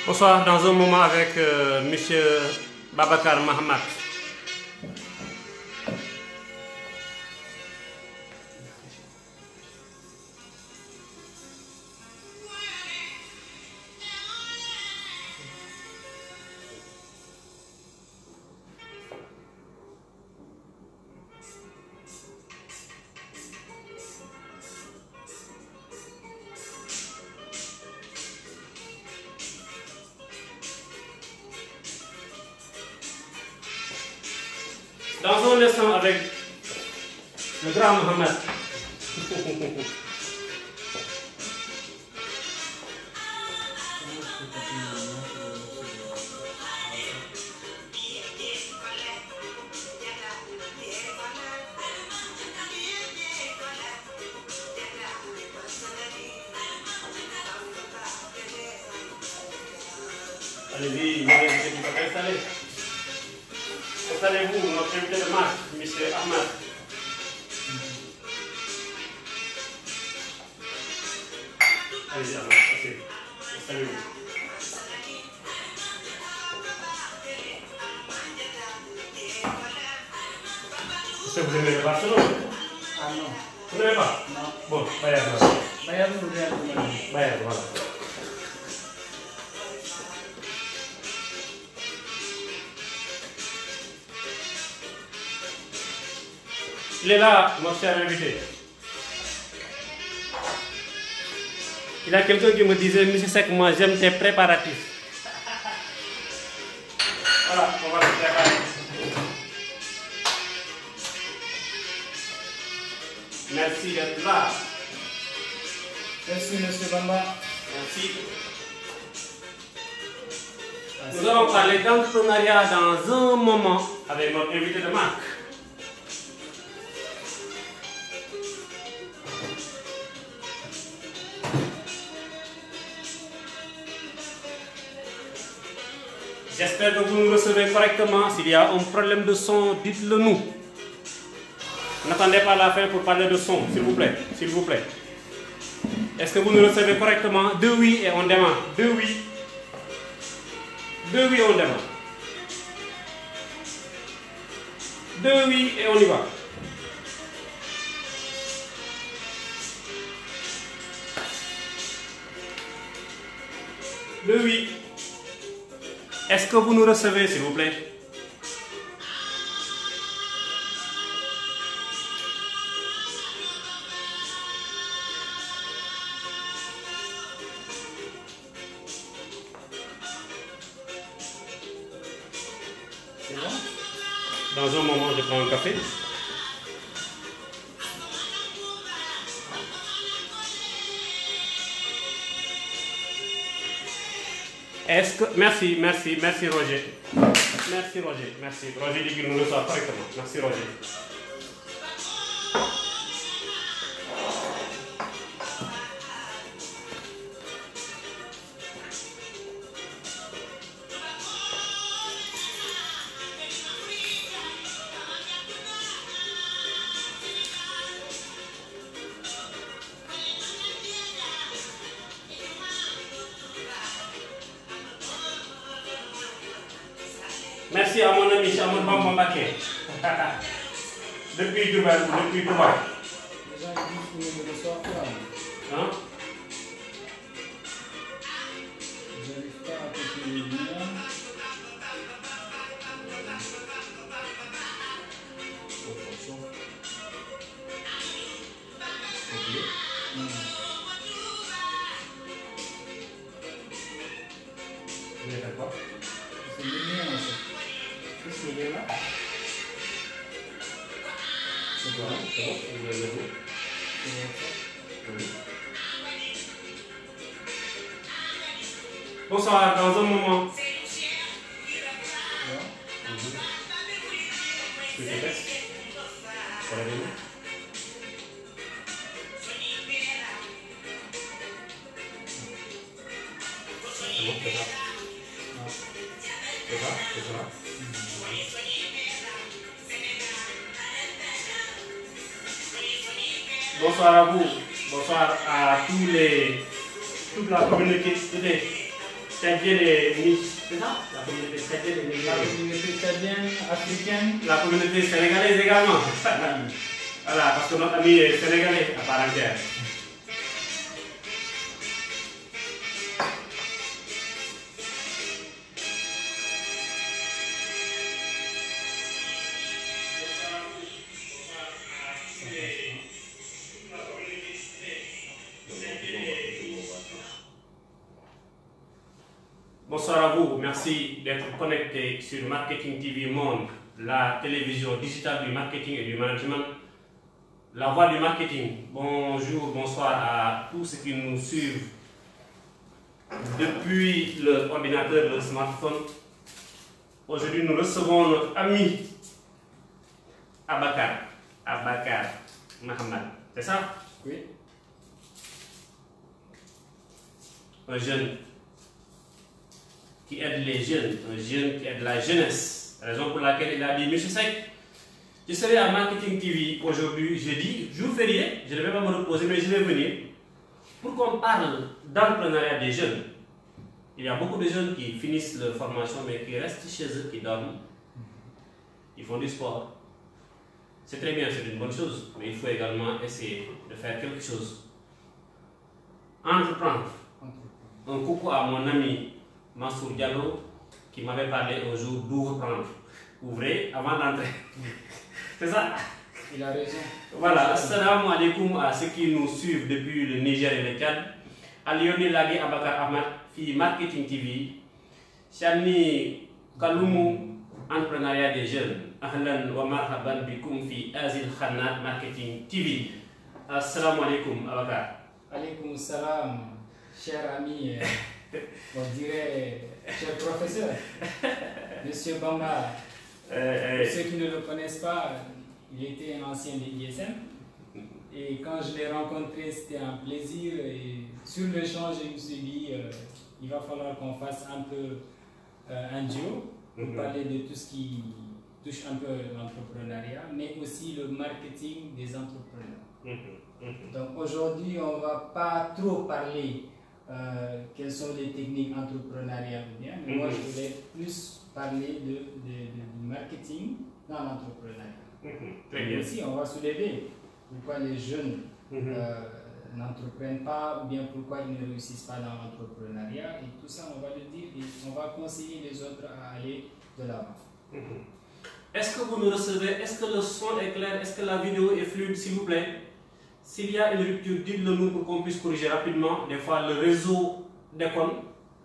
Bonsoir, dans un moment avec Monsieur Babacar Mahamat. Dans un instant avec le grand Mohamed. Allez-y, installez. Installez-vous, notre invité de marque, M. Ahmad. Allez-y, Ahmad, installez-vous. Est-ce que vous aimez le Barcelone? Ah non. Vous n'aimez pas? Non. Bon, Bayern, voilà. Bayern ou Real Madrid? Bayern, voilà. Il est là, mon cher invité. Il y a quelqu'un qui me disait, M. Seck, moi j'aime tes préparatifs. Voilà, on va le préparer. Merci d'être là. Merci, M. Bamba. Merci. Nous allons parler d'entrepreneuriat dans un moment avec notre invité de marque. J'espère que vous nous recevez correctement. S'il y a un problème de son, dites-le nous. N'attendez pas la fin pour parler de son, s'il vous plaît. S'il vous plaît. Est-ce que vous nous recevez correctement? 2 oui et on démarre. 2 oui. 2 oui et on démarre. 2 oui et on y va. Deux oui. Est-ce que vous nous recevez, s'il vous plaît? C'est bon? Dans un moment, je prends un café. Est-ce que... Merci Roger. Merci Roger, merci. Roger dit qu'il nous reçoit correctement. Merci Roger. Merci à mon ami Chamoun Bamba Mbaké. Depuis Dubaï, depuis Dubaï. Les gens disent que nous ne reçoivent pas. Hein? Je n'arrive pas à couper les liens. Attention. Vous voulez faire quoi? C'est le lien en fait. Qu'est-ce qu'il y a là? C'est quoi? C'est bon? Vous avez vu? Oui. Bonsoir, dans un moment. Tu te fais? Pour la venue? C'est bon, c'est ça. C'est ça? C'est ça? Bonsoir à vous. Bonsoir à toute la communauté tchadienne et niche, c'est ça? La communauté tchadienne et nigérienne. La communauté tchadienne, africaine. La communauté sénégalaise également. Voilà, parce que notre ami est sénégalais à part entière. Bonsoir à vous, merci d'être connecté sur Marketing TV Monde, la télévision digitale du marketing et du management, la voix du marketing. Bonjour, bonsoir à tous ceux qui nous suivent depuis l'ordinateur, le smartphone. Aujourd'hui, nous recevons notre ami Abakar Mohamed. C'est ça? Oui. Un jeune qui aide les jeunes, un jeune qui aide la jeunesse. Raison pour laquelle il a dit, Monsieur Seck, je serai à Marketing TV aujourd'hui, jeudi, jour férié, je ne vais pas me reposer, mais je vais venir pour qu'on parle d'entrepreneuriat des jeunes. Il y a beaucoup de jeunes qui finissent leur formation, mais qui restent chez eux, qui dorment. Ils font du sport. C'est très bien, c'est une bonne chose, mais il faut également essayer de faire quelque chose. Entreprendre. Un coucou à mon ami Mansour Diallo qui m'avait parlé un jour d'où reprendre. Ouvrez avant d'entrer. C'est ça? Il a raison. Voilà, assalamu alaikum à ceux qui nous suivent depuis le Niger et le Tchad. Alioni Lagi Abakar Ahmad, fi Marketing TV. Chani Kalumu, entrepreneuriat des jeunes. Ahlan wa marhaban bikum fi Azil Khanat Marketing TV. Assalamu alaikum Abakar. Alaikum salam, cher ami, on dirait cher professeur, Monsieur Bamba. Pour ceux qui ne le connaissent pas, il était un ancien de l'ISM. Et quand je l'ai rencontré, c'était un plaisir. Et sur l'échange, je me suis dit, il va falloir qu'on fasse un peu un duo pour parler de tout ce qui touche un peu l'entrepreneuriat, mais aussi le marketing des entrepreneurs. Donc aujourd'hui, on ne va pas trop parler quelles sont les techniques entrepreneuriales ou bien, mais moi je voulais plus parler du marketing dans l'entrepreneuriat. Très bien. Aussi, on va soulever pourquoi les jeunes n'entreprennent pas ou bien pourquoi ils ne réussissent pas dans l'entrepreneuriat, et tout ça on va le dire et on va conseiller les autres à aller de l'avant. Est-ce que vous nous recevez? Est-ce que le son est clair? Est-ce que la vidéo est fluide, s'il vous plaît? S'il y a une rupture, dites-le nous pour qu'on puisse corriger rapidement. Des fois, le réseau déconne,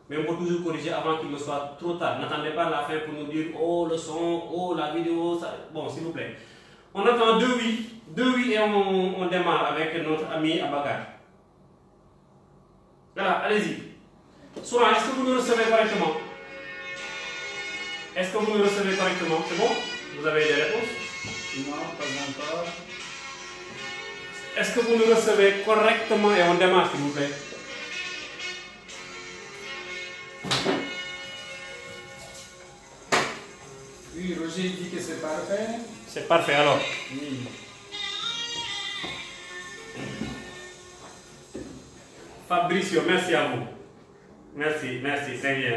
mais on peut toujours corriger avant qu'il ne soit trop tard. N'attendez pas la fin pour nous dire oh le son, oh la vidéo. Ça... Bon, s'il vous plaît. On attend deux oui et on démarre avec notre ami Abakar. Voilà, allez-y. Soura, est-ce que vous nous recevez correctement? Est-ce que vous nous recevez correctement? C'est bon? Vous avez des réponses? Non, pas encore. Est-ce que vous nous recevez correctement et on démarre s'il vous plaît? Oui, Roger dit que c'est parfait. C'est parfait alors. Oui. Fabricio, merci à vous. Merci, très bien,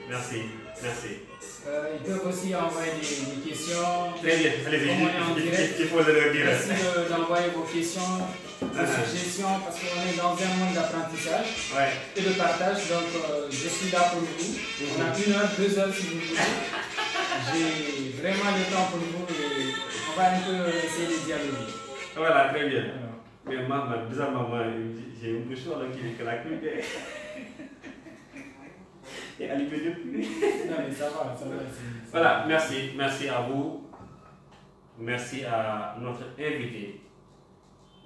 merci. Ils peuvent aussi envoyer des questions. Très bien, allez-y, il faut le dire. Merci d'envoyer vos questions, vos suggestions, parce qu'on est dans un monde d'apprentissage et de partage, donc je suis là pour vous. On a 1 heure, 2 heures si vous voulez. J'ai vraiment le temps pour vous et on va un peu essayer de dialoguer. Voilà, très bien. Mais maman, bizarrement, j'ai un peu chaud là qui est que la cuite. Et allumé depuis. Non mais ça va. Voilà, merci à vous. Merci à notre invité.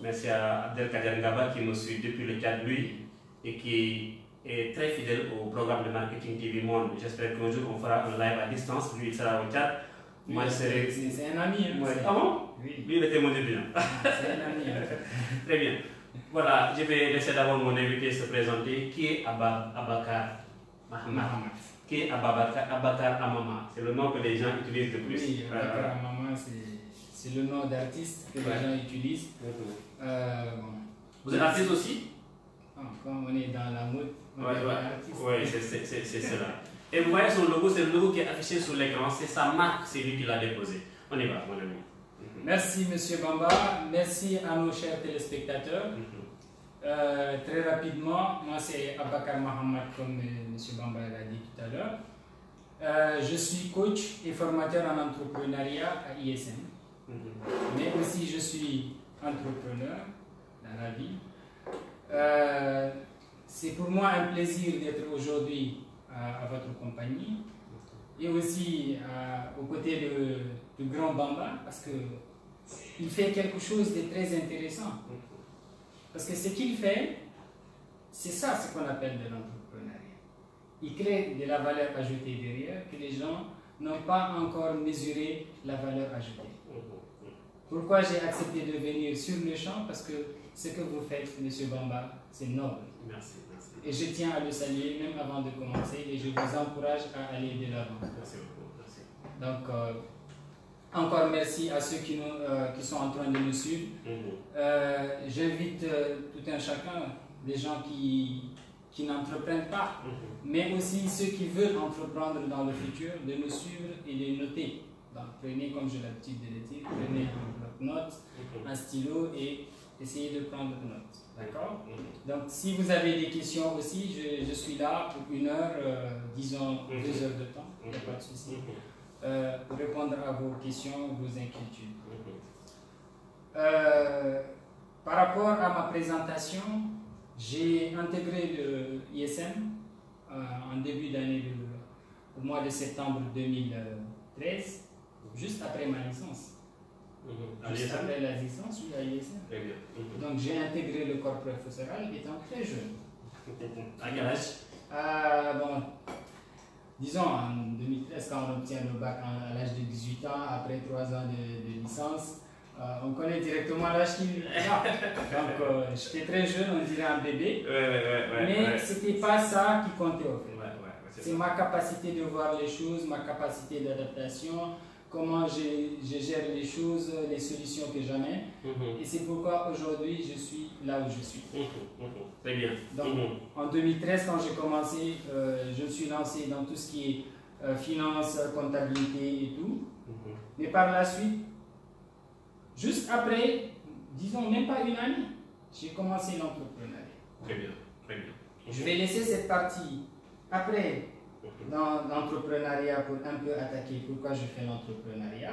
Merci à Abdelkader Ngaba qui nous suit depuis le Tchad, lui, et qui est très fidèle au programme de Marketing TV Monde. J'espère qu'un jour on fera un live à distance. Lui, il sera au Tchad. Moi, je serai. C'est un ami. Hein, Ah bon? Oui. Lui, il était mon début. C'est un ami. Hein. Très bien. Voilà, je vais laisser d'abord mon invité se présenter. Qui est Abakar Mohamed? Qui est Abakar Amama? C'est le nom que les gens utilisent le plus. Oui, Abakar Amama, c'est le nom d'artiste que les gens utilisent. Vous êtes artiste aussi? Comme on est dans la mode, ouais, c'est cela. Et vous voyez son logo, c'est le logo qui est affiché sur l'écran, c'est sa marque, c'est lui qui l'a déposé. On y va, mon ami. Merci, Monsieur Bamba. Merci à nos chers téléspectateurs. Très rapidement, moi c'est Abakar Mohamed, comme M. Bamba l'a dit tout à l'heure. Je suis coach et formateur en entrepreneuriat à ISM. Mais aussi je suis entrepreneur dans la vie. C'est pour moi un plaisir d'être aujourd'hui à votre compagnie et aussi aux côtés de grand Bamba, parce qu'il fait quelque chose de très intéressant. Parce que ce qu'il fait, c'est ça ce qu'on appelle de l'entrepreneuriat. Il crée de la valeur ajoutée derrière que les gens n'ont pas encore mesuré la valeur ajoutée. Pourquoi j'ai accepté de venir sur le champ? Parce que ce que vous faites, M. Bamba, c'est noble. Merci, merci. Et je tiens à le saluer même avant de commencer et je vous encourage à aller de l'avant. Merci beaucoup, merci. Donc, encore merci à ceux qui sont en train de nous suivre. J'invite tout un chacun, des gens qui n'entreprennent pas, mais aussi ceux qui veulent entreprendre dans le futur, de nous suivre et de noter. Donc, prenez, comme j'ai l'habitude de le dire, prenez un bloc-notes, un stylo et essayez de prendre note. D'accord? Donc, si vous avez des questions aussi, je suis là pour 1 heure, disons 2 heures de temps, il n'y a pas de souci, pour répondre à vos questions, vos inquiétudes. Par rapport à ma présentation, j'ai intégré le ISM en début d'année, au mois de septembre 2013, juste après ma licence. Juste après la licence, oui, à l'ISM. Donc j'ai intégré le corps professoral étant très jeune. À quel âge? Bon, disons en 2013, quand on obtient le bac à l'âge de 18 ans, après 3 ans de licence, on connaît directement l'âge qu'il a. Donc j'étais très jeune, on dirait un bébé. Mais c'était pas ça qui comptait au fait. C'est ma capacité de voir les choses, ma capacité d'adaptation, comment je gère les choses, les solutions que j'amène. Et c'est pourquoi aujourd'hui je suis là où je suis. Très bien. Donc en 2013, quand j'ai commencé, je me suis lancé dans tout ce qui est finance, comptabilité et tout. Mais par la suite, juste après, disons même pas 1 année, j'ai commencé l'entrepreneuriat. Très bien, très bien. Je vais laisser cette partie après dans l'entrepreneuriat pour un peu attaquer pourquoi je fais l'entrepreneuriat.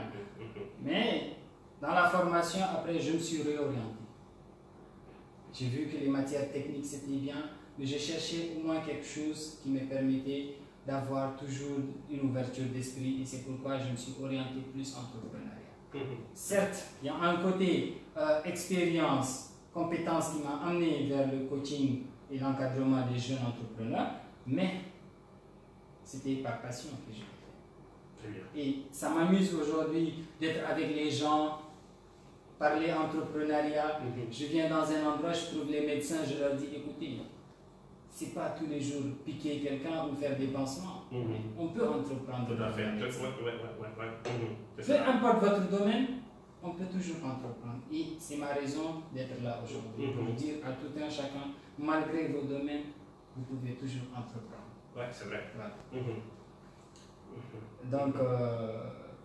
Mais dans la formation, après, je me suis réorienté. J'ai vu que les matières techniques c'était bien, mais j'ai cherché au moins quelque chose qui me permettait d'avoir toujours une ouverture d'esprit et c'est pourquoi je me suis orienté plus entrepreneuriat. Certes, il y a un côté expérience, compétence qui m'a amené vers le coaching et l'encadrement des jeunes entrepreneurs, mais c'était par passion que je l'ai fait. Et ça m'amuse aujourd'hui d'être avec les gens, parler entrepreneuriat. Je viens dans un endroit, je trouve les médecins, je leur dis écoutez, c'est pas tous les jours piquer quelqu'un ou faire des pansements. On peut entreprendre. Tout à fait. Peu importe votre domaine, on peut toujours entreprendre. Et c'est ma raison d'être là aujourd'hui. Pour dire à tout un chacun, malgré vos domaines, vous pouvez toujours entreprendre. Oui, c'est vrai. Voilà. Donc,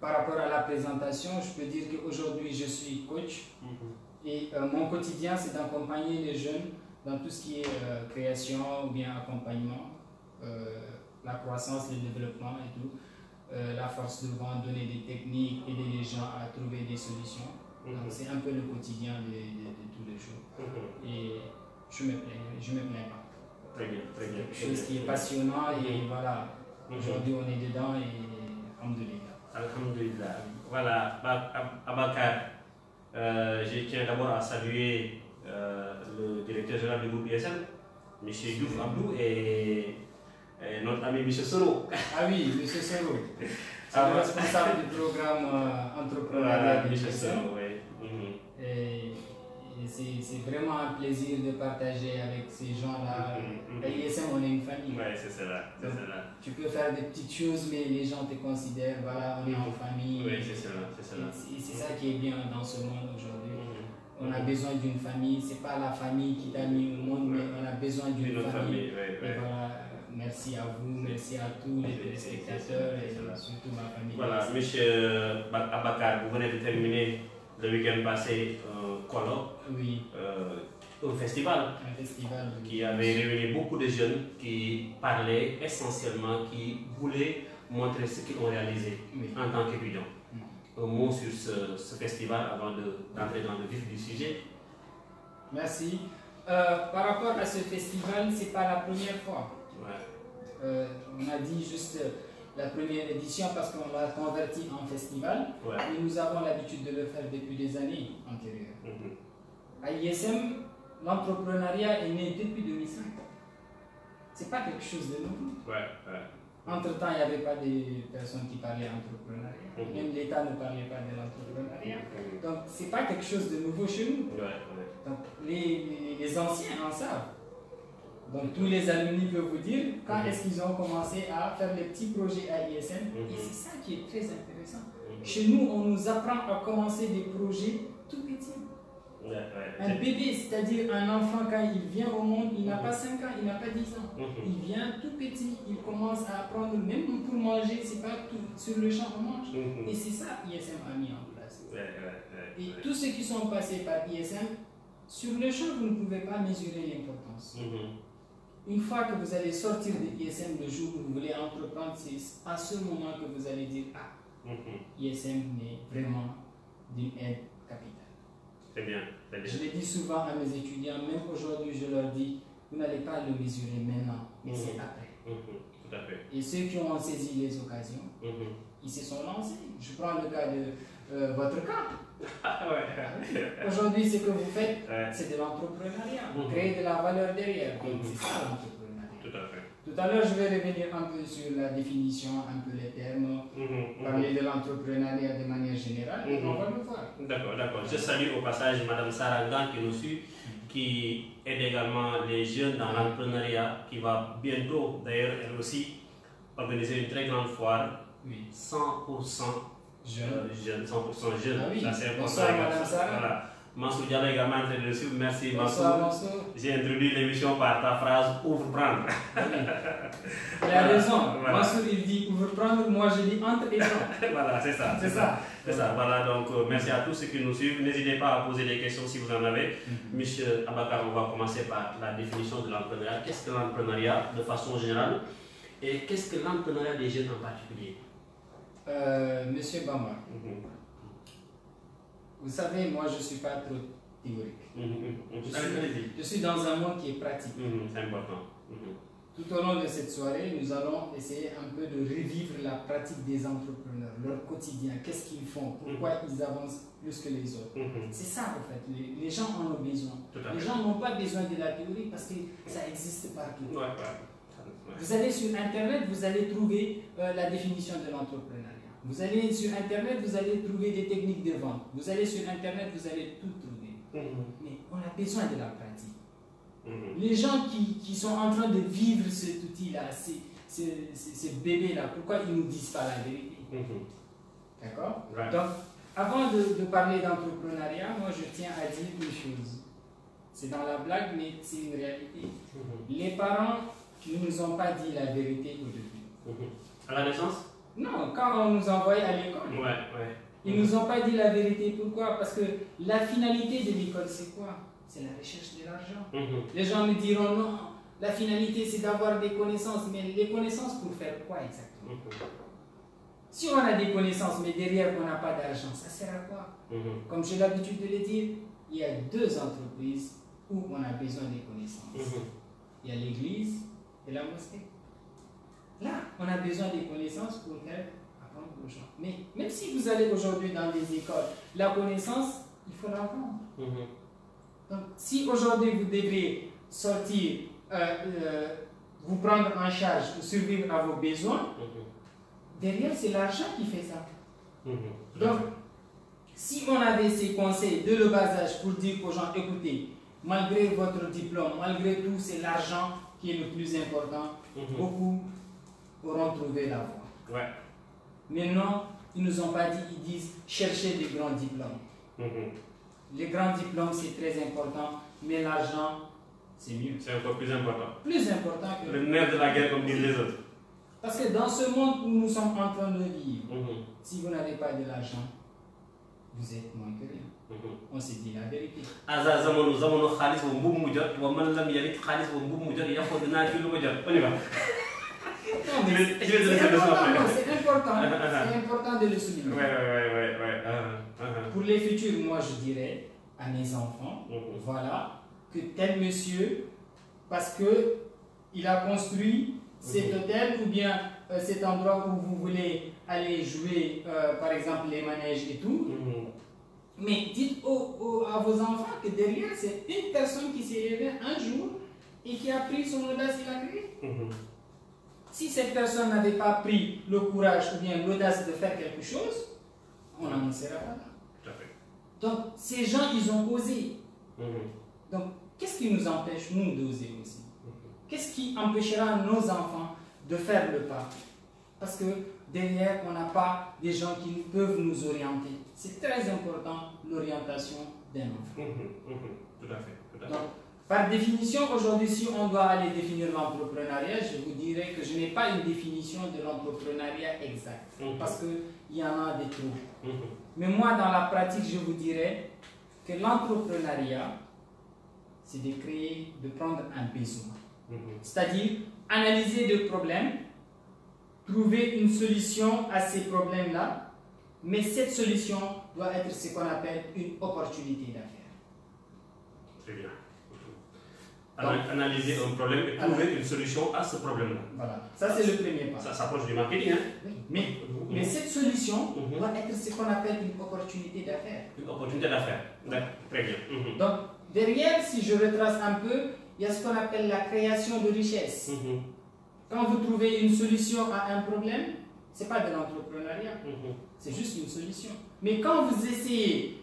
par rapport à la présentation, je peux dire qu'aujourd'hui, je suis coach. Et mon quotidien, c'est d'accompagner les jeunes dans tout ce qui est création ou bien accompagnement, la croissance, le développement et tout. La force de vente, donner des techniques, aider les gens à trouver des solutions. Donc, c'est un peu le quotidien de tous les jours. Et je me plains pas. Très bien, très bien. C'est quelque chose qui est passionnant et voilà, aujourd'hui on est dedans et alhamdoulilah. Alhamdulillah. Voilà, Abakar, je tiens d'abord à saluer le directeur général du groupe ISM, M. Diouf Abdou et notre ami M. Soro. Ah oui, M. Soro. C'est le responsable du programme entrepreneurial de l'ISM. Et c'est vraiment un plaisir de partager avec ces gens-là. À l'ISM, on est une famille. Oui, c'est cela. Tu peux faire des petites choses, mais les gens te considèrent, voilà, on est en famille. Oui, c'est cela. Et c'est ça qui est bien dans ce monde aujourd'hui. On a besoin d'une famille, c'est pas la famille qui t'a mis au monde, mais on a besoin d'une famille. Et voilà, merci à vous, merci à tous les téléspectateurs et surtout ma famille. Voilà, monsieur Abakar, vous venez de terminer le week-end passé un colloque, oui. Un festival qui avait réuni beaucoup de jeunes qui parlaient essentiellement, qui voulaient montrer ce qu'ils ont réalisé en tant qu'étudiants. Un mot sur ce festival avant d'entrer dans le vif du sujet. Merci. Par rapport à ce festival, ce n'est pas la première fois. Ouais. On a dit juste la première édition parce qu'on l'a converti en festival, mais nous avons l'habitude de le faire depuis des années antérieures. À ISM, l'entrepreneuriat est né depuis 2005. Ce n'est pas quelque chose de nouveau. Entre-temps, il n'y avait pas de personnes qui parlaient entrepreneuriat. Même l'État ne parlait pas de l'entrepreneuriat. Donc, ce n'est pas quelque chose de nouveau chez nous. Donc, les anciens en savent. Donc, tous les alumni peuvent vous dire quand est-ce qu'ils ont commencé à faire les petits projets à ISM. Et c'est ça qui est très intéressant. Chez nous, on nous apprend à commencer des projets tout petits. Un bébé, c'est-à-dire un enfant, quand il vient au monde, il n'a pas 5 ans, il n'a pas 10 ans. Il vient tout petit, il commence à apprendre, même pour manger, c'est pas tout sur le champ on mange. Et c'est ça ISM a mis en place. Et tous ceux qui sont passés par ISM, sur le champ, vous ne pouvez pas mesurer l'importance. Une fois que vous allez sortir de ISM le jour où vous voulez entreprendre, c'est à ce moment que vous allez dire ah, ISM est vraiment d'une aide capitale. C'est bien. Je le dis souvent à mes étudiants, même aujourd'hui je leur dis, vous n'allez pas le mesurer maintenant, mais c'est après. Tout à fait. Et ceux qui ont saisi les occasions, ils se sont lancés. Je prends le cas de votre cas. Aujourd'hui, ce que vous faites, c'est de l'entrepreneuriat. Vous créez de la valeur derrière. C'est ça l'entrepreneuriat. Tout à fait. Tout à l'heure, je vais revenir un peu sur la définition, un peu les termes, parler de l'entrepreneuriat de manière générale, et on va le voir. D'accord. Je salue au passage Mme Sarangan qui nous suit, qui aide également les jeunes dans l'entrepreneuriat, qui va bientôt, d'ailleurs, elle aussi, organiser une très grande foire, 100% jeunes, 100% jeunes. Ah oui. Ça, c'est important. Bonsoir, Mme Sarah. Voilà. Mansour Diallo également en train de le suivre. Merci Bonsoir, Mansour. J'ai introduit l'émission par ta phrase ouvre-prendre. Il a raison. Voilà. Mansour il dit ouvre-prendre, moi je dis entre et prendre. Voilà, c'est ça. C'est ça. Voilà, donc merci à tous ceux qui nous suivent. N'hésitez pas à poser des questions si vous en avez. Monsieur Abakar, on va commencer par la définition de l'entrepreneuriat. Qu'est-ce que l'entrepreneuriat de façon générale et qu'est-ce que l'entrepreneuriat des jeunes en particulier? Monsieur Bamba. Vous savez, moi je ne suis pas trop théorique. Je suis dans un monde qui est pratique. C'est important. Tout au long de cette soirée, nous allons essayer un peu de revivre la pratique des entrepreneurs, leur quotidien, qu'est-ce qu'ils font, pourquoi ils avancent plus que les autres. C'est ça en fait, les gens en ont besoin. Les gens n'ont pas besoin de la théorie parce que ça existe partout. Vous allez sur Internet, vous allez trouver la définition de l'entrepreneuriat. Vous allez sur Internet, vous allez trouver des techniques de vente. Vous allez sur Internet, vous allez tout trouver. Mais on a besoin de la pratique. Les gens qui sont en train de vivre cet outil-là, ces bébés-là, pourquoi ils ne nous disent pas la vérité? D'accord? Donc, avant de parler d'entrepreneuriat, moi je tiens à dire une chose. C'est dans la blague, mais c'est une réalité. Les parents ne nous ont pas dit la vérité au début. À la naissance? Non, quand on nous envoie à l'école, ils ne nous ont pas dit la vérité. Pourquoi? Parce que la finalité de l'école, c'est quoi? C'est la recherche de l'argent. Les gens me diront non, la finalité c'est d'avoir des connaissances, mais les connaissances pour faire quoi exactement? Si on a des connaissances, mais derrière on n'a pas d'argent, ça sert à quoi? Comme j'ai l'habitude de le dire, il y a 2 entreprises où on a besoin des connaissances. Il y a l'église et la mosquée. Là, on a besoin des connaissances pour faire apprendre aux gens. Mais même si vous allez aujourd'hui dans des écoles, la connaissance, il faut la vendre. Donc, si aujourd'hui vous devez sortir, vous prendre en charge, survivre à vos besoins, derrière c'est l'argent qui fait ça. Donc, si on avait ces conseils de le bas âge pour dire aux gens, écoutez, malgré votre diplôme, malgré tout, c'est l'argent qui est le plus important, beaucoup auront trouvé la voie. Mais non, ils ne nous ont pas dit, ils disent cherchez des grands diplômes. les grands diplômes, c'est très important, mais l'argent, c'est mieux. C'est encore plus important. Plus important que... Le nerf de la guerre, comme disent les autres. Parce que dans ce monde où nous sommes en train de vivre, si vous n'avez pas de l'argent, vous êtes moins que rien. On se dit la vérité. On y va. C'est important de le souligner. Pour les futurs, moi je dirais à mes enfants, voilà, que tel monsieur, parce qu'il a construit cet hôtel ou bien cet endroit où vous voulez aller jouer, par exemple les manèges et tout, mais dites à vos enfants que derrière c'est une personne qui s'est levée un jour et qui a pris son audace et l'a créé. Si cette personne n'avait pas pris le courage ou bien l'audace de faire quelque chose, on n'en serait pas là. Tout à fait. Donc, ces gens, ils ont osé. Donc, qu'est-ce qui nous empêche, nous, d'oser aussi? Qu'est-ce qui empêchera nos enfants de faire le pas? Parce que derrière, on n'a pas des gens qui peuvent nous orienter. C'est très important, l'orientation d'un enfant. Tout à fait. Tout à fait. Donc, par définition, aujourd'hui, si on doit aller définir l'entrepreneuriat, je vous dirais que je n'ai pas une définition de l'entrepreneuriat exacte, parce qu'il y en a des trous. Mais moi, dans la pratique, je vous dirais que l'entrepreneuriat, c'est de créer, de prendre un besoin. C'est-à-dire, analyser des problèmes, trouver une solution à ces problèmes-là, mais cette solution doit être ce qu'on appelle une opportunité d'affaires. Très bien. Analyser un problème et trouver une solution à ce problème-là. Voilà, ça c'est le premier pas. Ça s'approche du marketing, hein? Mais cette solution doit être ce qu'on appelle une opportunité d'affaires. Une opportunité d'affaires, très bien. Donc, derrière, si je retrace un peu, il y a ce qu'on appelle la création de richesse. Quand vous trouvez une solution à un problème, ce n'est pas de l'entrepreneuriat, c'est juste une solution. Mais quand vous essayez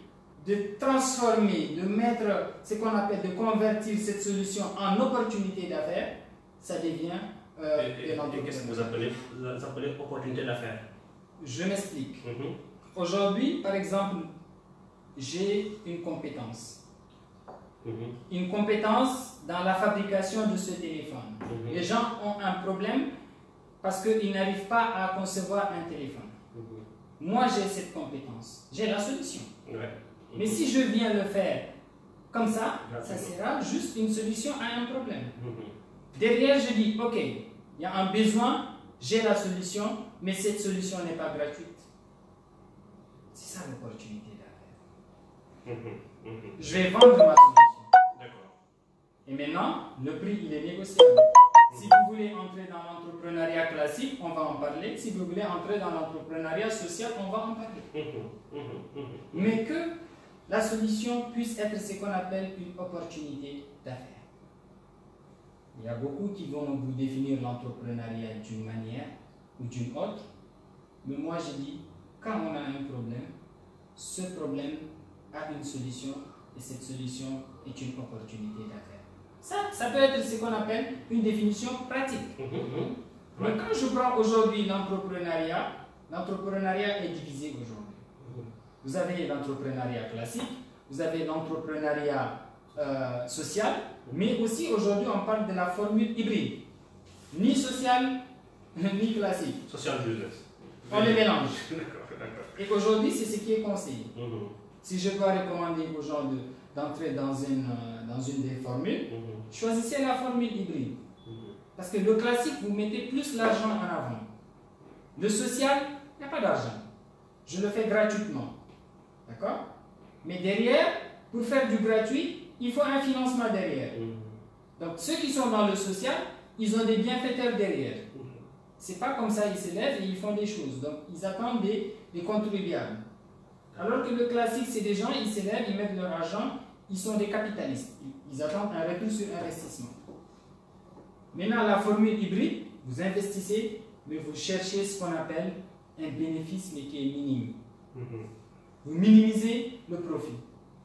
de transformer, de mettre ce qu'on appelle, de convertir cette solution en opportunité d'affaires, ça devient de l'entrepreneuriat. Qu'est-ce que vous appelez opportunité d'affaires? Je m'explique. Aujourd'hui, par exemple, j'ai une compétence. Une compétence dans la fabrication de ce téléphone. Les gens ont un problème parce qu'ils n'arrivent pas à concevoir un téléphone. Moi, j'ai cette compétence. J'ai la solution. Mais si je viens le faire comme ça, ça sera juste une solution à un problème. Derrière, je dis, ok, il y a un besoin, j'ai la solution, mais cette solution n'est pas gratuite. C'est ça l'opportunité d'affaires. Je vais vendre ma solution. Et maintenant, le prix, il est négociable. Si vous voulez entrer dans l'entrepreneuriat classique, on va en parler. Si vous voulez entrer dans l'entrepreneuriat social, on va en parler. Mais que la solution puisse être ce qu'on appelle une opportunité d'affaires. Il y a beaucoup qui vont vous définir l'entrepreneuriat d'une manière ou d'une autre. Mais moi, je dis, quand on a un problème, ce problème a une solution et cette solution est une opportunité d'affaires. Ça peut être ce qu'on appelle une définition pratique. Mais quand je prends aujourd'hui l'entrepreneuriat, l'entrepreneuriat est divisé aujourd'hui. Vous avez l'entrepreneuriat classique, vous avez l'entrepreneuriat social, mais aussi aujourd'hui on parle de la formule hybride. Ni social, ni classique. Social business. On les mélange. Et aujourd'hui, c'est ce qui est conseillé. Si je dois recommander aux gens d'entrer dans une des formules, choisissez la formule hybride. Parce que le classique, vous mettez plus l'argent en avant. Le social, il n'y a pas d'argent. Je le fais gratuitement. D'accord? Mais derrière, pour faire du gratuit, il faut un financement derrière. Donc ceux qui sont dans le social, ils ont des bienfaiteurs derrière. C'est pas comme ça, ils se lèvent et ils font des choses. Donc ils attendent des contribuables. Alors que le classique, c'est des gens, ils se lèvent, ils mettent leur argent, ils sont des capitalistes. Ils attendent un retour sur investissement. Maintenant, la formule hybride, vous investissez, mais vous cherchez ce qu'on appelle un bénéfice, mais qui est minime. Vous minimisez le profit.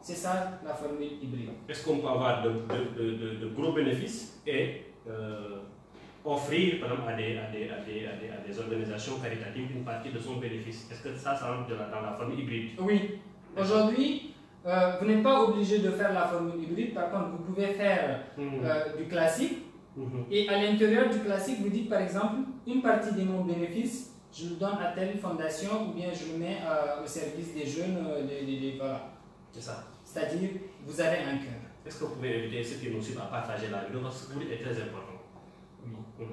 C'est ça la formule hybride. Est-ce qu'on peut avoir de gros bénéfices et offrir, par exemple, à des organisations caritatives une partie de son bénéfice? Est-ce que ça rentre dans la formule hybride? Oui. Aujourd'hui, vous n'êtes pas obligé de faire la formule hybride. Par contre, vous pouvez faire du classique. Et à l'intérieur du classique, vous dites par exemple, une partie de mon bénéfice, je le donne à telle fondation ou bien je le mets au service des jeunes. Voilà. C'est ça. C'est-à-dire, vous avez un cœur. Est-ce que vous pouvez inviter ceux qui nous suivent à partager la vidéo parce que ce que vous dites est très important. Oui.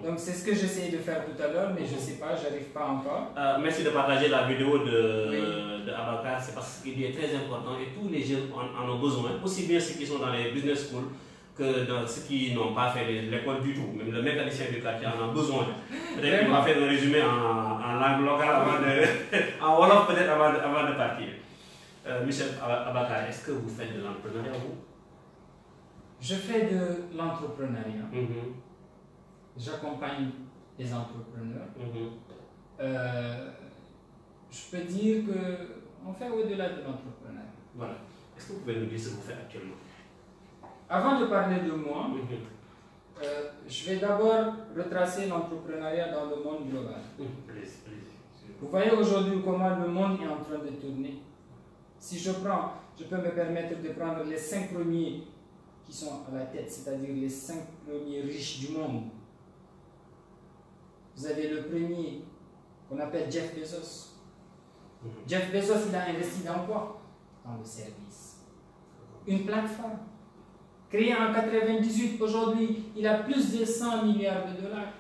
Donc c'est ce que j'essaie de faire tout à l'heure, mais je ne sais pas, j'arrive pas encore. Merci de partager la vidéo de Abacar, c'est parce qu'il est très important et tous les jeunes en ont besoin, aussi bien ceux qui sont dans les business schools que dans ceux qui n'ont pas fait l'école du tout. Même le mécanicien du quartier en a besoin. Peut-être qu'il va faire un résumé en langue locale en Wolof peut-être avant de partir. Michel Abacar, est-ce que vous faites de l'entrepreneuriat vous? Je fais de l'entrepreneuriat. J'accompagne les entrepreneurs. Je peux dire qu'on fait au-delà de l'entrepreneuriat. Voilà. Est-ce que vous pouvez nous dire ce que vous faites actuellement? Avant de parler de moi, je vais d'abord retracer l'entrepreneuriat dans le monde global. Vous voyez aujourd'hui comment le monde est en train de tourner. Si je peux me permettre de prendre les 5 premiers qui sont à la tête, c'est-à-dire les 5 premiers riches du monde. Vous avez le premier qu'on appelle Jeff Bezos. Jeff Bezos, il a investi dans quoi? Dans le service. Une plateforme. Créée en 1998, aujourd'hui, il a plus de 100 milliards de dollars.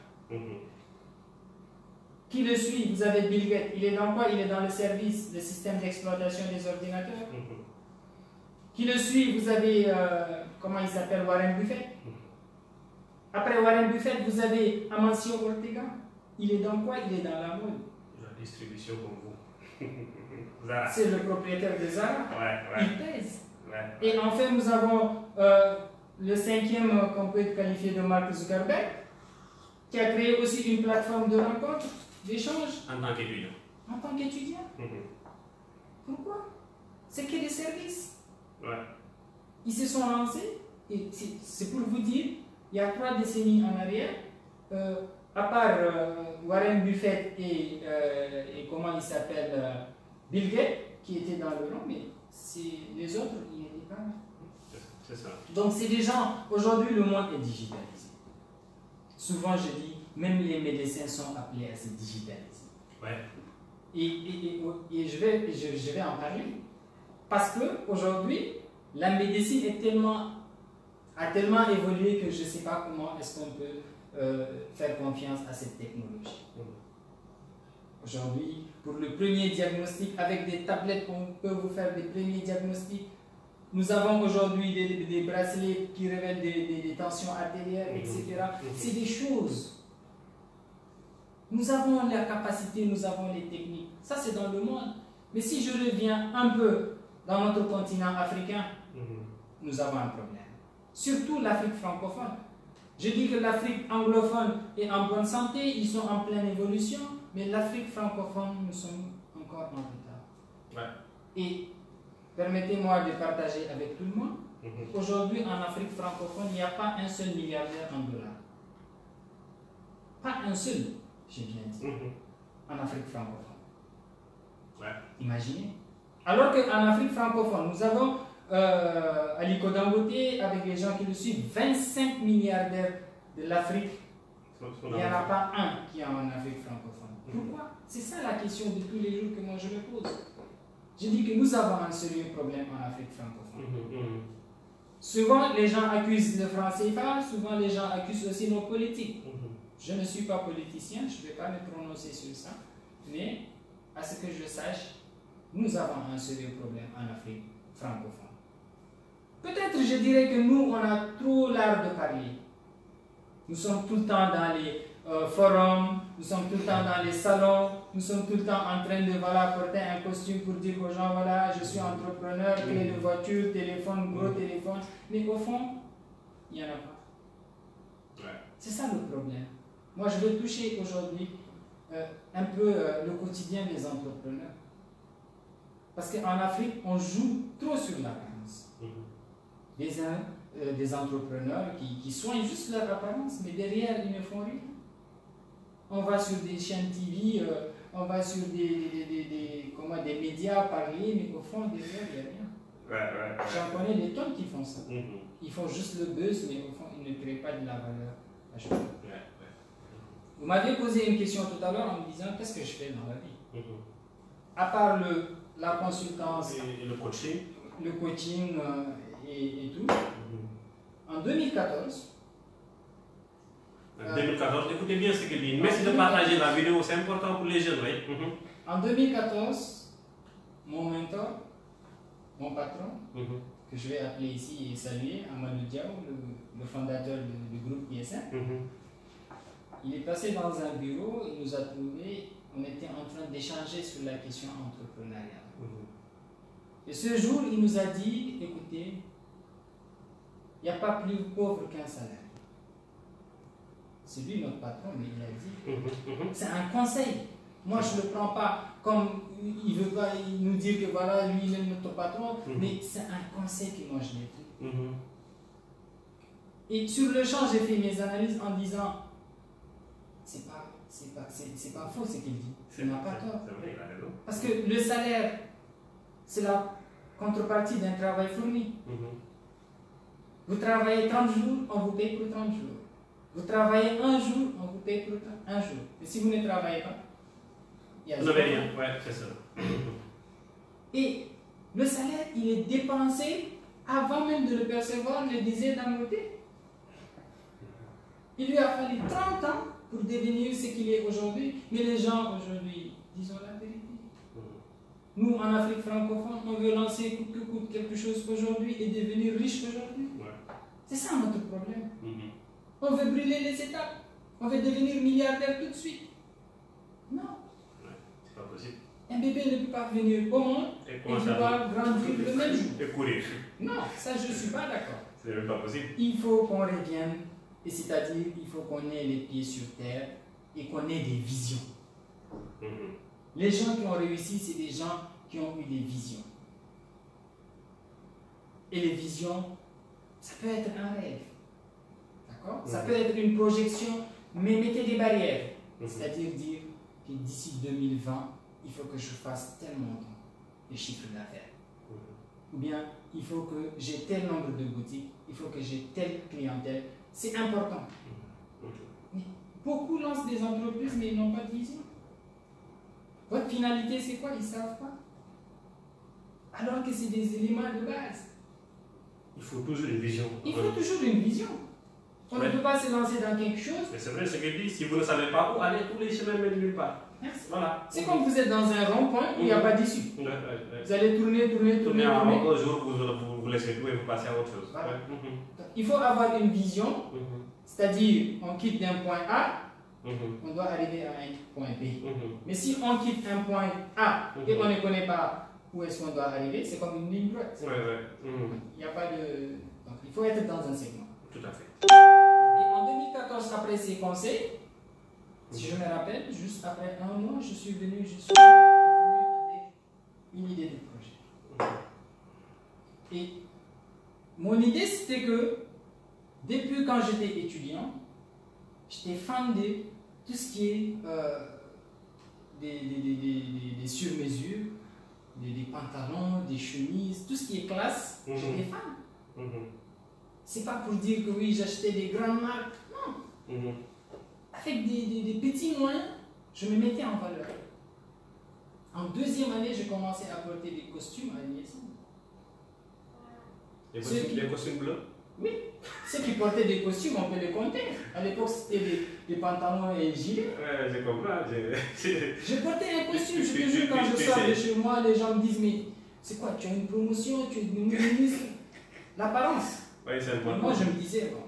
Qui le suit? Vous avez Bill Gates. Il est dans quoi? Il est dans le service, le système d'exploitation des ordinateurs. Qui le suit? Vous avez, comment il s'appelle, Warren Buffett. Après Warren Buffett, vous avez Amancio Ortega. Il est dans quoi? Il est dans la mode. La distribution comme vous. C'est le propriétaire de Zara. Il pèse. Et enfin, nous avons le 5e qu'on peut qualifier de Mark Zuckerberg, qui a créé aussi une plateforme de rencontre, d'échange. En tant qu'étudiant. En tant qu'étudiant. Pourquoi? C'est que des services. Ils se sont lancés, et c'est pour vous dire, il y a 3 décennies en arrière, à part Warren Buffett et comment il s'appelle, Bill Gates, qui étaient dans le rang, mais les autres, ils n'étaient pas là. C'est ça. Donc c'est des gens, aujourd'hui le monde est digitalisé. Souvent je dis, même les médecins sont appelés à se digitaliser. Et je vais en parler. Parce qu'aujourd'hui, la médecine a tellement évolué que je ne sais pas comment est-ce qu'on peut faire confiance à cette technologie. Aujourd'hui, pour le premier diagnostic, avec des tablettes, on peut vous faire des premiers diagnostics. Nous avons aujourd'hui des bracelets qui révèlent des tensions artérielles, etc. C'est des choses. Nous avons la capacité, nous avons les techniques. Ça, c'est dans le monde. Mais si je reviens un peu dans notre continent africain, nous avons un problème. Surtout l'Afrique francophone. Je dis que l'Afrique anglophone est en bonne santé, ils sont en pleine évolution, mais l'Afrique francophone, nous sommes encore en retard. Et permettez-moi de partager avec tout le monde. Aujourd'hui, en Afrique francophone, il n'y a pas un seul milliardaire en dollars. Pas un seul, j'ai bien dit, en Afrique francophone. Imaginez. Alors qu'en Afrique francophone, nous avons Aliko Dangote avec les gens qui le suivent, 25 milliardaires de l'Afrique. Il n'y en a pas un qui est en Afrique francophone. Pourquoi? C'est ça la question de tous les jours que moi je me pose. Je dis que nous avons un sérieux problème en Afrique francophone. Souvent, les gens accusent le franc CFA, souvent les gens accusent aussi nos politiques. Je ne suis pas politicien, je ne vais pas me prononcer sur ça, mais à ce que je sache, nous avons un sérieux problème en Afrique francophone. Peut-être je dirais que nous, on a trop l'art de parler. Nous sommes tout le temps dans les forums, nous sommes tout le temps dans les salons, nous sommes tout le temps en train de porter un costume pour dire aux gens, voilà, je suis entrepreneur, clé de voiture, téléphone, gros téléphone. Mais au fond, il n'y en a pas. C'est ça le problème. Moi, je vais toucher aujourd'hui un peu le quotidien des entrepreneurs. Parce qu'en Afrique, on joue trop sur l'apparence. Des entrepreneurs qui soignent juste leur apparence, mais derrière, ils ne font rien. On va sur des chaînes TV, on va sur des médias parler, mais au fond, derrière, il n'y a rien. J'en connais des tonnes qui font ça. Ils font juste le buzz, mais au fond, ils ne créent pas de la valeur ajoutée. Vous m'aviez posé une question tout à l'heure en me disant qu'est-ce que je fais dans la vie. À part la consultance, et le coaching et tout. En 2014, écoutez bien ce qu'il dit. Merci de partager la vidéo, c'est important pour les jeunes. Oui. En 2014, mon mentor, mon patron, que je vais appeler ici et saluer, Amadou Diaw, le fondateur du groupe ISN, il est passé dans un bureau, il nous a trouvé, on était en train d'échanger sur la question entrepreneuriale. Et ce jour, il nous a dit, écoutez, il n'y a pas plus pauvre qu'un salaire. C'est lui notre patron, mais il a dit, c'est un conseil. Moi, je ne le prends pas comme il veut pas nous dire que voilà, lui, il est notre patron, mais c'est un conseil que moi, je l'ai pris. Et sur le champ, j'ai fait mes analyses en disant, c'est pas faux ce qu'il dit. Il n'a pas tort. Parce que le salaire, c'est la contrepartie d'un travail fourni. Vous travaillez 30 jours, on vous paye pour 30 jours. Vous travaillez un jour, on vous paye pour un jour. Et si vous ne travaillez pas, il y a rien. Ouais, c'est ça. Et le salaire, il est dépensé avant même de le percevoir, le disait Dangote. Il lui a fallu 30 ans pour devenir ce qu'il est aujourd'hui. Mais les gens aujourd'hui, disons la vérité. Nous, en Afrique francophone, on veut lancer coûte que coûte quelque chose aujourd'hui et devenir riche aujourd'hui. C'est ça notre problème. On veut brûler les étapes. On veut devenir milliardaire tout de suite. Non. C'est pas possible. Un bébé ne peut pas venir au monde et pouvoir grandir le même jour. Et courir. Non, ça je ne suis pas d'accord. C'est même pas possible. Il faut qu'on revienne, et c'est-à-dire il faut qu'on ait les pieds sur terre et qu'on ait des visions. Les gens qui ont réussi, c'est des gens qui ont eu des visions. Et les visions, ça peut être un rêve. D'accord? Ça peut être une projection, mais mettez des barrières. C'est-à-dire dire que d'ici 2020, il faut que je fasse tel montant de chiffre d'affaires. Ou bien, il faut que j'ai tel nombre de boutiques, il faut que j'ai telle clientèle. C'est important. Mais beaucoup lancent des entreprises, mais ils n'ont pas de vision. Votre finalité, c'est quoi? Ils ne savent pas. Alors que c'est des éléments de base. Il faut toujours une vision. Il faut toujours une vision. On ne peut pas se lancer dans quelque chose. Mais c'est vrai ce qu'il dit, si vous ne savez pas où aller, tous les chemins mènent nulle part. Merci. Voilà. C'est comme vous êtes dans un rond-point où il n'y a pas d'issue. Vous allez tourner. Un jour, vous laissez tout et vous passez à autre chose. Voilà. Il faut avoir une vision, c'est-à-dire on quitte d'un point A, on doit arriver à un point B. Mais si on quitte un point A et on ne connaît pas où est-ce qu'on doit arriver, c'est comme une ligne droite. Il n'y a pas de... Donc il faut être dans un segment. Tout à fait. Et en 2014, après ces conseils, si je me rappelle, juste après un mois, je suis venu avec une idée de projet. Et mon idée, c'était que depuis quand j'étais étudiant, j'étais fan de tout ce qui est des sur-mesures, des pantalons, des chemises, tout ce qui est classe, j'étais fan. C'est pas pour dire que oui, j'achetais des grandes marques, non. Avec des petits moyens, je me mettais en valeur. En deuxième année, j'ai commencé à porter des costumes à l'ISN. Les costumes bleus? Oui. Ceux qui portaient des costumes, on peut les compter. À l'époque, c'était des pantalons et gilets. Ouais, je comprends. Je portais un costume, je te jure, quand je sors de chez moi, les gens me disent, mais c'est quoi, tu as une promotion, tu es devenu ministre? L'apparence. Oui, c'est important. Moi, je me disais, bon,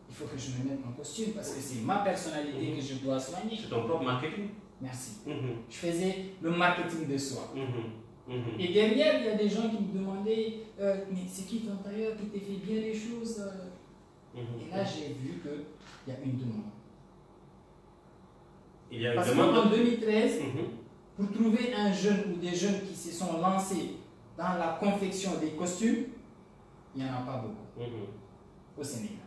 il faut que je me mette en costume parce que c'est ma personnalité que je dois soigner. C'est ton propre marketing. Merci. Je faisais le marketing de soi. Et derrière, il y a des gens qui me demandaient, mais c'est qui ton tailleur qui t'a fait bien les choses? Et là, j'ai vu qu'il y a une demande. Il y a une parce demande. qu'en 2013, pour trouver un jeune ou des jeunes qui se sont lancés dans la confection des costumes, il n'y en a pas beaucoup au Sénégal.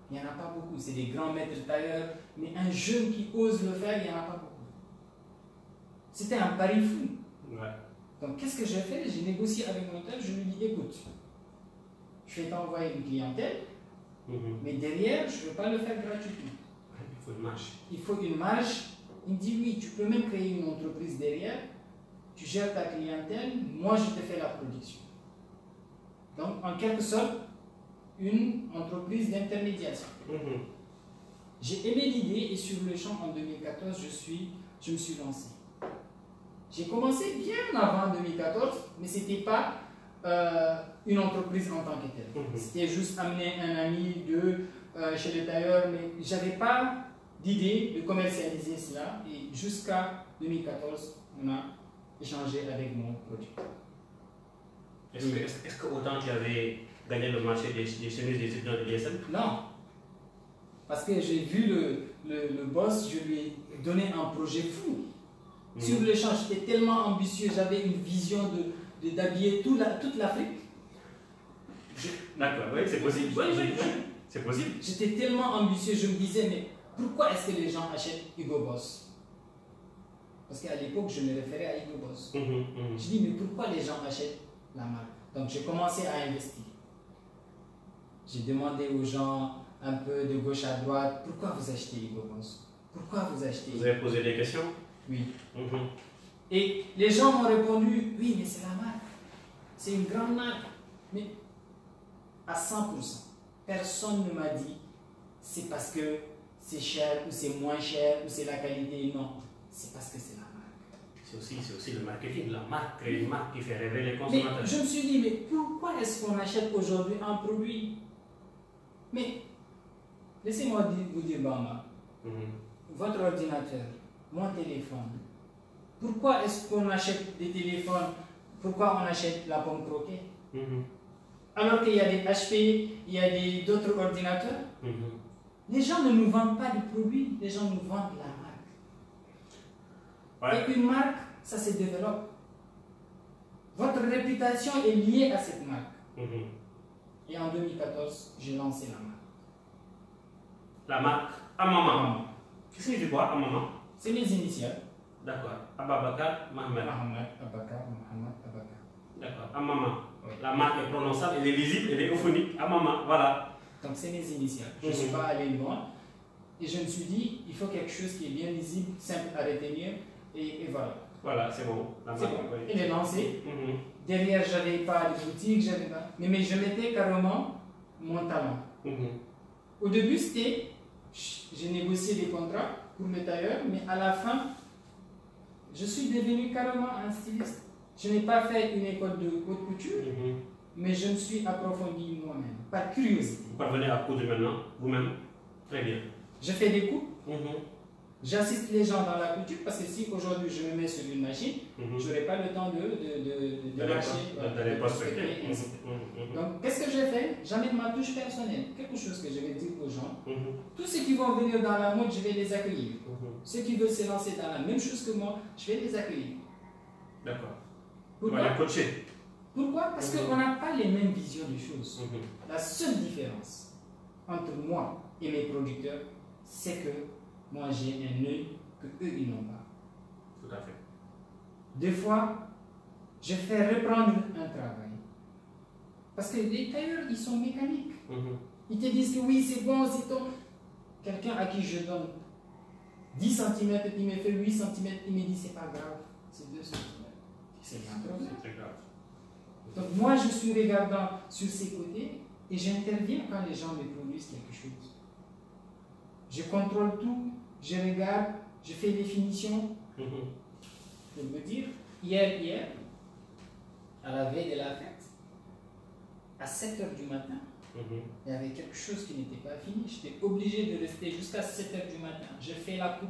Il n'y en a pas beaucoup. C'est des grands maîtres tailleurs, mais un jeune qui ose le faire, il n'y en a pas beaucoup. C'était un pari fou. Donc, qu'est-ce que j'ai fait? J'ai négocié avec mon tel, je lui dis, écoute, je vais t'envoyer une clientèle, mais derrière, je ne veux pas le faire gratuitement. Il faut une marge. Il faut une marge. Il me dit, oui, tu peux même créer une entreprise derrière, tu gères ta clientèle, moi je te fais la production. Donc, en quelque sorte, une entreprise d'intermédiation. J'ai aimé l'idée et sur le champ, en 2014, je me suis lancé. J'ai commencé bien avant 2014, mais ce n'était pas une entreprise en tant que telle. C'était juste amener un ami chez le tailleur, mais je n'avais pas d'idée de commercialiser cela. Et jusqu'à 2014, on a échangé avec mon producteur. Est-ce qu'autant tu avais gagné le marché des chemises des étudiants de l'ISM? Non. Parce que j'ai vu le boss, je lui ai donné un projet fou. Sur le champ, j'étais tellement ambitieux, j'avais une vision d'habiller toute l'Afrique. D'accord, oui, c'est possible. Oui, c'est possible. J'étais tellement ambitieux, je me disais, mais pourquoi est-ce que les gens achètent Hugo Boss? Parce qu'à l'époque, je me référais à Hugo Boss. Je dis, mais pourquoi les gens achètent la marque? Donc, j'ai commencé à investir. J'ai demandé aux gens un peu de gauche à droite, pourquoi vous achetez Hugo Boss? Pourquoi vous achetez? Vous avez posé des questions? Oui. Et les gens m'ont répondu, oui, mais c'est la marque. C'est une grande marque. Mais à 100%, personne ne m'a dit, c'est parce que c'est cher, ou c'est moins cher, ou c'est la qualité. Non, c'est parce que c'est la marque. C'est aussi le marketing. La marque crée une marque qui fait rêver les consommateurs. Mais je me suis dit, mais pourquoi est-ce qu'on achète aujourd'hui un produit? Mais laissez-moi vous dire, Bamba, votre ordinateur, mon téléphone, pourquoi est-ce qu'on achète des téléphones? Pourquoi on achète la pomme croquée? Alors qu'il y a des HP, il y a d'autres ordinateurs. Les gens ne nous vendent pas du produit, les gens nous vendent la marque. Et une marque, ça se développe. Votre réputation est liée à cette marque. Et en 2014, j'ai lancé la marque. La marque Amama. Qu'est-ce que signifie quoi, Amama? C'est mes initiales. D'accord. Ababakar Mohamed. Abakar, Mohamed, Abakar. D'accord. Amama. La marque est prononçable, elle est lisible, elle est euphonique. Amama, voilà. Donc c'est mes initiales. Je ne suis pas allé loin. Et je me suis dit, il faut quelque chose qui est bien lisible, simple à retenir. Et voilà. Voilà, c'est bon. La marque, bon. Oui. Il est lancé. Derrière, je n'avais pas de boutique, j'avais pas. Mais je mettais carrément mon talent. Au début, c'était, j'ai négocié des contrats pour mes tailleurs, mais à la fin, je suis devenu carrément un styliste. Je n'ai pas fait une école de haute couture, mais je me suis approfondi moi-même, par curiosité. Vous parvenez à coudre maintenant, vous-même? Très bien. Je fais des coupes. J'assiste les gens dans la couture parce que si aujourd'hui je me mets sur une machine, je n'aurai pas le temps de lâcher. D'aller prospecter. Donc, qu'est-ce que j'ai fait? J'amène ma touche personnelle. Quelque chose que je vais dire aux gens. Tous ceux qui vont venir dans la mode, je vais les accueillir. Ceux qui veulent se lancer dans la même chose que moi, je vais les accueillir. D'accord. Pourquoi? On va les coacher. Pourquoi? Parce qu'on n'a pas les mêmes visions des choses. La seule différence entre moi et mes producteurs, c'est que moi j'ai un œil que eux ils n'ont pas. Tout à fait. Des fois, je fais reprendre un travail. Parce que les tailleurs, ils sont mécaniques. Ils te disent que oui, c'est bon, c'est ton. Quelqu'un à qui je donne 10 cm, il me fait 8 cm, il me dit c'est pas grave, c'est 2 cm. C'est un problème. C'est très grave. Donc moi, je suis regardant sur ces côtés et j'interviens quand les gens me produisent quelque chose. Je contrôle tout, je regarde, je fais des finitions. Je veux dire, hier, à la veille de la fête, à 7 h du matin, il y avait quelque chose qui n'était pas fini. J'étais obligé de rester jusqu'à 7 h du matin. Je fais la coupe.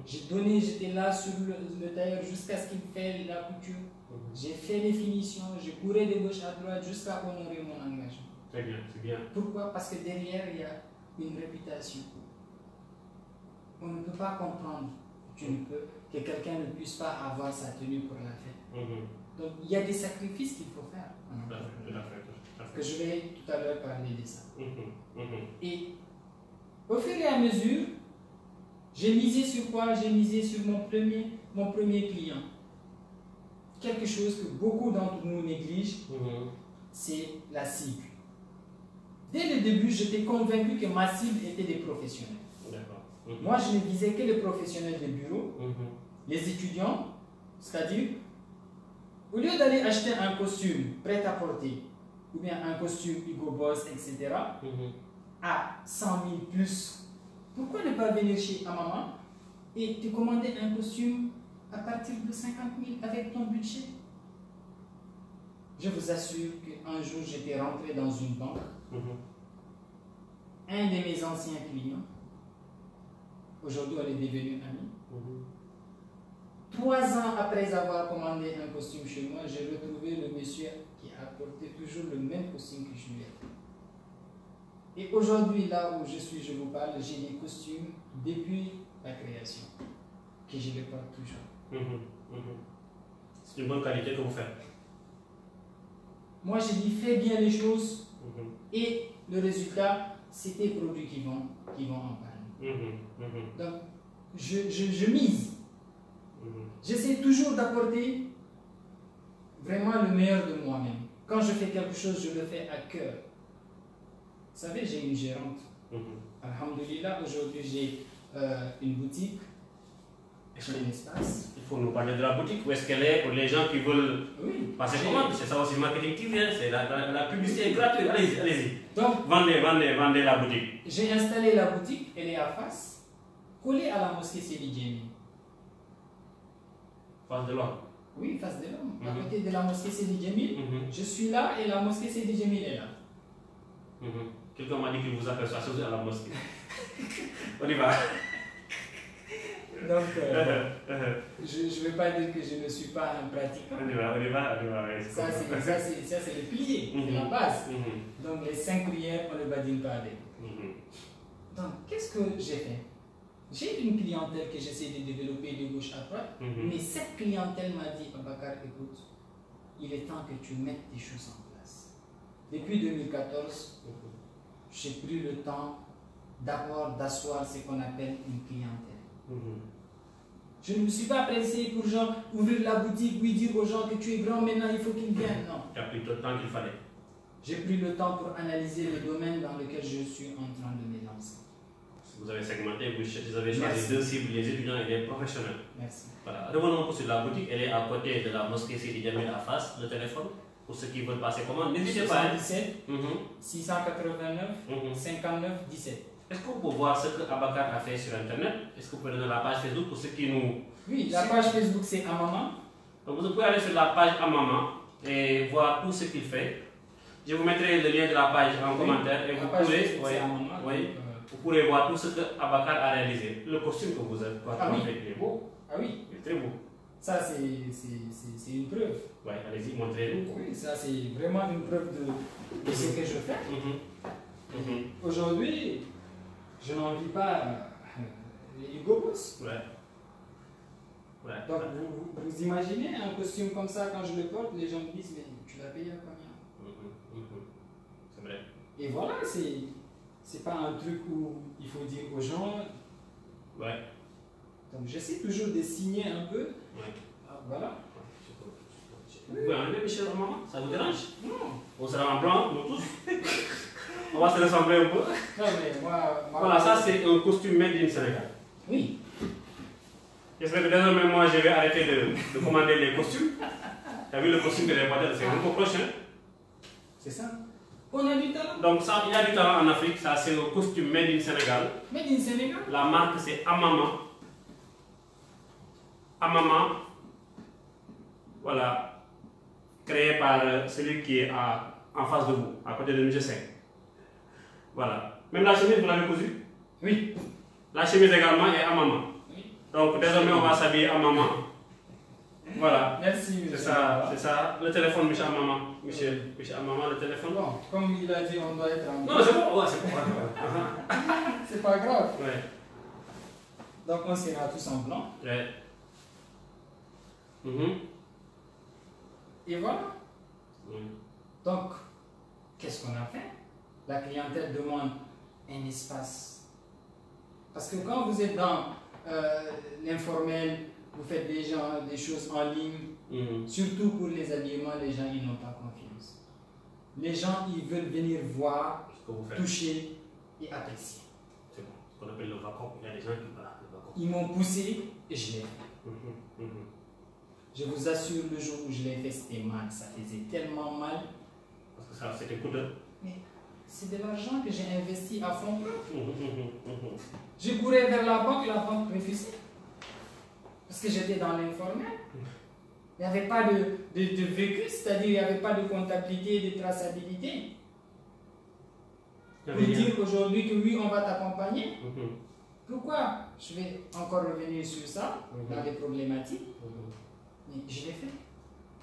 J'ai donné, j'étais là sur le tailleur jusqu'à ce qu'il fasse la couture. J'ai fait les finitions, je courais de gauche à droite jusqu'à honorer mon engagement. Très bien, c'est bien. Pourquoi? Parce que derrière, il y a une réputation. On ne peut pas comprendre que quelqu'un ne puisse pas avoir sa tenue pour la fête. Donc, il y a des sacrifices qu'il faut faire. Que je vais tout à l'heure parler de ça. Et au fur et à mesure, j'ai misé sur quoi? J'ai misé sur mon premier client. quelque chose que beaucoup d'entre nous négligent, c'est la cible. Dès le début, j'étais convaincu que ma cible était des professionnels. Moi, je ne visais que les professionnels de bureau, les étudiants, c'est-à-dire, au lieu d'aller acheter un costume prêt à porter, ou bien un costume Hugo Boss, etc., à 100 000 plus, pourquoi ne pas venir chez Amama et te commander un costume à partir de 50 000 avec ton budget? Je vous assure qu'un jour, j'étais rentré dans une banque. Un de mes anciens clients, aujourd'hui, on est devenus amis. 3 ans après avoir commandé un costume chez moi, j'ai retrouvé le monsieur qui a porté toujours le même costume que je lui ai fait. Et aujourd'hui, là où je suis, je vous parle, j'ai des costumes depuis la création, que je les porte toujours. C'est une bonne qualité que vous faites. Moi, j'ai dit, fais bien les choses, et le résultat, c'est tes produits qui vont en parler. Donc, je mise. J'essaie toujours d'apporter vraiment le meilleur de moi-même. Quand je fais quelque chose, je le fais à cœur. Vous savez, j'ai une gérante. Alhamdulillah, aujourd'hui j'ai une boutique, j'ai un espace. Il faut nous parler de la boutique. Où est-ce qu'elle est pour les gens qui veulent passer commande? C'est ça aussi le marketing TV, c'est la publicité est gratuite. Allez-y, allez-y. Donc, vendez la boutique. J'ai installé la boutique, elle est à face, collée à la mosquée Sidi Djemil. Face de l'homme? Oui, face de l'homme. À côté de la mosquée Sidi Djemil, je suis là et la mosquée Sidi Djemil est là. Quelqu'un m'a dit qu'il vous aperçoit à la mosquée. On y va. Donc, je ne vais pas dire que je ne suis pas un pratiquant. On y va. Ça, c'est le pilier, c'est la base. Donc, les 5 prières, on ne badine pas avec. Donc, qu'est-ce que j'ai fait? J'ai une clientèle que j'essaie de développer de gauche à droite, mais cette clientèle m'a dit, Abakar, écoute, il est temps que tu mettes tes choses en place. Depuis 2014, j'ai pris le temps d'abord d'asseoir ce qu'on appelle une clientèle. Je ne me suis pas pressé pour genre ouvrir la boutique, oui dire aux gens que tu es grand, maintenant il faut qu'ils viennent. Non. Tu as pris le temps qu'il fallait. J'ai pris le temps pour analyser le domaine dans lequel je suis en train de me lancer. Vous avez segmenté, vous avez choisi 2 cibles, les étudiants et les professionnels. Merci. Voilà. Revenons sur la boutique, elle est à côté de la mosquée Sidi Djamil à face, le téléphone, pour ceux qui veulent passer commande. N'hésitez pas. 77 689 59 17. Est-ce qu'on peut voir ce que Abakar a fait sur Internet? Est-ce que vous pouvez donner la page Facebook pour ceux qui nous... Oui, la page Facebook c'est Amama. Donc vous pouvez aller sur la page Amama et voir tout ce qu'il fait. Je vous mettrai le lien de la page en commentaire et vous pourrez voir tout ce que Abakar a réalisé. Le costume que vous avez fait, il est beau. Ah oui. Il est très beau. Ça c'est une preuve. Oui, allez-y, montrez-nous. Oui, ça c'est vraiment une preuve de ce que je fais. Aujourd'hui, je n'envie pas les Hugo Boss. Donc vous imaginez un costume comme ça, quand je le porte, les gens me disent, mais tu l'as payé à combien? C'est vrai. Et voilà, c'est pas un truc où il faut dire aux gens. Donc j'essaie toujours de signer un peu. Voilà. Vous pouvez enlever Michel Amama? Ça vous dérange? Non. On sera en blanc, nous tous. On va se ressembler un peu. Non, mais moi voilà, ça c'est un costume made in Sénégal. Oui. J'espère que désormais, moi, je vais arrêter de commander les costumes. Tu as vu le costume que j'ai porté, c'est un peu prochain. C'est ça. On a du talent. Donc, ça, il y a du talent en Afrique. Ça, c'est un costume made in Sénégal. Made in Sénégal. La marque, c'est Amama. Amama. Voilà. Créé par celui qui est en face de vous, à côté de M. 5. Voilà. Même la chemise, vous l'avez cousue? Oui. La chemise également est Amama. Oui. Donc, désormais, on va s'habiller Amama. Voilà. Merci, c'est ça. Le téléphone, M. Amama. Monsieur Amama, le téléphone. Bon, comme il a dit, on doit être en... Non, c'est bon. Ouais, c'est bon. C'est pas grave. Ouais. Donc, on sera tous en blanc. Ouais. Et voilà. Donc, qu'est-ce qu'on a fait? La clientèle demande un espace. Parce que quand vous êtes dans l'informel, vous faites des choses en ligne, surtout pour les habillements, les gens ils n'ont pas confiance. Les gens ils veulent venir voir, toucher et apprécier. C'est bon, ce qu'on appelle le vacuum. Il y a des gens qui parlent. Ils m'ont poussé et je l'ai fait. Je vous assure, le jour où je l'ai fait, c'était mal. Ça faisait tellement mal. Parce que ça, c'était coûteux. Mais c'est de l'argent que j'ai investi à fond. Je courais vers la banque refusait. Parce que j'étais dans l'informel. Il n'y avait pas de vécu, c'est-à-dire il n'y avait pas de comptabilité, de traçabilité. Pour dire aujourd'hui que oui, on va t'accompagner. Pourquoi je vais encore revenir sur ça, dans les problématiques? Mais je l'ai fait.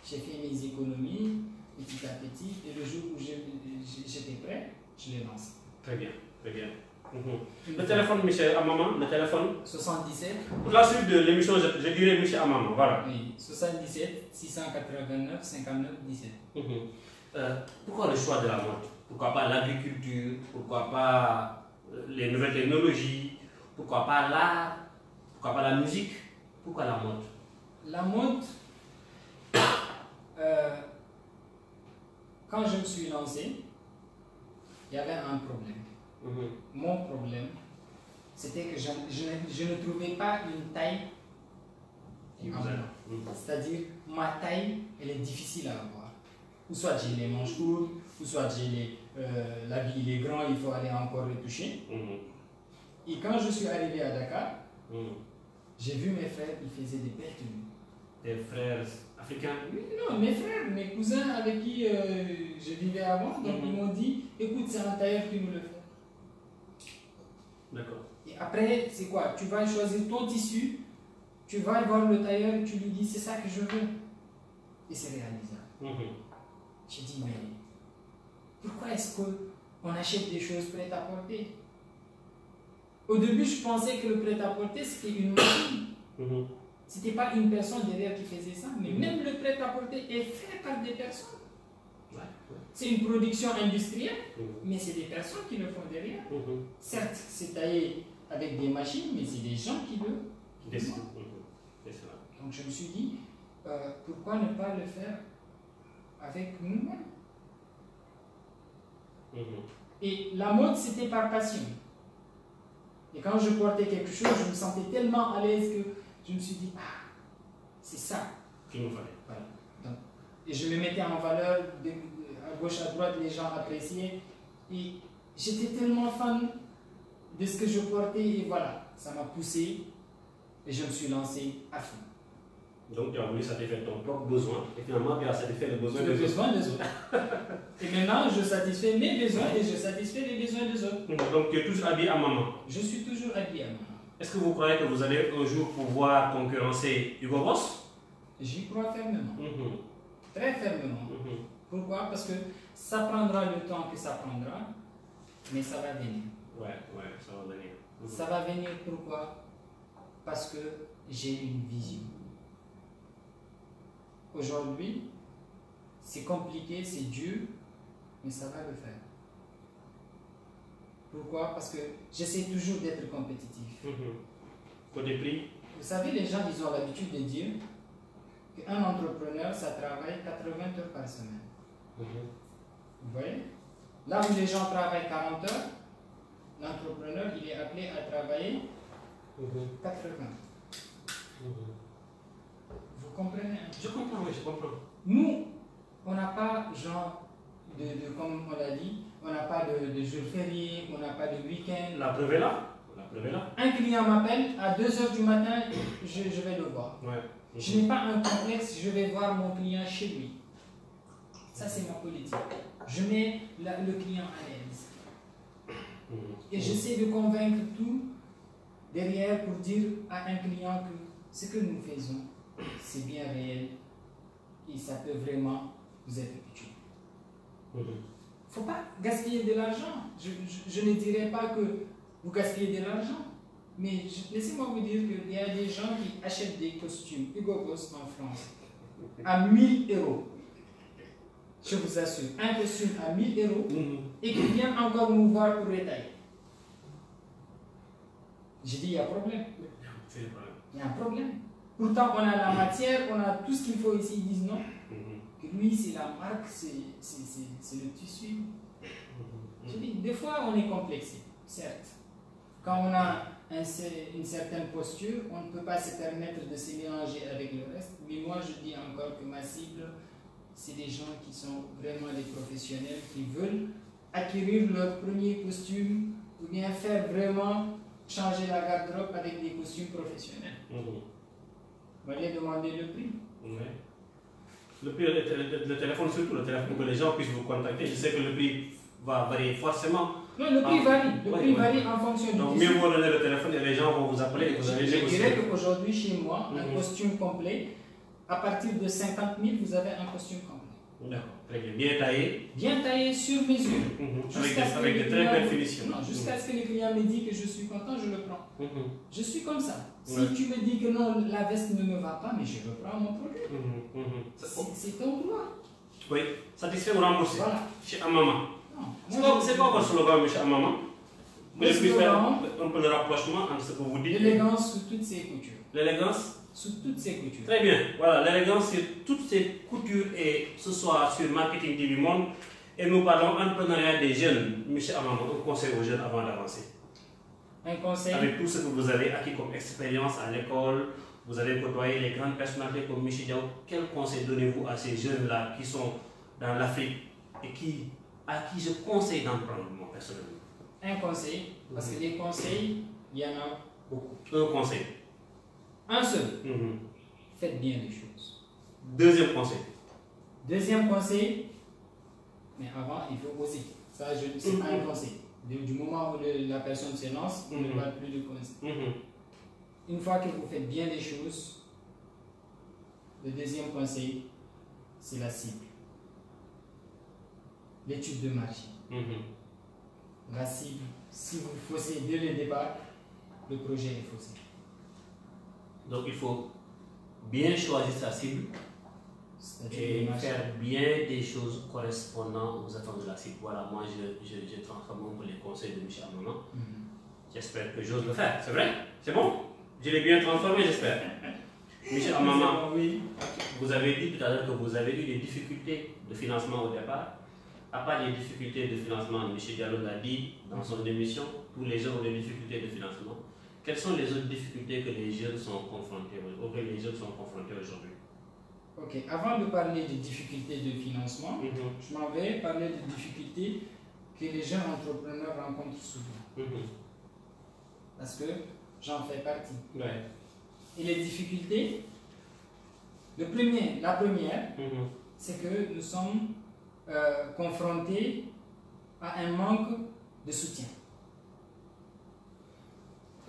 J'ai fait mes économies petit à petit et le jour où j'étais prêt, je l'ai lancé. Très bien, très bien. Le téléphone, monsieur Amaman, le téléphone 77. Pour la suite de l'émission, je dirais monsieur Amaman, voilà. Oui, 77 689 59 17. Pourquoi le choix de la mode? Pourquoi pas l'agriculture? Pourquoi pas les nouvelles technologies? Pourquoi pas l'art? Pourquoi pas la musique? Pourquoi la mode? La mode, quand je me suis lancé, il y avait un problème. Mon problème, c'était que je ne trouvais pas une taille. C'est-à-dire, ma taille, elle est difficile à avoir. Ou soit j'ai les manches courtes, ou soit j'ai l'habit il est grand, il faut aller encore retoucher. Et quand je suis arrivé à Dakar, j'ai vu mes frères, ils faisaient des belles tenues. Des frères africains? Oui, non, mes frères, mes cousins avec qui je vivais avant, donc ils m'ont dit, écoute, c'est un tailleur qui nous le fait. D'accord. Et après, c'est quoi? Tu vas choisir ton tissu, tu vas voir le tailleur et tu lui dis, c'est ça que je veux. Et c'est réalisable. J'ai dit, mais pourquoi est-ce qu'on achète des choses prêtes à porter? Au début, je pensais que le prêt-à-porter, c'était une machine. Ce n'était pas une personne derrière qui faisait ça, mais même le prêt-à-porter est fait par des personnes. C'est une production industrielle, mais c'est des personnes qui le font derrière. Certes, c'est taillé avec des machines, mais c'est des gens qui le font. Donc je me suis dit, pourquoi ne pas le faire avec nous-mêmes? Et la mode, c'était par passion. Et quand je portais quelque chose, je me sentais tellement à l'aise que je me suis dit, ah, c'est ça qu'il nous fallait. Voilà. Donc, et je me mettais en valeur, à gauche, à droite, les gens appréciaient. Et j'étais tellement fan de ce que je portais, et voilà, ça m'a poussé, et je me suis lancé à fond. Donc tu as voulu satisfaire ton propre besoin, et finalement tu as satisfait les besoins des autres. Et maintenant, je satisfais mes besoins et je satisfais les besoins des autres. Donc tu es toujours habillé à maman? Je suis toujours habillé à maman. Est-ce que vous croyez que vous allez un jour pouvoir concurrencer Hugo Boss? J'y crois fermement. Très fermement. Pourquoi? Parce que ça prendra le temps que ça prendra, mais ça va venir. Ouais, ça va venir. Ça va venir pourquoi? Parce que j'ai une vision. Aujourd'hui, c'est compliqué, c'est dur, mais ça va le faire. Pourquoi? Parce que j'essaie toujours d'être compétitif. Côté prix? Vous savez, les gens, ils ont l'habitude de dire qu'un entrepreneur, ça travaille 80 heures par semaine. Vous voyez? Là où les gens travaillent 40 heures, l'entrepreneur, il est appelé à travailler 80. Vous comprenez? Je comprends, oui, je comprends. Nous, on n'a pas, genre, comme on l'a dit, on n'a pas de jour férié, on n'a pas de week-end. La preuve est là. Un client m'appelle à 2 h du matin, je vais le voir. Je n'ai pas un complexe, je vais voir mon client chez lui. Ça, c'est ma politique. Je mets le client à l'aise. Et j'essaie de convaincre tout derrière pour dire à un client que ce que nous faisons, c'est bien réel et ça peut vraiment vous être utile. Il ne faut pas gaspiller de l'argent. Je ne dirais pas que vous gaspillez de l'argent, mais laissez-moi vous dire qu'il y a des gens qui achètent des costumes Hugo Boss en France à 1000 €. Je vous assure, un costume à 1000 € et qui viennent encore nous voir pour détailler. J'ai dit, il y a un problème. Il y a un problème. Pourtant, on a la matière, on a tout ce qu'il faut ici. Ils disent non. Que lui, c'est la marque, c'est le tissu. Je dis, des fois, on est complexé, certes. Quand on a une certaine posture, on ne peut pas se permettre de se mélanger avec le reste. Mais moi, je dis encore que ma cible, c'est des gens qui sont vraiment des professionnels, qui veulent acquérir leur premier costume ou bien faire vraiment changer la garde-robe avec des costumes professionnels. Vous allez demander le prix. Le prix, le téléphone surtout, le téléphone, pour que les gens puissent vous contacter. Je sais que le prix va varier forcément. Non, le prix varie. Le prix varie en fonction du Donc, mieux vaut donner le téléphone et les gens vont vous appeler et vous allez Je dirais qu'aujourd'hui, chez moi, un costume complet, à partir de 50 000, vous avez un costume complet. D'accord, très bien. Bien taillé. Bien taillé sur mesure. Avec de très belles finitions. Jusqu'à ce que le client me dise que je suis content, je le prends. Je suis comme ça. Si tu me dis que non, la veste ne me va pas, mais je reprends mon produit. C'est ton droit. Oui, satisfait ou remboursé. Voilà. Chez Amama. C'est quoi votre slogan, monsieur Amama? Vous pouvez faire un peu le rapprochement entre ce que vous dites. L'élégance sous toutes ses coutures. L'élégance sous toutes ses coutures. Très bien. Voilà, l'élégance sur toutes ses coutures et ce soir sur Marketing du Monde. Et nous parlons entrepreneuriat des jeunes. Monsieur Amama, un conseil aux jeunes avant d'avancer. Un conseil. Avec tout ce que vous avez acquis comme expérience à l'école, vous avez côtoyé les grandes personnalités comme Michel Diaw. Quel conseil donnez-vous à ces jeunes-là qui sont dans l'Afrique et à qui je conseille d'en prendre, moi, personnellement? Un conseil, parce que des conseils, il y en a beaucoup. Un conseil. Un seul. Faites bien les choses. Deuxième conseil. Deuxième conseil, mais avant, il faut oser. Ça, c'est pas un conseil. Du moment où la personne se lance, on ne parle plus de conseil. Une fois que vous faites bien les choses, le deuxième conseil, c'est la cible. L'étude de marché. La cible, si vous faussez dès le départ, le projet est faussé. Donc il faut bien choisir sa cible et faire bien des choses correspondant aux attentes de la cible. Voilà, moi je transforme un peu les conseils de Michel Amama. J'espère que j'ose le faire. C'est vrai? C'est bon? Je l'ai bien transformé, j'espère. Michel Amama, oui. Vous avez dit tout à l'heure que vous avez eu des difficultés de financement au départ. À part les difficultés de financement, M. Diallo l'a dit dans son émission, tous les gens ont des difficultés de financement. Quelles sont les autres difficultés que les jeunes sont confrontés aujourd'hui? Ok, avant de parler des difficultés de financement, je m'en vais parler des difficultés que les jeunes entrepreneurs rencontrent souvent. Parce que j'en fais partie. Ouais. Et les difficultés, la première, c'est que nous sommes confrontés à un manque de soutien.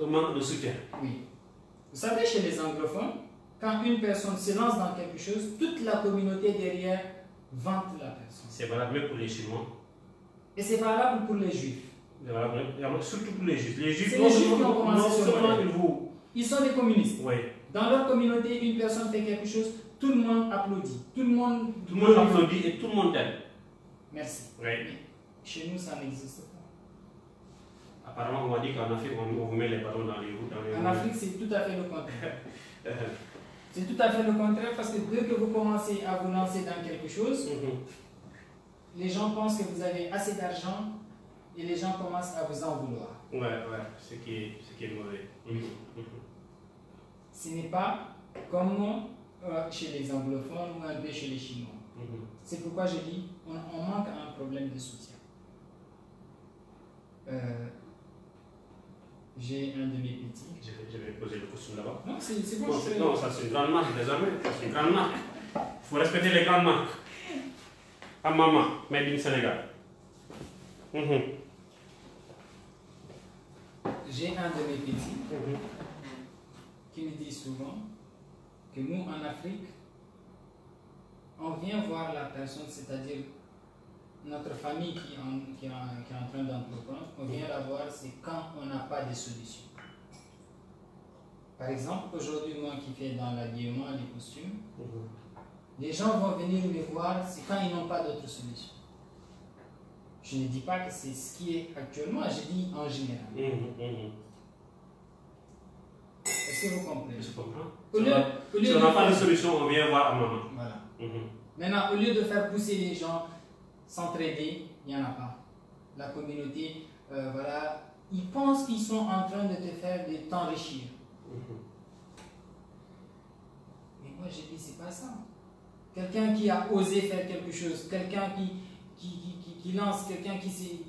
Un manque de soutien? Oui. Vous savez, chez les anglophones, quand une personne se lance dans quelque chose, toute la communauté derrière vante la personne. C'est valable même pour les Chinois. Et c'est valable pour les Juifs. Surtout pour les Juifs. Les Juifs, c'est les Juifs qui ont commencé ce modèle. Ils sont des communistes. Oui. Dans leur communauté, une personne fait quelque chose, tout le monde applaudit. Tout le monde applaudit et tout le monde t'aime. Merci. Oui. Mais chez nous, ça n'existe pas. Apparemment, on m'a dit qu'en Afrique, on vous met les ballons dans les roues. En Afrique, c'est tout à fait le contraire. C'est tout à fait le contraire parce que dès que vous commencez à vous lancer dans quelque chose, les gens pensent que vous avez assez d'argent et les gens commencent à vous en vouloir. Ouais, ce qui est mauvais. Ce n'est pas comme chez les anglophones ou un peu chez les Chinois. C'est pourquoi je dis on manque un problème de soutien. J'ai un de mes petits. Je vais poser le costume là-bas. Non, c'est bon. Non, ça c'est une grande marque désormais. C'est une grande marque. Il faut respecter les grandes marques. Amama, made in Sénégal. J'ai un de mes petits qui me dit souvent que nous, en Afrique, on vient voir la personne, c'est-à-dire notre famille qui est en train d'entreprendre, on vient la voir, c'est quand on n'a pas de solution. Par exemple, aujourd'hui, moi qui fais dans l'habillement, les costumes, les gens vont venir me voir, c'est quand ils n'ont pas d'autre solution. Je ne dis pas que c'est ce qui est actuellement, je dis en général. Est-ce Est-ce que vous comprenez? Je comprends. Si on n'a pas de solution, on vient voir un moment. Voilà. Maintenant, au lieu de faire pousser les gens, s'entraider, il n'y en a pas. La communauté, voilà, ils pensent qu'ils sont en train de te faire t'enrichir. Mais moi, j'ai dit, c'est pas ça. Quelqu'un qui a osé faire quelque chose, quelqu'un qui lance, quelqu'un qui s'est...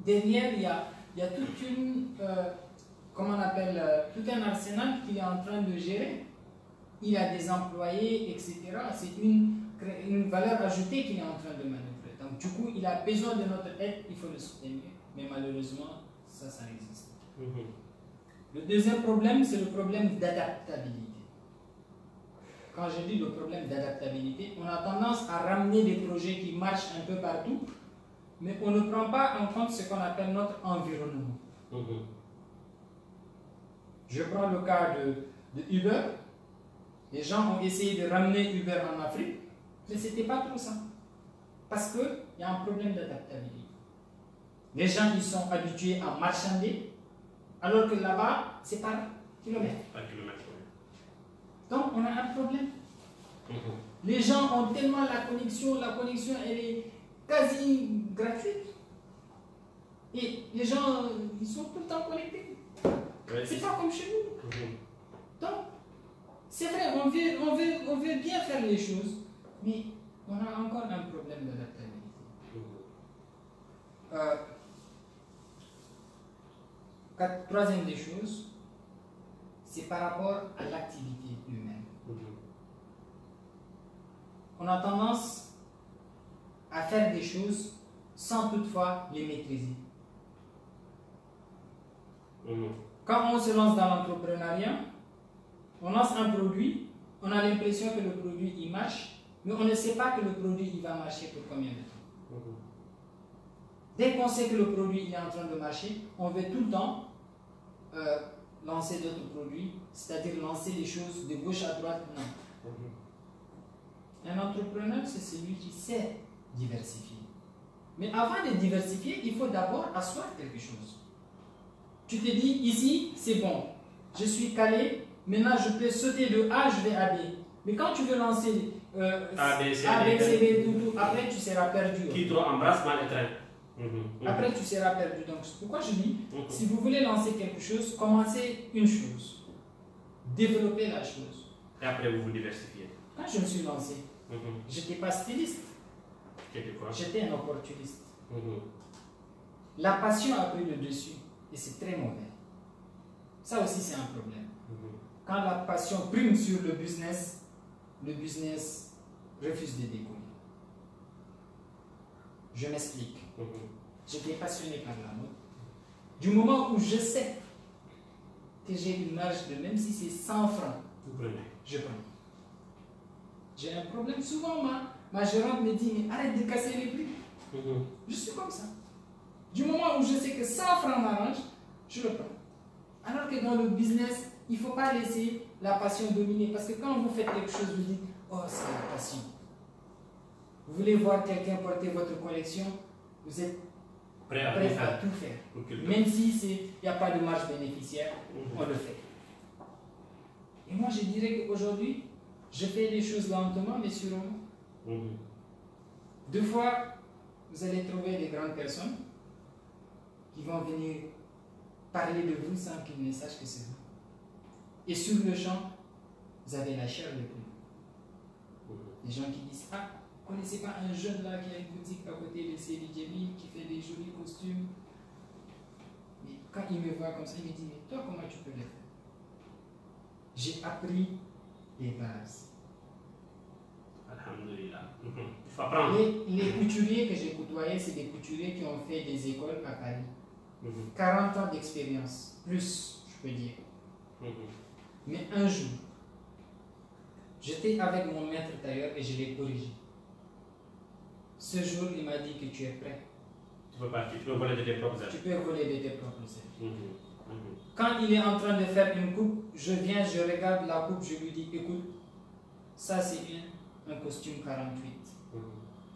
Derrière, il y a toute une... comment on appelle, tout un arsenal qu'il est en train de gérer. Il a des employés, etc. C'est une valeur ajoutée qu'il est en train de manœuvrer. Donc, du coup, il a besoin de notre aide, il faut le soutenir. Mais malheureusement, ça existe. Le deuxième problème, c'est le problème d'adaptabilité. Quand je dis le problème d'adaptabilité, on a tendance à ramener des projets qui marchent un peu partout, mais on ne prend pas en compte ce qu'on appelle notre environnement. Je prends le cas de Uber. Les gens ont essayé de ramener Uber en Afrique, mais ce n'était pas trop ça. Parce qu'il y a un problème d'adaptabilité. Les gens ils sont habitués à marchander, alors que là-bas, c'est par kilomètre. Par kilomètre, oui. Donc, on a un problème. Les gens ont tellement la connexion elle est quasi gratuite. Et les gens, ils sont tout le temps connectés. C'est pas comme chez nous. Donc, c'est vrai, on veut bien faire les choses, mais on a encore un problème d'adaptabilité. Troisième des choses, c'est par rapport à l'activité humaine. On a tendance à faire des choses sans toutefois les maîtriser. Quand on se lance dans l'entrepreneuriat, on lance un produit, on a l'impression que le produit il marche, mais on ne sait pas que le produit il va marcher pour combien de temps. Dès qu'on sait que le produit il est en train de marcher, on veut tout le temps lancer d'autres produits, c'est-à-dire lancer les choses de gauche à droite. Non. Un entrepreneur, c'est celui qui sait diversifier. Mais avant de diversifier, il faut d'abord asseoir quelque chose. Tu te dis, ici, c'est bon, je suis calé, maintenant je peux sauter de A, je vais à B. Mais quand tu veux lancer A, B, C, D, tout, après tu seras perdu. Qui trop embrasse, mal étreint. Après tu seras perdu. Donc pourquoi je dis, si vous voulez lancer quelque chose, commencez une chose. Développez la chose. Et après vous vous diversifiez. Quand je me suis lancé, je n'étais pas styliste. J'étais un opportuniste. La passion a pris le dessus et c'est très mauvais. Ça aussi c'est un problème. Quand la passion prime sur le business refuse de décoller. Je m'explique. J'étais passionné par la mode. Du moment où je sais que j'ai une marge de même si c'est 100 francs, je prends. J'ai un problème. Souvent, ma gérante me dit, mais arrête de casser les prix. Je suis comme ça. Du moment où je sais que 100 francs m'arrange, je le prends. Alors que dans le business, il ne faut pas laisser la passion dominer. Parce que quand vous faites quelque chose, vous dites, oh, c'est la passion. Vous voulez voir quelqu'un porter votre collection, vous êtes prêt à tout faire. Même si il n'y a pas de marge bénéficiaire, on le fait. Et moi, je dirais qu'aujourd'hui, je fais les choses lentement, mais sûrement. Deux fois, vous allez trouver des grandes personnes qui vont venir parler de vous sans qu'ils ne sachent que c'est vous. Et sur le champ, vous avez la chair de poule. Des gens qui disent, ah, vous ne connaissez pas un jeune là qui a une boutique à côté de Seri Djemil, qui fait des jolis costumes. Mais quand il me voit comme ça, il me dit, mais toi, comment tu peux le faire? J'ai appris les bases. Alhamdulillah. Il faut apprendre. Les couturiers que j'ai côtoyés, c'est des couturiers qui ont fait des écoles à Paris. 40 ans d'expérience, plus, je peux dire. Mais un jour, j'étais avec mon maître tailleur et je l'ai corrigé. Ce jour, il m'a dit que tu es prêt. Tu peux partir, tu peux voler de tes propres ailes. Tu peux voler de tes propres ailes. Quand il est en train de faire une coupe, je viens, je regarde la coupe, je lui dis, écoute, ça c'est un costume 48.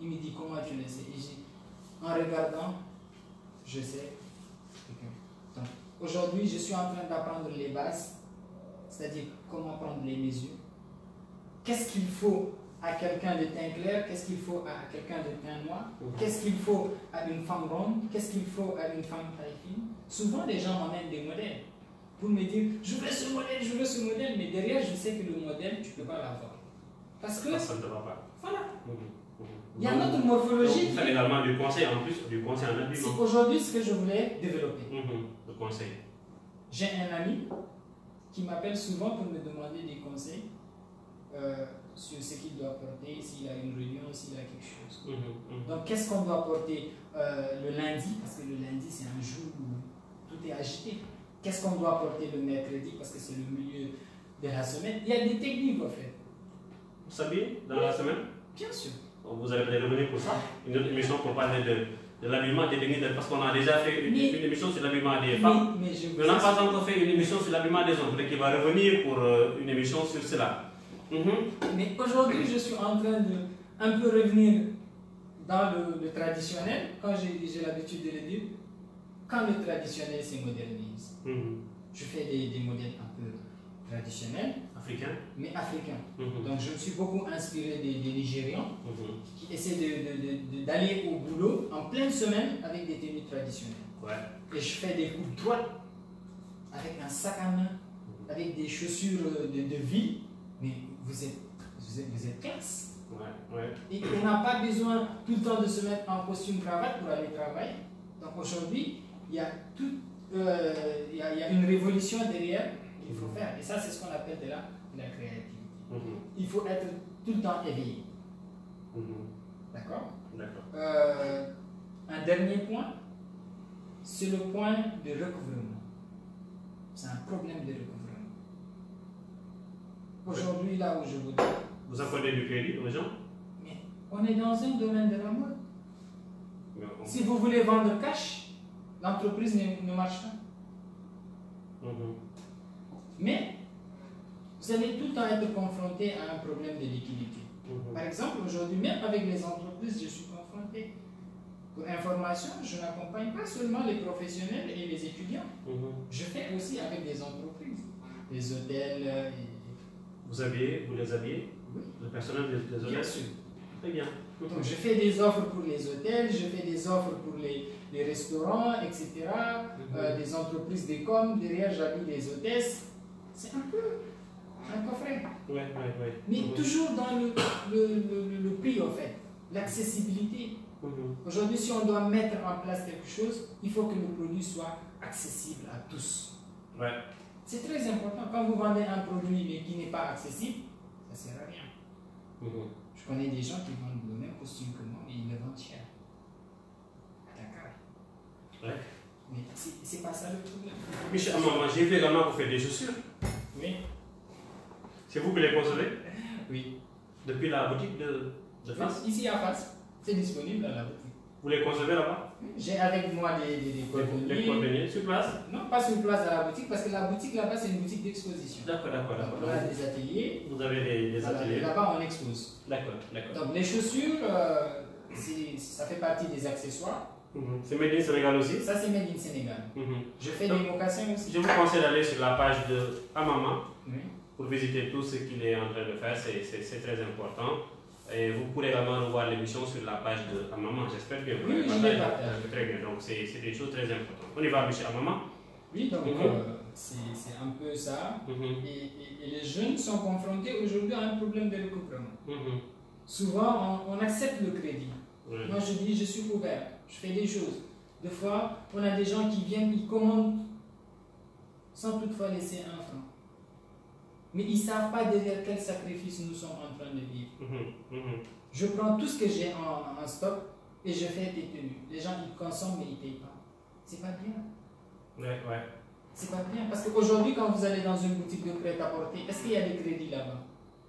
Il me dit, comment tu le sais? Et en regardant, je sais. Donc, Aujourd'hui, je suis en train d'apprendre les bases, c'est-à-dire comment prendre les mesures. Qu'est-ce qu'il faut à quelqu'un de teint clair, qu'est-ce qu'il faut à quelqu'un de teint noir, qu'est-ce qu'il faut à une femme ronde, qu'est-ce qu'il faut à une femme taille fine. Souvent, les gens m'emmènent des modèles pour me dire je veux ce modèle, je veux ce modèle, mais derrière, je sais que le modèle, tu ne peux pas l'avoir. Parce que. Ça ne te va pas. Voilà. Il y a notre morphologie. Vous faites également du conseil en plus, du conseil en habillement. C'est aujourd'hui ce que je voulais développer. Le conseil. J'ai un ami qui m'appelle souvent pour me demander des conseils sur ce qu'il doit porter, s'il a une réunion, s'il a quelque chose. Donc, qu'est-ce qu'on doit porter le lundi? Parce que le lundi, c'est un jour où tout est agité. Qu'est-ce qu'on doit porter le mercredi? Parce que c'est le milieu de la semaine. Il y a des techniques, en fait. Vous savez, dans la semaine? Bien sûr. Vous allez peut-être revenir pour ça. Une autre émission pour parler de l'habillement des techniques, parce qu'on a déjà fait une émission sur l'habillement des femmes. Mais on n'a pas encore fait une émission sur l'habillement des hommes. Peut-être qu'il va revenir pour une émission sur cela. Mais aujourd'hui, je suis en train de un peu revenir dans le traditionnel, quand j'ai l'habitude de le dire. Quand le traditionnel se modernise, je fais des modèles un peu traditionnels. Africains. Mais africains. Donc je me suis beaucoup inspiré des Nigérians qui essaient d'aller au boulot en pleine semaine avec des tenues traditionnelles. Et je fais des coups droits avec un sac à main, avec des chaussures de ville. Mais vous êtes classe. Et on n'a pas besoin tout le temps de se mettre en costume cravate pour aller travailler. Donc aujourd'hui, il y a une révolution derrière qu'il faut faire. Et ça, c'est ce qu'on appelle de la créativité. Il faut être tout le temps éveillé. D'accord? Un dernier point, c'est le point de recouvrement. C'est un problème de recouvrement. Aujourd'hui, là où je vous dis. Vous accordez du crédit aux gens? Mais on est dans un domaine de la mode. Si vous voulez vendre cash, l'entreprise ne marche pas. Mais vous allez tout le temps être confronté à un problème de liquidité. Par exemple, aujourd'hui, même avec les entreprises, je suis confronté. Pour information, je n'accompagne pas seulement les professionnels et les étudiants. Je fais aussi avec des entreprises, des hôtels. Vous les habillez? Oui. Le personnel des hôtels? Bien sûr. Très bien. Donc, je fais des offres pour les hôtels, je fais des offres pour les restaurants, etc. Des entreprises de com. Derrière, j'habille les hôtesses. C'est un peu un coffret. Mais toujours dans le prix, en fait. L'accessibilité. Aujourd'hui, si on doit mettre en place quelque chose, il faut que le produit soit accessible à tous. C'est très important. Quand vous vendez un produit mais qui n'est pas accessible, ça ne sert à rien. Je connais des gens qui vendent le même costume que moi, mais ils le vendent cher. À Dakar. Mais c'est pas ça le problème. Michel, j'ai vu également que vous faites des chaussures. Oui. C'est vous qui les concevez? Oui. Depuis la boutique de Face? Ici à Face. C'est disponible à la boutique. Vous les concevez là-bas? J'ai avec moi des cordonniers. Les cordonniers sur place? Non, pas sur place à la boutique, parce que la boutique là-bas, c'est une boutique d'exposition. D'accord. On a des ateliers. Vous avez des ateliers? Là-bas, on expose. D'accord. Donc les chaussures, ça fait partie des accessoires. C'est Made in Sénégal aussi? Ça, c'est Made in Sénégal. Je fais des mocassins aussi. Je vous conseille d'aller sur la page de Amama pour visiter tout ce qu'il est en train de faire. C'est très important. Et vous pourrez également revoir l'émission sur la page de Amama. J'espère bien. Oui, je l'ai partagé. Très bien. Donc, c'est des choses très importantes. On y va, monsieur Amama? Oui, donc c'est un peu ça. Et les jeunes sont confrontés aujourd'hui à un problème de recouvrement. Souvent, on accepte le crédit. Moi, je dis, je suis ouvert. Je fais des choses. Des fois, on a des gens qui viennent, ils commandent sans toutefois laisser un franc. Mais ils ne savent pas derrière quel sacrifice nous sommes en train de vivre. Je prends tout ce que j'ai en stock et je fais des tenues. Les gens, ils consomment mais ils ne payent pas. C'est pas bien. C'est pas bien. Parce qu'aujourd'hui, quand vous allez dans une boutique de prêt-à-porter, est-ce qu'il y a des crédits là-bas?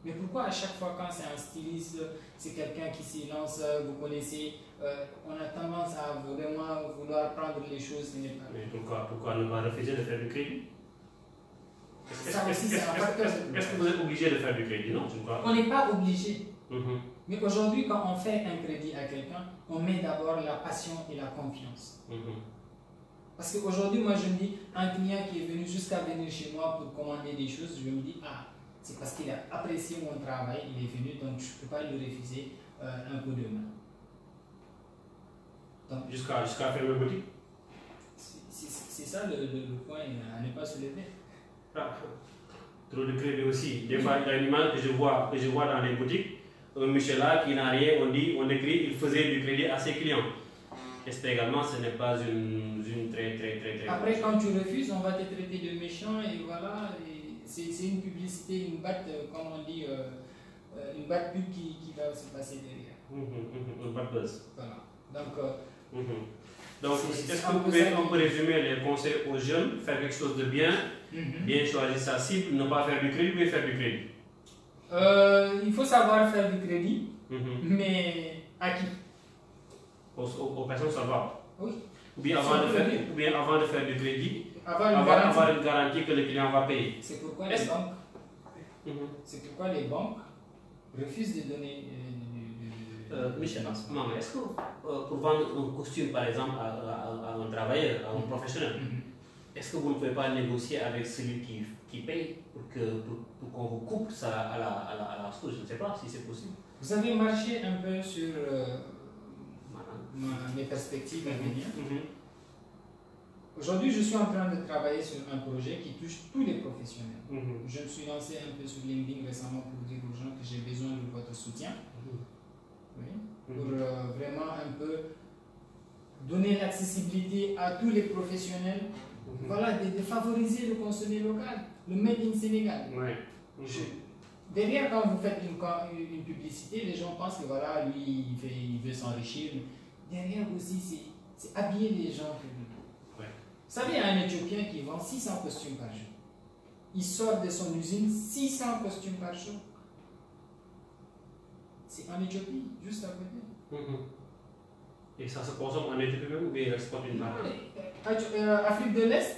Mais pourquoi à chaque fois quand c'est un styliste, c'est quelqu'un qui s'y lance, vous connaissez, on a tendance à vraiment vouloir prendre les choses qui n'est pas. Mais pourquoi ne pas refuser de faire du crédit? Ça aussi, c'est un facteur. Est-ce que vous êtes obligé de faire du crédit? Non, je ne crois pas. On n'est pas obligé. Mais aujourd'hui, quand on fait un crédit à quelqu'un, on met d'abord la passion et la confiance. Parce qu'aujourd'hui, moi, je me dis, un client qui est venu jusqu'à venir chez moi pour commander des choses, je me dis, ah, c'est parce qu'il a apprécié mon travail, il est venu, donc je ne peux pas lui refuser un coup de main. Jusqu'à fermer la boutique. C'est ça le point à ne pas se lever. Ah, trop de crédit aussi. Des fois, il y a une image que je vois dans les boutiques. Un monsieur là qui n'a rien, on écrit, il faisait du crédit à ses clients. J'espère également ce n'est pas une très. Après, quand tu refuses, on va te traiter de méchant et voilà. C'est une publicité, une batte, comme on dit, une batte pub qui va se passer derrière. Une batte buzz. Voilà. Donc, est-ce que vous pouvez un peu résumer les conseils aux jeunes, faire quelque chose de bien, bien choisir sa cible, ne pas faire du crédit ou faire du crédit? Il faut savoir faire du crédit, mais à qui? Aux personnes solvables. Oui. Ou bien avant de faire du crédit, avoir une garantie que le client va payer. C'est pourquoi les banques refusent de donner Michel, maman, est-ce que pour vendre un costume par exemple à un travailleur, à un professionnel, est-ce que vous ne pouvez pas négocier avec celui qui paye pour qu'on vous coupe ça à la source? Je ne sais pas si c'est possible. Vous avez marché un peu sur mes perspectives à venir. Aujourd'hui, je suis en train de travailler sur un projet qui touche tous les professionnels. Je me suis lancé un peu sur LinkedIn récemment pour dire aux gens que j'ai besoin de votre soutien. Pour vraiment un peu donner l'accessibilité à tous les professionnels, voilà, de favoriser le consommé local, le Made in Sénégal. Derrière, quand vous faites une publicité, les gens pensent que voilà, lui, il veut s'enrichir. Derrière aussi, c'est habiller les gens. Vous savez, il y a un Éthiopien qui vend 600 costumes par jour. Il sort de son usine 600 costumes par jour. C'est en Éthiopie, juste à côté. Et ça se consomme en Éthiopie même ou bien il exporte une marque? Afrique de l'Est,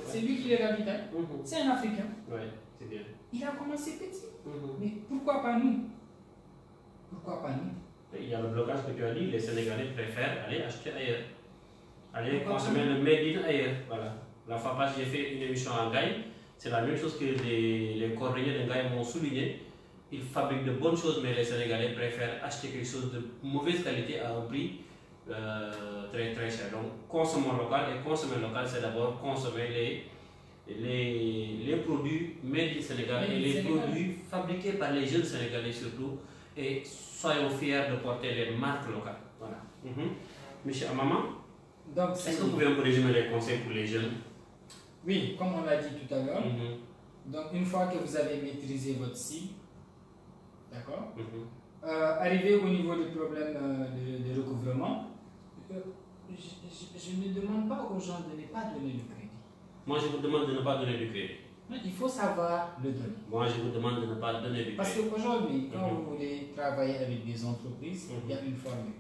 c'est lui qui les ravitaille. C'est un Africain. Oui, c'est bien. Il a commencé petit. Mais pourquoi pas nous? Pourquoi pas nous? Il y a le blocage que tu as dit, les Sénégalais préfèrent aller acheter ailleurs. Aller consommer le made in ailleurs. Voilà. La fois passée, j'ai fait une émission à Gaï. C'est la même chose que les cordonniers de Gaï m'ont souligné. Ils fabriquent de bonnes choses, mais les Sénégalais préfèrent acheter quelque chose de mauvaise qualité à un prix très cher. Donc, consommons local, et consommer local, c'est d'abord consommer les produits made in Sénégal et les produits fabriqués par les jeunes Sénégalais surtout. Et soyons fiers de porter les marques locales. Voilà. Monsieur Amama, est-ce que vous pouvez un peu résumer les conseils pour les jeunes? Oui, comme on l'a dit tout à l'heure. Donc, une fois que vous avez maîtrisé votre cible, d'accord, arrivé au niveau du problème de recouvrement, je ne demande pas aux gens de ne pas donner le crédit. Moi, je vous demande de ne pas donner du crédit. Il faut savoir le donner. Moi, je vous demande de ne pas donner du crédit. Parce qu'aujourd'hui, quand vous voulez travailler avec des entreprises, il y a une formule.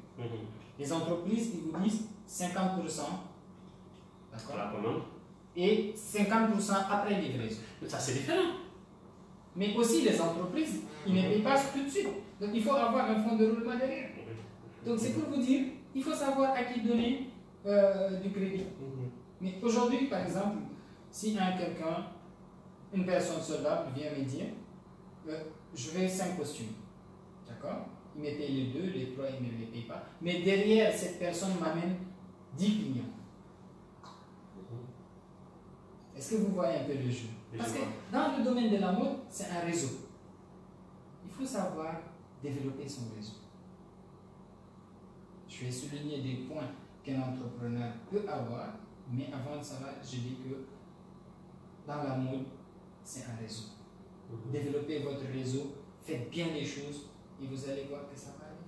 Les entreprises, ils vous disent 50%, d'accord, la commande, et 50% après livraison. Ça, c'est différent. Mais aussi, les entreprises, ils ne payent pas tout de suite. Donc, il faut avoir un fonds de roulement derrière. Donc, c'est pour vous dire, il faut savoir à qui donner du crédit. Mais aujourd'hui, par exemple, si quelqu'un, une personne solvable vient me dire, je veux 5 costumes, d'accord, il me paye les 2, les 3, il ne me les paye pas. Mais derrière, cette personne m'amène 10 clients. Est-ce que vous voyez un peu le jeu? Parce que dans le domaine de la mode, c'est un réseau. Il faut savoir développer son réseau. Je vais souligner des points qu'un entrepreneur peut avoir, mais avant de cela, je dis que dans la mode, c'est un réseau. Développez votre réseau, faites bien les choses et vous allez voir que ça va aller.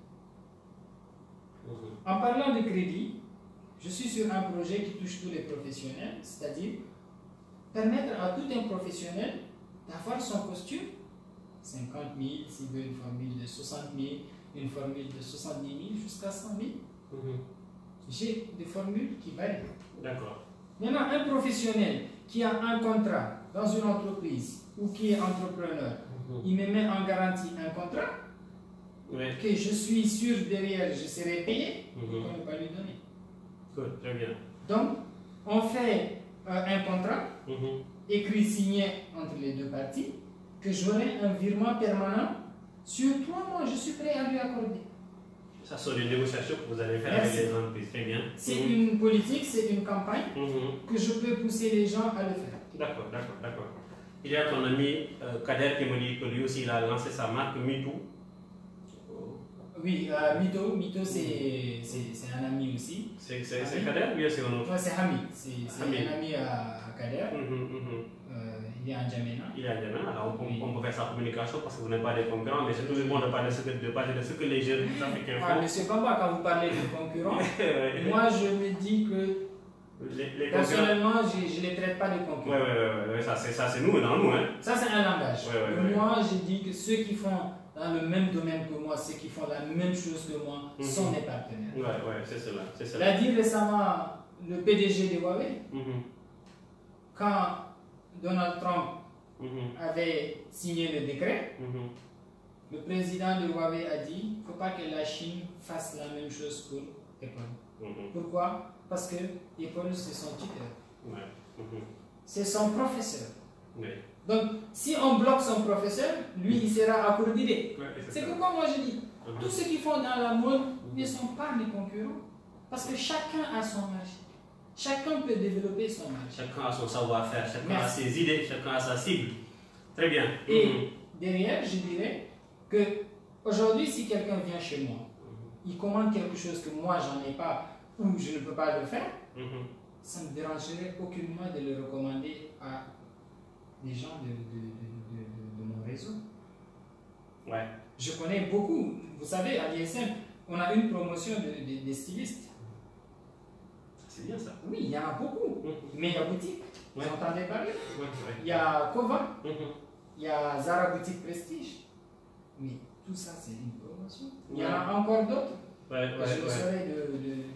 En parlant de crédit, je suis sur un projet qui touche tous les professionnels, c'est-à-dire permettre à tout un professionnel d'avoir son costume, 50 000, s'il veut une formule de 60 000, une formule de 70 000 jusqu'à 100 000. J'ai des formules qui varient. D'accord. Maintenant, un professionnel qui a un contrat dans une entreprise ou qui est entrepreneur, il me met en garantie un contrat que je suis sûr derrière, je serai payé, on ne peut pas lui donner. Très bien. Donc, on fait un contrat écrit, signé entre les deux parties, que j'aurai un virement permanent sur 3 mois, je suis prêt à lui accorder. Ça sont des négociations que vous allez faire avec les entreprises, très bien. C'est une politique, c'est une campagne que je peux pousser les gens à le faire. D'accord, d'accord, d'accord. Il y a ton ami Kader qui me dit que lui aussi il a lancé sa marque MeToo. Oui, Mito c'est un ami aussi. C'est Kader ou bien c'est un autre? Non, c'est Hamid. C'est un ami à Kader. Il est en Djamena. Il est en Djamena, alors on peut faire sa communication parce que vous n'êtes pas des concurrents, mais c'est toujours bon de parler de ce que les jeunes africains font. Monsieur Bamba, quand vous parlez de concurrents, moi je me dis que personnellement, je ne les traite pas de concurrents. Oui, ça c'est nous, dans nous. Hein. Ça c'est un langage. Moi je dis que ceux qui font dans le même domaine que moi, ceux qui font la même chose que moi, sont mes partenaires. Oui, c'est cela. Il a dit récemment le PDG de Huawei, quand Donald Trump avait signé le décret, le président de Huawei a dit qu'il ne faut pas que la Chine fasse la même chose pour Apple. Pourquoi? Parce que Apple c'est son tuteur. C'est son professeur. Donc, si on bloque son professeur, lui, il sera accordé. C'est pourquoi moi je dis, tous ceux qui font dans la mode ne sont pas mes concurrents. Parce que chacun a son marché. Chacun peut développer son marché. Chacun a son savoir-faire, chacun a ses idées, chacun a sa cible. Très bien. Et derrière, je dirais que aujourd'hui, si quelqu'un vient chez moi, il commande quelque chose que moi, j'en ai pas ou je ne peux pas le faire, ça ne me dérangerait aucunement de le recommander à des gens de mon réseau. Ouais. Je connais beaucoup. Vous savez, à l'ISM, on a une promotion des stylistes. C'est bien ça. Oui, il y en a beaucoup. Mais il y a boutique. Vous entendez parler? Il y a a Kova. Il y a Zara Boutique Prestige. Mais tout ça, c'est une promotion. Il y en a encore d'autres. Je saurais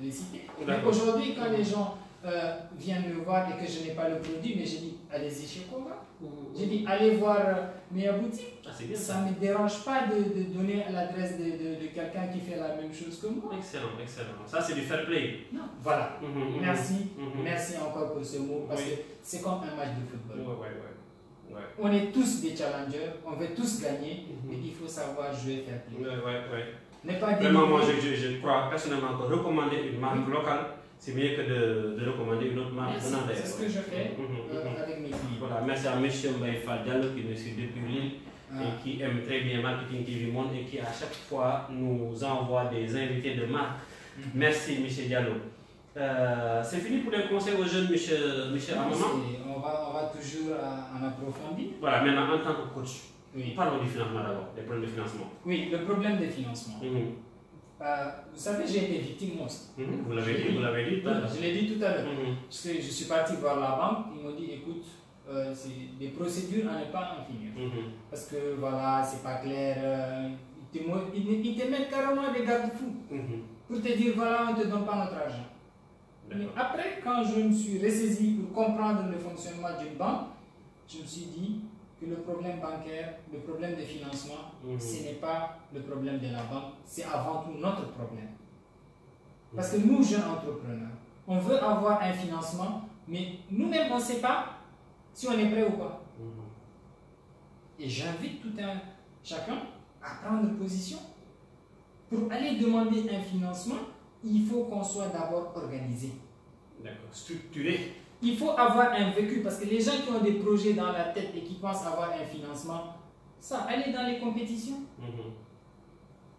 de citer. Mais aujourd'hui, quand les gens viennent me voir et que je n'ai pas le produit, mais j'ai dit allez-y chez Kova. J'ai dit allez voir mes boutiques. Ça ne me dérange pas de donner l'adresse de quelqu'un qui fait la même chose que moi. Excellent, excellent. Ça c'est du fair play. Non, voilà. Merci. Merci encore pour ce mot parce que c'est comme un match de football. On est tous des challengers, on veut tous gagner, mais il faut savoir jouer fair play. Vraiment, moi je crois personnellement que recommander une marque locale, c'est mieux que de recommander une autre marque. C'est ce que je fais avec mes clients. Voilà, merci à M. Mbaye Diallo qui nous suit depuis Lille et qui aime très bien Marketing TV Monde et qui à chaque fois nous envoie des invités de marque. Merci M. Diallo. C'est fini pour les conseils aux jeunes, M. Amama? On va toujours en approfondir. Voilà, maintenant en tant que coach, parlons du financement d'abord, des problèmes de financement. Oui, le problème de financement. Vous savez, j'ai été victime aussi. Vous l'avez dit tout à l'heure. Je l'ai dit tout à l'heure. Parce que je suis parti voir la banque, ils m'ont dit écoute, c'est des procédures à ne pas en finir. Parce que voilà, c'est pas clair. Ils te mettent carrément des garde-fous pour te dire voilà, on ne te donne pas notre argent. Mais après, quand je me suis ressaisi pour comprendre le fonctionnement d'une banque, je me suis dit que le problème bancaire, le problème de financement, ce n'est pas le problème de la banque, c'est avant tout notre problème. Parce que nous, jeunes entrepreneurs, on veut avoir un financement, mais nous-mêmes, on ne sait pas si on est prêt ou pas. Et j'invite tout un chacun à prendre position. Pour aller demander un financement, il faut qu'on soit d'abord organisé. D'accord, structuré. Il faut avoir un vécu, parce que les gens qui ont des projets dans la tête et qui pensent avoir un financement, ça, allez dans les compétitions.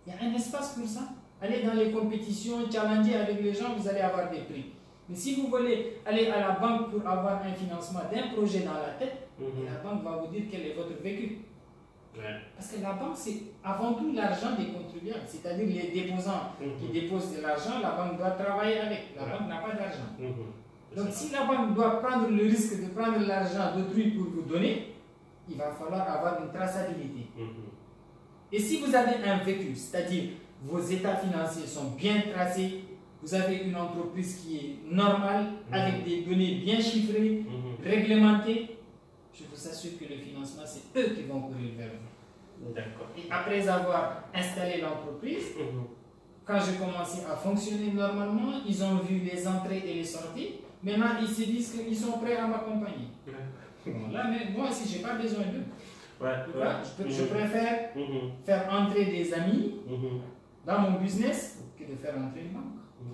Il y a un espace pour ça. Allez dans les compétitions, challenger avec les gens, vous allez avoir des prix. Mais si vous voulez aller à la banque pour avoir un financement d'un projet dans la tête, la banque va vous dire quel est votre vécu. Parce que la banque, c'est avant tout l'argent des contribuables, c'est-à-dire les déposants qui déposent de l'argent, la banque doit travailler avec. La banque n'a pas d'argent. Donc si la banque doit prendre le risque de prendre l'argent d'autrui pour vous donner, il va falloir avoir une traçabilité. Et si vous avez un vécu, c'est-à-dire vos états financiers sont bien tracés, vous avez une entreprise qui est normale, avec des données bien chiffrées, réglementées, je vous assure que le financement, c'est eux qui vont courir vers vous. D'accord. Et après avoir installé l'entreprise, quand j'ai commencé à fonctionner normalement, ils ont vu les entrées et les sorties. Maintenant, ils se disent qu'ils sont prêts à m'accompagner. Bon, là, mais moi aussi, je n'ai pas besoin d'eux. Je préfère faire entrer des amis dans mon business que de faire entrer une banque.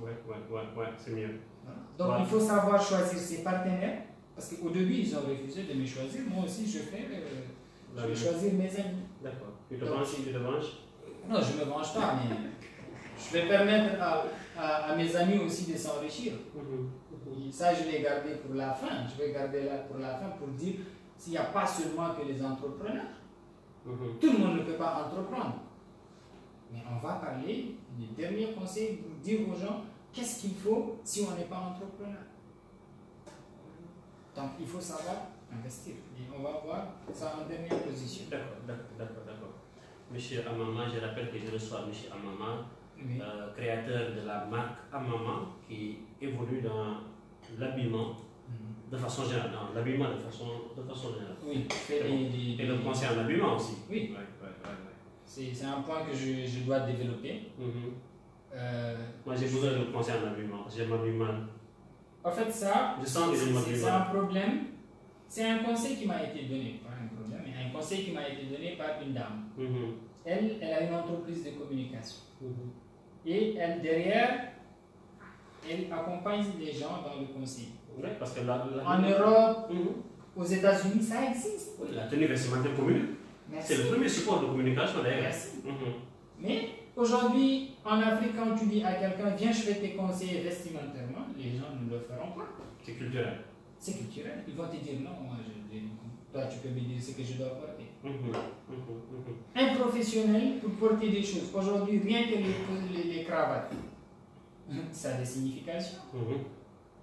Ouais, c'est mieux. Voilà. Donc, il faut savoir choisir ses partenaires. Parce qu'au début, ils ont refusé de me choisir. Moi aussi, je vais choisir mes amis. D'accord. Tu te venges? Non, je ne me venge pas, mais je vais permettre à mes amis aussi de s'enrichir. Ça, je l'ai gardé pour la fin. Je vais garder là pour la fin pour dire s'il n'y a pas seulement que les entrepreneurs. Tout le monde ne peut pas entreprendre. Mais on va parler des derniers conseils pour dire aux gens qu'est-ce qu'il faut si on n'est pas entrepreneur. Donc, il faut savoir investir. Et on va voir ça en dernière position. D'accord. Monsieur Amama, je rappelle que je reçois Monsieur Amama, créateur de la marque Amama, qui évolue dans l'habillement de façon générale. Dans l'habillement de façon générale. Oui, et le conseil en habillement aussi. Oui. C'est un point que je dois développer. Moi, j'ai besoin de conseil en habillement. J'ai m'habille mal. En fait, ça, c'est un problème. C'est un conseil qui m'a été donné, pas un problème, mais un conseil qui m'a été donné par une dame. Elle a une entreprise de communication. Et elle, derrière, elle accompagne les gens dans le conseil. Oui, parce que en Europe, aux États-Unis, ça existe. La tenue vestimentaire commune, c'est le premier support de communication d'ailleurs. Merci. Mais aujourd'hui, en Afrique, quand tu dis à quelqu'un, viens, je vais te conseiller vestimentairement, les gens ne le feront pas. C'est culturel. C'est culturel. Ils vont te dire non, toi tu peux me dire ce que je dois porter. Un professionnel pour porter des choses. Aujourd'hui, rien que les cravates, ça a des significations.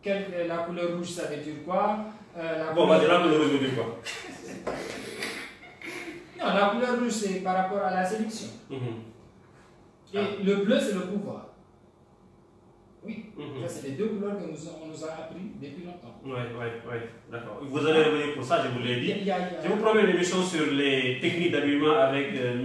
La couleur rouge, ça veut dire quoi? La couleur rouge veut dire quoi? Non, la couleur rouge, c'est par rapport à la séduction. Et le bleu, c'est le pouvoir. Oui, ça c'est les deux couleurs que on nous a appris depuis longtemps. Oui, d'accord. Vous allez revenir pour ça, je vous l'ai dit. Je vous promets une émission sur les techniques d'habillement avec M.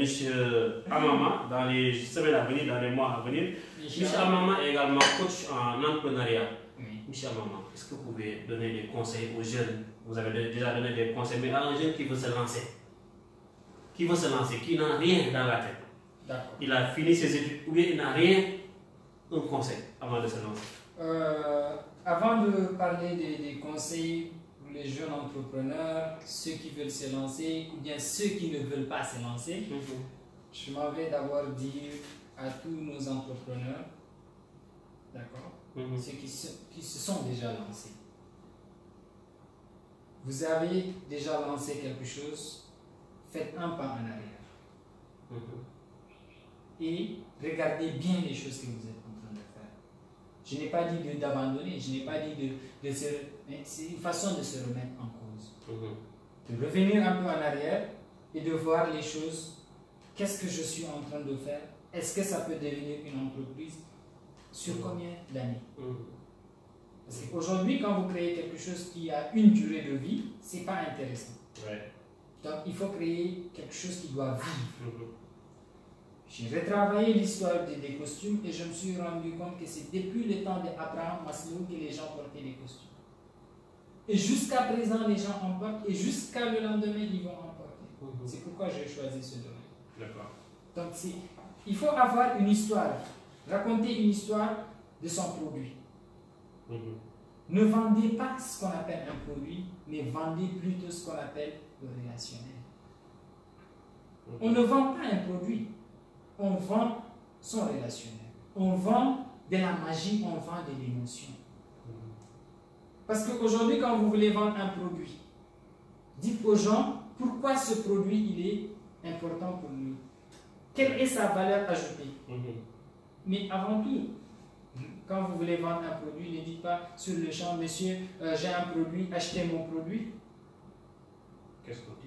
Amama dans les semaines à venir, dans les mois à venir. M. Amama est également coach en entrepreneuriat. M. Amama, est-ce que vous pouvez donner des conseils aux jeunes? Vous avez déjà donné des conseils, mais à un jeune qui veut se lancer. Qui n'a rien dans la tête. Il a fini ses études ou bien il n'a rien. Un conseil avant de se lancer. Avant de parler des conseils pour les jeunes entrepreneurs, ceux qui veulent se lancer ou bien ceux qui ne veulent pas se lancer, je m'en vais d'abord dire à tous nos entrepreneurs, d'accord, ceux qui se sont déjà lancés. Vous avez déjà lancé quelque chose, faites un pas en arrière. Et regardez bien les choses que vous êtes en train de faire. Je n'ai pas dit d'abandonner, je n'ai pas dit de se... Mais c'est une façon de se remettre en cause. De revenir un peu en arrière et de voir les choses. Qu'est-ce que je suis en train de faire? Est-ce que ça peut devenir une entreprise? Sur combien d'années? Parce qu'aujourd'hui, quand vous créez quelque chose qui a une durée de vie, ce n'est pas intéressant. Donc, il faut créer quelque chose qui doit vivre. J'ai retravaillé l'histoire des costumes et je me suis rendu compte que c'est depuis le temps d'Abraham Maslow que les gens portaient des costumes. Et jusqu'à présent, les gens en portent et jusqu'à le lendemain, ils vont en porter. C'est pourquoi j'ai choisi ce domaine. D'accord. Donc, il faut avoir une histoire, raconter une histoire de son produit. Ne vendez pas ce qu'on appelle un produit, mais vendez plutôt ce qu'on appelle le relationnel. On ne vend pas un produit. On vend son relationnel. On vend de la magie, on vend de l'émotion. Parce qu'aujourd'hui, quand vous voulez vendre un produit, dites aux gens pourquoi ce produit il est important pour nous. Quelle est sa valeur ajoutée. Mais avant tout, quand vous voulez vendre un produit, ne dites pas sur le champ, monsieur, j'ai un produit, achetez mon produit. Qu'est-ce qu'on dit?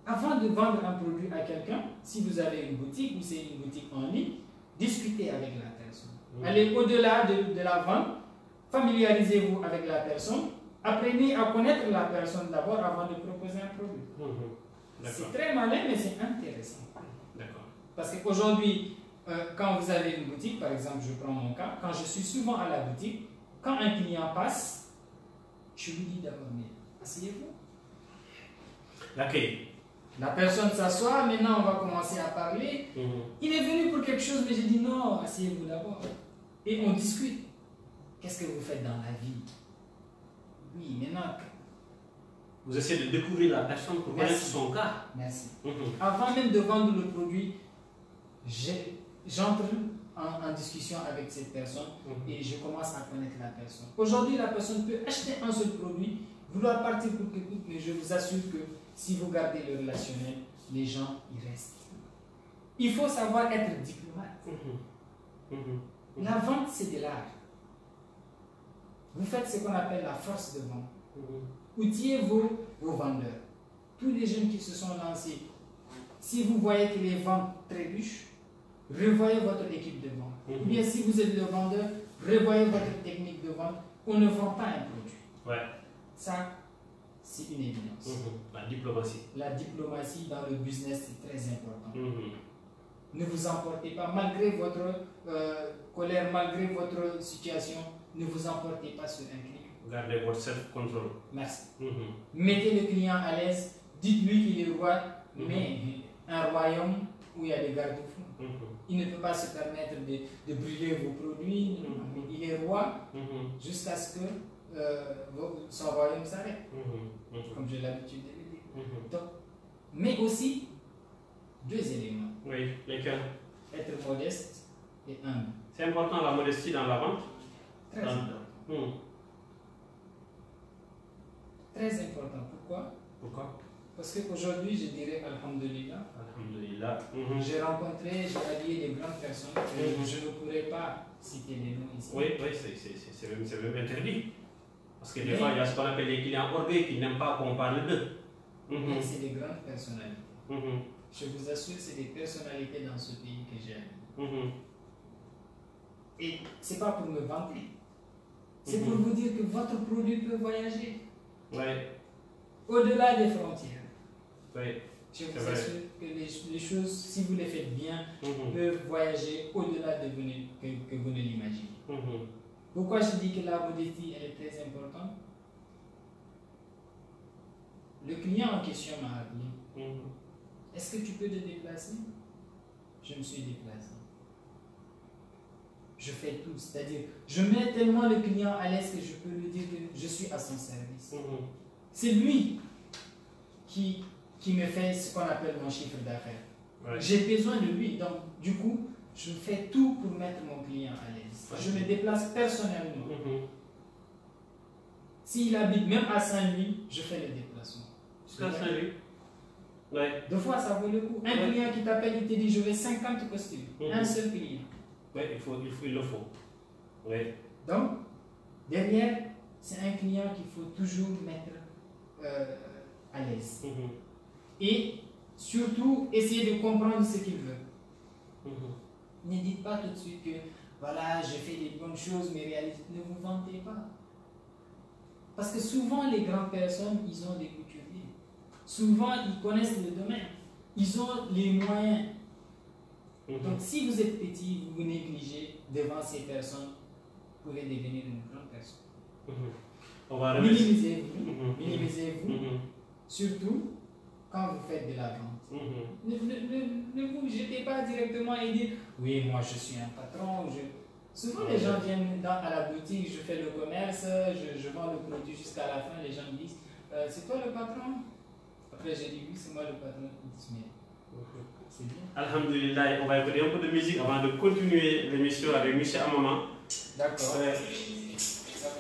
Avant de vendre un produit à quelqu'un, si vous avez une boutique ou c'est une boutique en ligne, discutez avec la personne. Allez au-delà de la vente, familiarisez-vous avec la personne, apprenez à connaître la personne d'abord avant de proposer un produit. C'est très malin, mais c'est intéressant. Parce qu'aujourd'hui, quand vous avez une boutique, par exemple, je prends mon cas, quand je suis souvent à la boutique, quand un client passe, je lui dis d'abord, mais asseyez-vous. L'accueil. La personne s'assoit, maintenant on va commencer à parler. Il est venu pour quelque chose, mais j'ai dit non, asseyez-vous d'abord. Et on discute. Qu'est-ce que vous faites dans la vie? Oui, maintenant. Vous essayez de découvrir la personne pour connaître son cas. Merci. Avant même de vendre le produit, j'entre en discussion avec cette personne et je commence à connaître la personne. Aujourd'hui, la personne peut acheter un seul produit, vouloir partir pour que coûte, mais je vous assure que si vous gardez le relationnel, les gens y restent. Il faut savoir être diplomate. La vente, c'est de l'art. Vous faites ce qu'on appelle la force de vente. Outillez vos vendeurs. Tous les jeunes qui se sont lancés, si vous voyez que les ventes trébuchent, revoyez votre équipe de vente. Ou bien si vous êtes le vendeur, revoyez votre technique de vente. On ne vend pas un produit. Ouais. Ça, c'est une évidence. La diplomatie. La diplomatie dans le business, c'est très important. Ne vous emportez pas, malgré votre colère, malgré votre situation, ne vous emportez pas sur un client. Gardez votre self-control. Merci. Mettez le client à l'aise, dites-lui qu'il est roi, mais un royaume où il y a des garde-fous. Il ne peut pas se permettre de brûler vos produits, mais il est roi jusqu'à ce que son royaume s'arrête, comme j'ai l'habitude de le dire. Donc, mais aussi, deux éléments. Oui, lesquels? Être modeste et humble. C'est important la modestie dans la vente? Très important. Très important. Pourquoi? Pourquoi? Parce qu'aujourd'hui, je dirais Alhamdulillah. Alhamdulillah. J'ai rencontré, j'ai allié des grandes personnes que je ne pourrais pas citer les noms ici. Oui, c'est même interdit. Parce que des fois, il y a ce qu'on appelle les clients orgueilleux qui n'aiment pas qu'on parle d'eux. Mais c'est des grandes personnalités. Je vous assure, c'est des personnalités dans ce pays que j'ai alliées. Et ce n'est pas pour me vanter. C'est pour vous dire que votre produit peut voyager. Au-delà des frontières. Je vous assure que les choses, si vous les faites bien, peuvent voyager au-delà de que vous ne l'imaginez. Pourquoi je dis que la modestie elle est très importante? Le client en question m'a appelé. Est-ce que tu peux te déplacer? Je me suis déplacé. Je fais tout, c'est-à-dire, je mets tellement le client à l'aise que je peux lui dire que je suis à son service. C'est lui qui me fait ce qu'on appelle mon chiffre d'affaires. J'ai besoin de lui, donc du coup, je fais tout pour mettre mon client à l'aise. Je me déplace personnellement. S'il habite même à Saint-Louis, je fais le déplacement. Jusqu'à Saint-Louis? Deux fois, ça vaut le coup. Un client qui t'appelle, il te dit, je veux 50 costumes. Un seul client. Il le faut. Donc, derrière, c'est un client qu'il faut toujours mettre à l'aise. Et surtout, essayer de comprendre ce qu'il veut. Ne dites pas tout de suite que, voilà, je fais des bonnes choses, mais réalisez. Ne vous vantez pas. Parce que souvent, les grandes personnes, ils ont des couturiers. Souvent, ils connaissent le domaine. Ils ont les moyens. Donc, si vous êtes petit, vous vous négligez devant ces personnes, vous pouvez devenir une grande personne. Minimisez-vous. Minimisez-vous. Surtout quand vous faites de la vente. Ne vous jetez pas directement et dire oui, moi je suis un patron. Souvent, les gens viennent à la boutique, je fais le commerce, je vends le produit jusqu'à la fin. Les gens me disent c'est toi le patron? Après, j'ai dit oui, c'est moi le patron. Ils disent mais c'est bien. Alhamdulillah, on va écouter un peu de musique avant de continuer l'émission avec M. Amama. D'accord.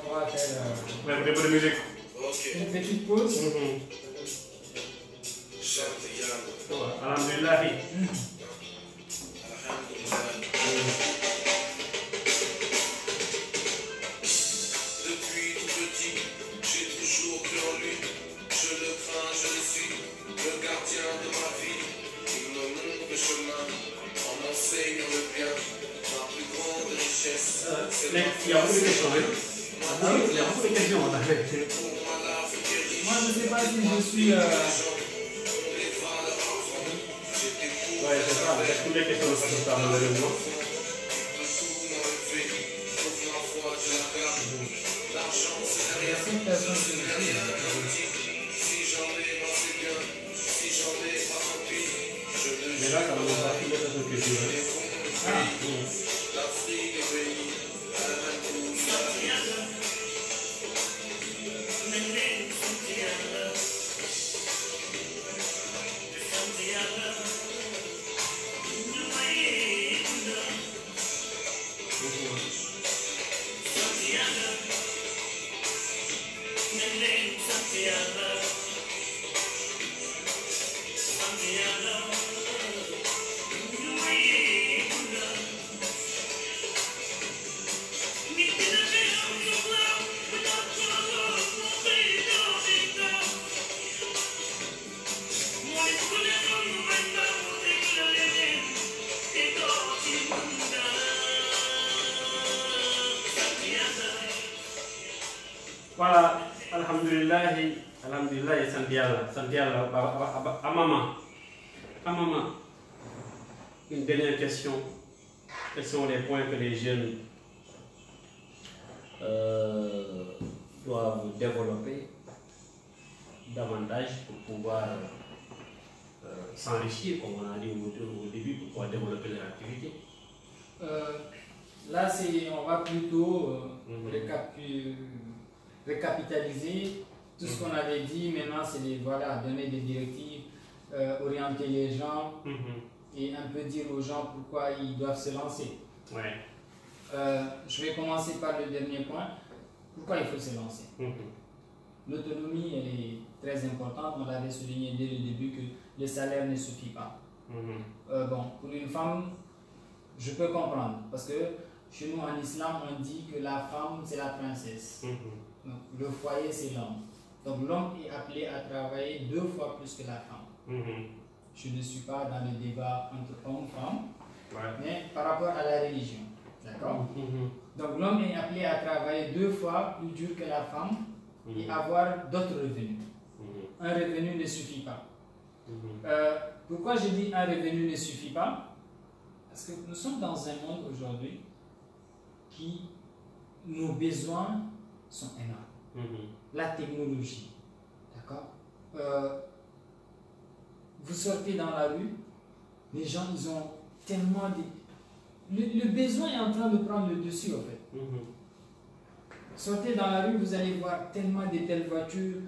On va faire on va écouter un peu de musique. Une petite pause. Alhamdulillah. Depuis tout petit, j'ai toujours cru en lui. Je le crains, je le suis, le gardien de ma vie. Il me montre le chemin, en m'enseigne le bien. Ma plus grande richesse, c'est ma Il y a beaucoup de questions. Il y a beaucoup de questions. Moi, je ne sais pas si je suis. Ouais, c'est ça. toutes les questions ne sont pas malheureusement. Mais là, ça ne va pas toutes les personnes que je veux. L'Afrique est bénie. Voilà, alhamdulillah, Santiago, Amama, une dernière question. Quels sont les points que les jeunes doivent développer davantage pour pouvoir s'enrichir, comme on a dit au début, pour pouvoir développer leur activité? Là, on va plutôt récapitaliser tout ce qu'on avait dit. Maintenant, c'est donner des directives, orienter les gens et un peu dire aux gens pourquoi ils doivent se lancer. Ouais. Je vais commencer par le dernier point. Pourquoi il faut se lancer? L'autonomie, elle est très importante. On l'avait souligné dès le début que le salaire ne suffit pas. Bon, pour une femme, je peux comprendre parce que chez nous en islam, on dit que la femme, c'est la princesse. Donc, le foyer, c'est l'homme. Donc, l'homme est appelé à travailler 2 fois plus que la femme. Je ne suis pas dans le débat entre hommes et femmes, mais par rapport à la religion. D'accord? Donc, l'homme est appelé à travailler 2 fois plus dur que la femme et avoir d'autres revenus. Un revenu ne suffit pas. Pourquoi je dis un revenu ne suffit pas? Parce que nous sommes dans un monde aujourd'hui qui, nos besoins sont énormes. La technologie, d'accord? Vous sortez dans la rue, les gens, ils ont tellement de... Le besoin est en train de prendre le dessus, en fait. Sortez dans la rue, vous allez voir tellement de belles voitures,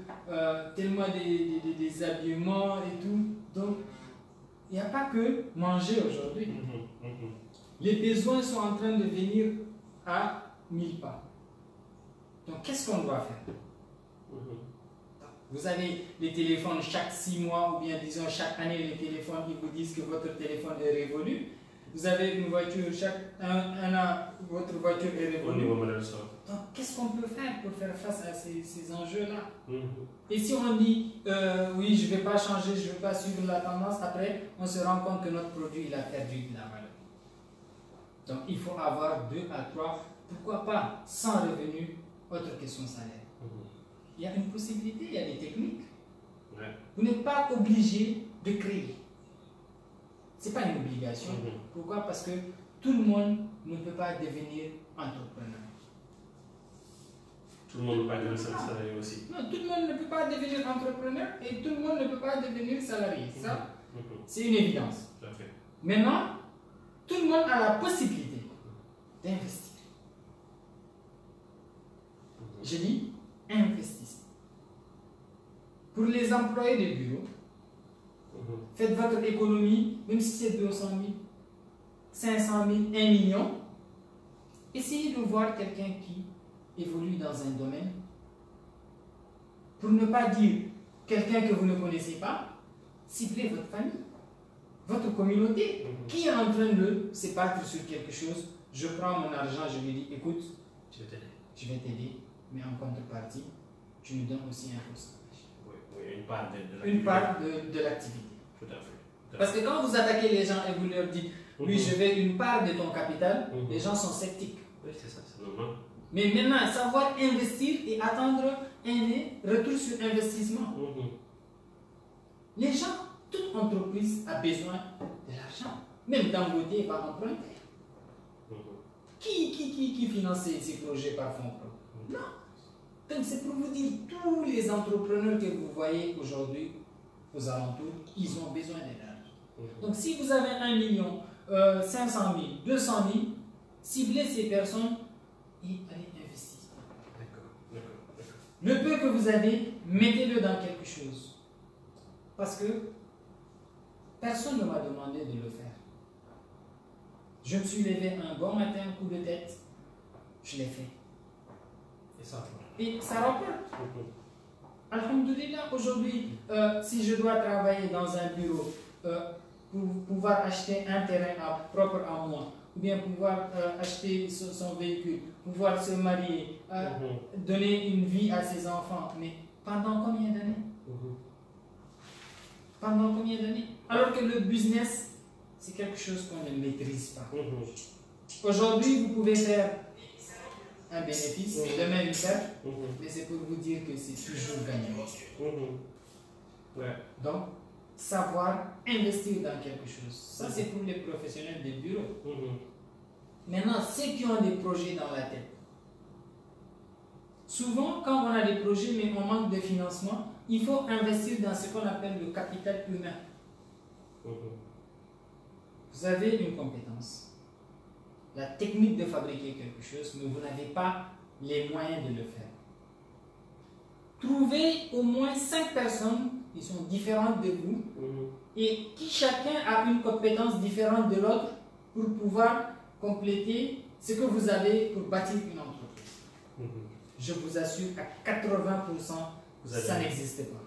tellement des habillements et tout. Donc, il n'y a pas que manger aujourd'hui. Les besoins sont en train de venir à 1000 pas. Donc, qu'est-ce qu'on doit faire? Vous avez les téléphones chaque 6 mois, ou bien disons chaque année, les téléphones, ils vous disent que votre téléphone est révolu. Vous avez une voiture, chaque un an, votre voiture est révolue. Donc, qu'est-ce qu'on peut faire pour faire face à ces enjeux-là? Et si on dit, oui, je ne vais pas changer, je ne vais pas suivre la tendance, après, on se rend compte que notre produit, il a perdu de la valeur. Donc, il faut avoir 2 à 3, pourquoi pas, sans revenu, autre que son salaire. Il y a une possibilité, il y a des techniques. Vous n'êtes pas obligé de créer. Ce n'est pas une obligation. Pourquoi? Parce que tout le monde ne peut pas devenir entrepreneur. Tout le monde ne peut pas devenir salarié aussi. Non, tout le monde ne peut pas devenir entrepreneur et tout le monde ne peut pas devenir salarié. Ça, c'est une évidence. Maintenant, tout le monde a la possibilité d'investir. Je dis investissez. Pour les employés de bureau, faites votre économie, même si c'est 200 000, 500 000, 1 million. Essayez de voir quelqu'un qui évolue dans un domaine. Pour ne pas dire quelqu'un que vous ne connaissez pas, ciblez votre famille, votre communauté, qui est en train de se battre sur quelque chose. Je prends mon argent, je lui dis, écoute, je vais t'aider, mais en contrepartie, tu me donnes aussi un pourcentage. Une part de l'activité. Tout à fait. Parce que quand vous attaquez les gens et vous leur dites, oui, je veux une part de ton capital, les gens sont sceptiques. Oui, c'est ça, c'est normal. Mais maintenant, savoir investir et attendre un retour sur investissement. Les gens, toute entreprise a besoin de l'argent. Même Dangote va emprunter. Qui finance ces projets par fonds propres? Non. Donc c'est pour vous dire, tous les entrepreneurs que vous voyez aujourd'hui aux alentours, ils ont besoin d'énergie. Donc si vous avez 1 million, 500 000, 200 000, ciblez ces personnes et allez investir. Le peu que vous avez, mettez-le dans quelque chose. Parce que personne ne m'a demandé de le faire. Je me suis levé un bon matin, un coup de tête, je l'ai fait. Et ça rapporte. Alhamdoulilah, aujourd'hui, si je dois travailler dans un bureau pour pouvoir acheter un terrain propre à moi, ou bien pouvoir acheter son véhicule, pouvoir se marier, donner une vie à ses enfants, mais pendant combien d'années? Pendant combien d'années? Alors que le business, c'est quelque chose qu'on ne maîtrise pas. Aujourd'hui, vous pouvez faire un bénéfice, demain une perte, mais c'est pour vous dire que c'est toujours gagnant. Donc, savoir investir dans quelque chose, ça c'est pour les professionnels des bureaux. Maintenant, ceux qui ont des projets dans la tête, souvent quand on a des projets mais on manque de financement, il faut investir dans ce qu'on appelle le capital humain. Vous avez une compétence, la technique de fabriquer quelque chose, mais vous n'avez pas les moyens de le faire. Trouvez au moins 5 personnes qui sont différentes de vous et qui chacun a une compétence différente de l'autre pour pouvoir compléter ce que vous avez pour bâtir une entreprise. Je vous assure, à 80%, ça n'existe pas.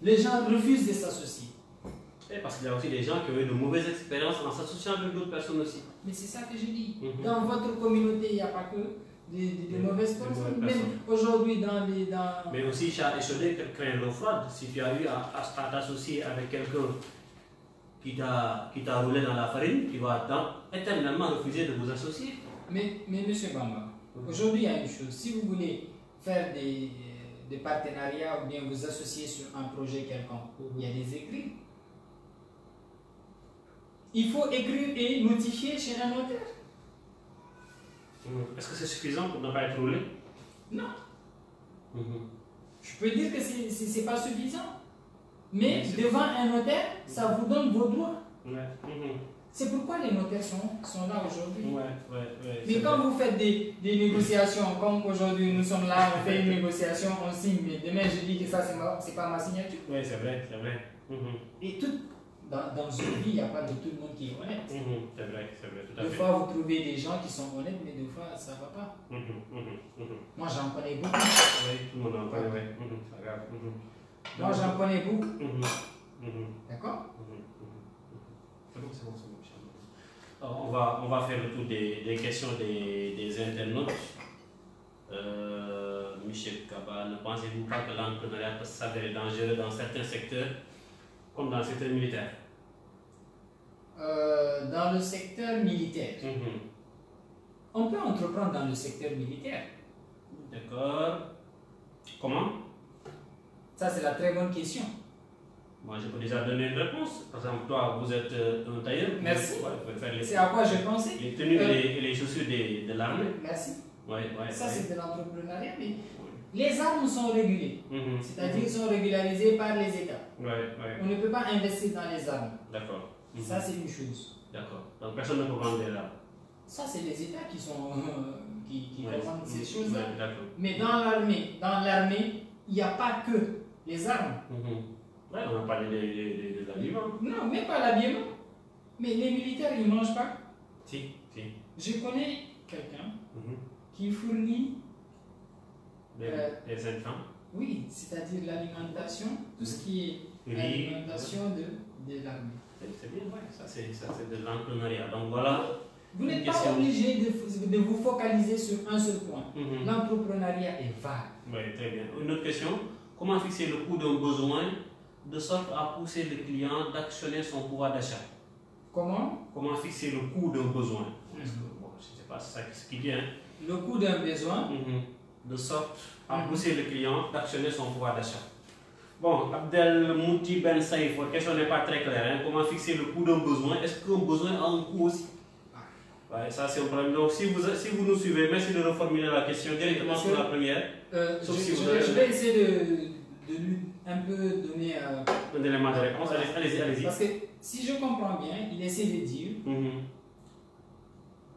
Les gens refusent de s'associer. Et parce qu'il y a aussi des gens qui ont eu de mauvaises expériences en s'associant avec d'autres personnes aussi. Mais c'est ça que je dis. Dans votre communauté, il n'y a pas que des mauvaises personnes. Même aujourd'hui, Mais aussi, chat échaudé crée l'eau froide. Si tu as eu à t'associer avec quelqu'un qui t'a roulé dans la farine, tu vas éternellement refuser de vous associer. Mais M. Bamba, aujourd'hui, il y a une chose. Si vous voulez faire des partenariats ou bien vous associer sur un projet quelconque, il y a des écrits. Il faut écrire et notifier chez un notaire. Est-ce que c'est suffisant pour ne pas être roulé? Non. Je peux dire que ce n'est pas suffisant. Mais devant un notaire, ça vous donne vos droits. C'est pourquoi les notaires sont là aujourd'hui. Mais quand vous faites des négociations, comme aujourd'hui nous sommes là, on fait une négociation, on signe, mais demain je dis que ça c'est pas ma signature. Oui, c'est vrai, c'est vrai. Et tout, dans une vie, il n'y a pas de tout le monde qui est honnête. C'est vrai, tout à fait. Des fois, vous trouvez des gens qui sont honnêtes, mais des fois, ça ne va pas. Moi, j'en connais beaucoup. Oui, tout le monde en connaît, oui. C'est grave. Moi, j'en connais beaucoup. D'accord? C'est bon. Alors, on va faire le tour des questions des internautes. Michel Kaba, ne pensez-vous pas que l'entrepreneuriat peut s'avérer dangereux dans certains secteurs comme dans le secteur militaire? Dans le secteur militaire, on peut entreprendre dans le secteur militaire. D'accord. Comment? Ça, c'est la très bonne question. Moi, je peux déjà donner une réponse. Par exemple, toi, vous êtes un tailleur. Merci. Ouais, c'est à quoi je pensais. Les tenues et les chaussures de l'armée. Merci. Ça, Ouais. c'est de l'entrepreneuriat, mais les armes sont régulées. C'est-à-dire sont régularisées par les États. On ne peut pas investir dans les armes. D'accord. Ça, c'est une chose. D'accord. Donc, personne ne peut vendre des armes. Ça, c'est les États qui sont qui revendent ces choses-là. Mais dans l'armée, il n'y a pas que les armes. Ouais, on a parlé de l'habillement. Non, même pas l'habillement. Mais les militaires, ils ne mangent pas. Si. Je connais quelqu'un qui fournit les enfants. Oui, c'est-à-dire l'alimentation, tout ce qui est l'alimentation de l'armée. C'est bien, ouais, ça c'est de l'entrepreneuriat. Donc voilà. Vous n'êtes pas obligé de vous focaliser sur un seul point. L'entrepreneuriat est vague. Oui, très bien. Une autre question. Comment fixer le coût d'un besoin de sorte à pousser le client d'actionner son pouvoir d'achat? Comment fixer le coût d'un besoin? Je ne sais pas, c'est ça ce qu'il dit. Le coût d'un besoin de sorte à pousser le client d'actionner son pouvoir d'achat. Bon, Abdel Mouti Ben Saïf, votre question n'est pas très claire. Hein. Comment fixer le coût d'un besoin? Est-ce qu'un besoin a un coût aussi? Ouais, ça c'est un problème. Donc si vous nous suivez, merci de reformuler la question directement sur la première. Je vais essayer de lui un peu donner un élément de réponse. Allez-y. Parce que si je comprends bien, il essaie de dire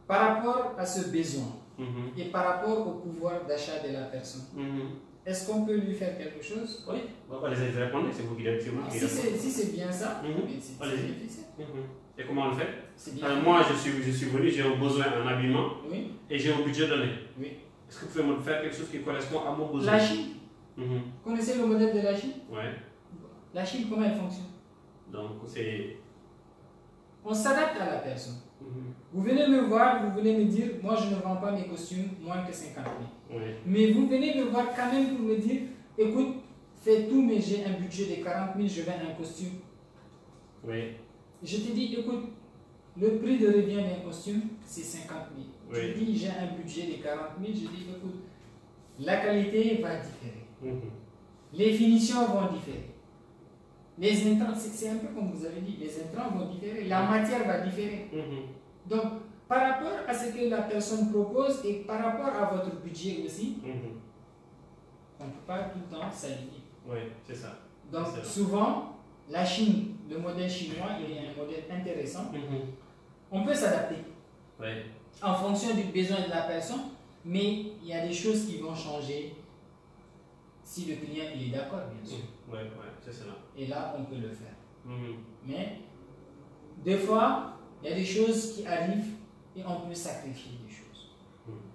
par rapport à ce besoin et par rapport au pouvoir d'achat de la personne, est-ce qu'on peut lui faire quelque chose? Oui, allez-y répondre, c'est vous qui répondez. Si c'est bien ça, c'est difficile. Et comment on le fait? Moi, je suis venu, j'ai un besoin en habillement et j'ai un budget donné. Oui. Est-ce que vous pouvez me faire quelque chose qui correspond à mon besoin? La Chine. Vous connaissez le modèle de la Chine? Oui. La Chine, comment elle fonctionne? Donc, c'est... On s'adapte à la personne. Vous venez me voir, vous venez me dire, moi je ne vends pas mes costumes moins que 50 000. Mais vous venez me voir quand même pour me dire, écoute, fais tout, mais j'ai un budget de 40 000, je vends un costume. Oui. Je te dis, écoute, le prix de revient d'un costume, c'est 50 000. Je dis, j'ai un budget de 40 000, je dis, écoute, la qualité va différer. Les finitions vont différer. Les intrants, c'est un peu comme vous avez dit, les intrants vont différer, la matière va différer. Donc, par rapport à ce que la personne propose et par rapport à votre budget aussi, on ne peut pas tout le temps s'aligner. Oui, c'est ça. Donc, souvent, la Chine, le modèle chinois, il est un modèle intéressant. On peut s'adapter en fonction du besoin de la personne, mais il y a des choses qui vont changer si le client il est d'accord, bien sûr. Oui, c'est cela. Et là, on peut le faire. Mais, des fois, il y a des choses qui arrivent et on peut sacrifier des choses.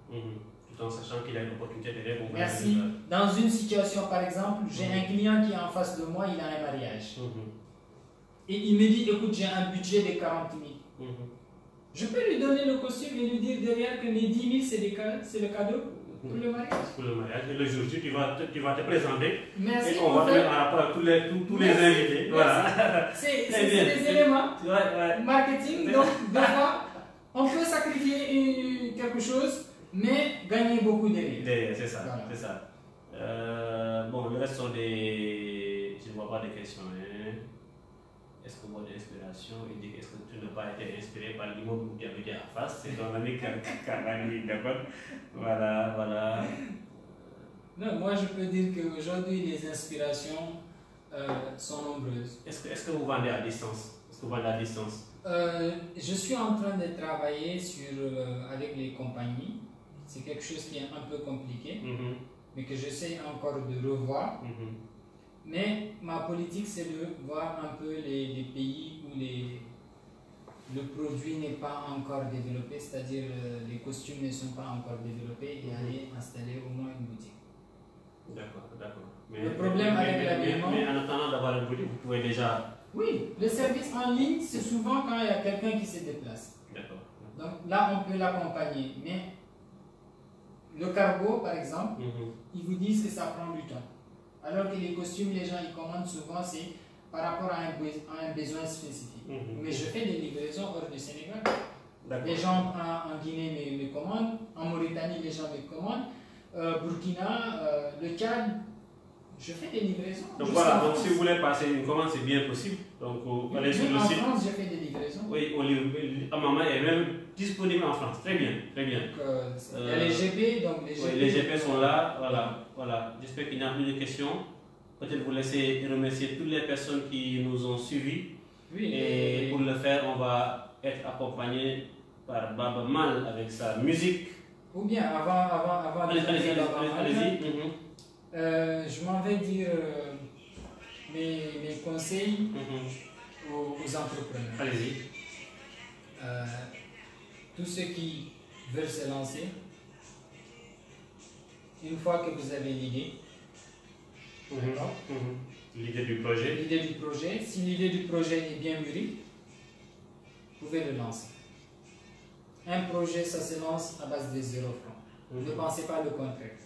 Tout en sachant qu'il a une opportunité de répondre. Merci. Dans une situation, par exemple, j'ai un client qui est en face de moi, il a un mariage. Et il me dit, écoute, j'ai un budget de 40 000. Je peux lui donner le costume et lui dire derrière que mes 10 000, c'est le cadeau pour le mariage. Pour le mariage. Et le jour J, tu vas te présenter. Merci. Et on va mettre en rapport tous les invités. Voilà. C'est des éléments marketing. Donc, des fois, on peut sacrifier quelque chose, mais gagner beaucoup derrière. C'est ça. Voilà. C'est ça. Bon, le reste sont des... Je ne vois pas de questions. Est-ce que votre inspiration, est-ce que tu n'as pas été inspiré par l'immeuble où tu habitais en face? C'est ton ami Karani, d'accord? Voilà. Non, moi je peux dire qu'aujourd'hui les inspirations sont nombreuses. Est-ce que vous vendez à distance? Je suis en train de travailler avec les compagnies. C'est quelque chose qui est un peu compliqué, mais que j'essaie encore de revoir. Mais ma politique, c'est de voir un peu les pays où le produit n'est pas encore développé, c'est-à-dire les costumes ne sont pas encore développés, et aller installer au moins une boutique. D'accord. Le problème avec l'habillement... Mais en attendant d'avoir une boutique, vous pouvez déjà... Oui, le service en ligne, c'est souvent quand il y a quelqu'un qui se déplace. D'accord. Donc là, on peut l'accompagner. Mais le cargo, par exemple, ils vous disent que ça prend du temps. Alors que les costumes, les gens ils commandent souvent, c'est par rapport à un besoin spécifique. Mais je fais des livraisons hors du Sénégal. Les gens en Guinée me commandent, en Mauritanie, les gens me commandent, Burkina, le Tchad, je fais des livraisons. Donc voilà, donc si vous voulez passer une commande, c'est bien possible. Donc allez sur le site. En France, j'ai fait des livraisons. Oui, Maman est même disponible en France. Très bien. Donc, il y a les GP, donc les GP sont là, voilà. J'espère qu'il n'y a plus de questions. Peut-être vous laissez remercier toutes les personnes qui nous ont suivis. Et pour le faire, on va être accompagné par Baba Mal avec sa musique. Ou bien, avant allez-y. Je m'en vais dire mes conseils aux entrepreneurs. Allez-y. Tous ceux qui veulent se lancer, une fois que vous avez l'idée, l'idée du projet. Si l'idée du projet est bien mûrie, vous pouvez le lancer. Un projet, ça se lance à base de 0 francs. Ne pensez pas le contraire.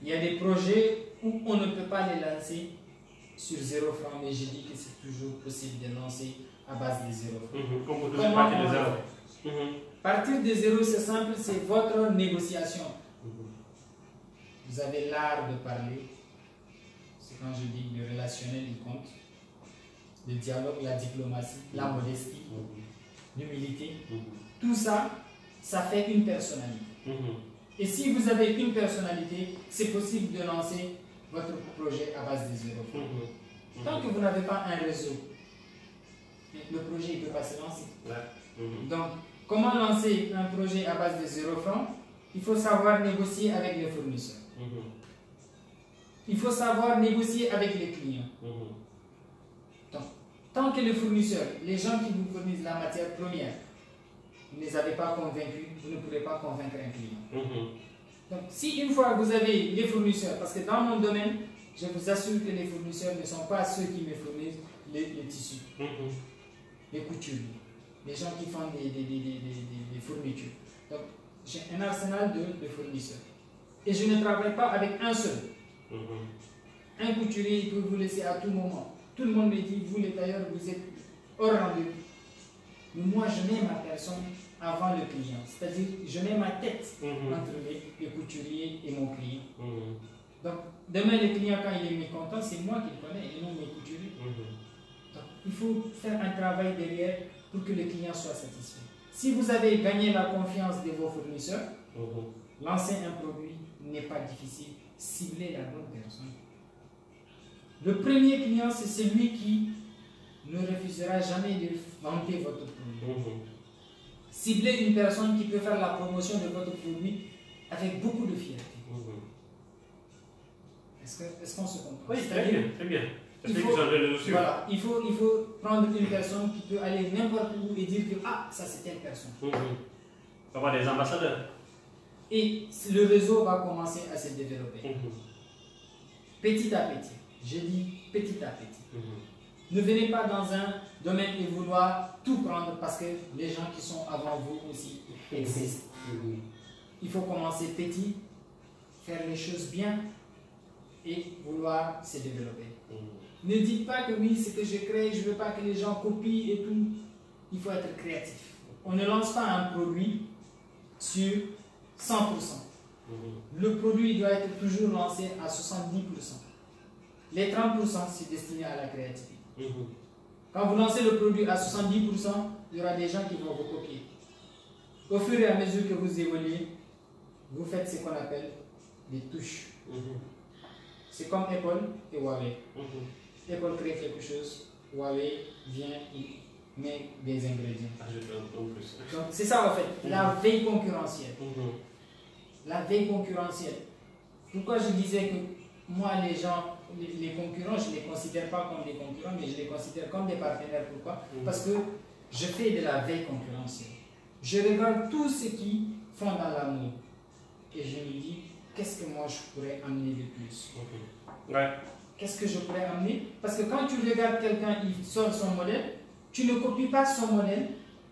Il y a des projets où on ne peut pas les lancer sur 0 francs, mais je dis que c'est toujours possible de lancer à base de 0 francs. Partir de 0, c'est simple, c'est votre négociation. Vous avez l'art de parler. C'est quand je dis le relationnel, il compte. Le dialogue, la diplomatie, la modestie, l'humilité. Tout ça, ça fait une personnalité. Et si vous avez une personnalité, c'est possible de lancer votre projet à base des 0 francs. Tant que vous n'avez pas un réseau, le projet ne peut pas se lancer. Donc, comment lancer un projet à base de 0 francs? Il faut savoir négocier avec les fournisseurs. Il faut savoir négocier avec les clients. Donc, tant que les fournisseurs, les gens qui vous fournissent la matière première, vous ne les avez pas convaincus, vous ne pourrez pas convaincre un client. Donc, si une fois vous avez les fournisseurs, parce que dans mon domaine, je vous assure que les fournisseurs ne sont pas ceux qui me fournissent les tissus, les coutures, les gens qui font des fournitures. Donc, j'ai un arsenal de fournisseurs. Et je ne travaille pas avec un seul. Un couturier, il peut vous laisser à tout moment. Tout le monde me dit, vous les tailleurs, vous êtes hors rendez-vous. Mais moi, je mets ma personne avant le client. C'est-à-dire, je mets ma tête entre les couturiers et mon client. Donc, demain, le client, quand il est mécontent, c'est moi qui le connais et non mes couturiers. Donc, il faut faire un travail derrière pour que le client soit satisfait. Si vous avez gagné la confiance de vos fournisseurs, lancer un produit n'est pas difficile. Ciblez la bonne personne. Le premier client, c'est celui qui ne refusera jamais de vanter votre produit. Ciblez une personne qui peut faire la promotion de votre produit avec beaucoup de fierté. Est-ce qu'on se comprend? Oui, très bien, très bien. Voilà, il faut prendre une personne qui peut aller n'importe où et dire que ah, ça c'est telle personne. On va avoir des ambassadeurs. Et le réseau va commencer à se développer. Petit à petit. Je dis petit à petit. Ne venez pas dans un domaine et vouloir tout prendre parce que les gens qui sont avant vous aussi existent. Il faut commencer petit, faire les choses bien et vouloir se développer. Ne dites pas que oui, c'est que je crée, je ne veux pas que les gens copient et tout. Il faut être créatif. On ne lance pas un produit sur 100%. Le produit doit être toujours lancé à 70%. Les 30%, c'est destiné à la créativité. Quand vous lancez le produit à 70%, il y aura des gens qui vont vous copier. Au fur et à mesure que vous évoluez, vous faites ce qu'on appelle des touches. C'est comme Apple et Huawei. Apple crée quelque chose, Huawei vient, il met des ingrédients. Donc c'est ça en fait, la veille concurrentielle. La veille concurrentielle. Pourquoi je disais que moi les gens, les concurrents, je ne les considère pas comme des concurrents, mais je les considère comme des partenaires. Pourquoi? Parce que je fais de la veille concurrentielle. Je regarde tout ce qu'ils font dans la mode et je me dis, qu'est-ce que moi je pourrais amener de plus? Qu'est-ce que je pourrais amener? Parce que quand tu regardes quelqu'un, il sort son modèle, tu ne copies pas son modèle,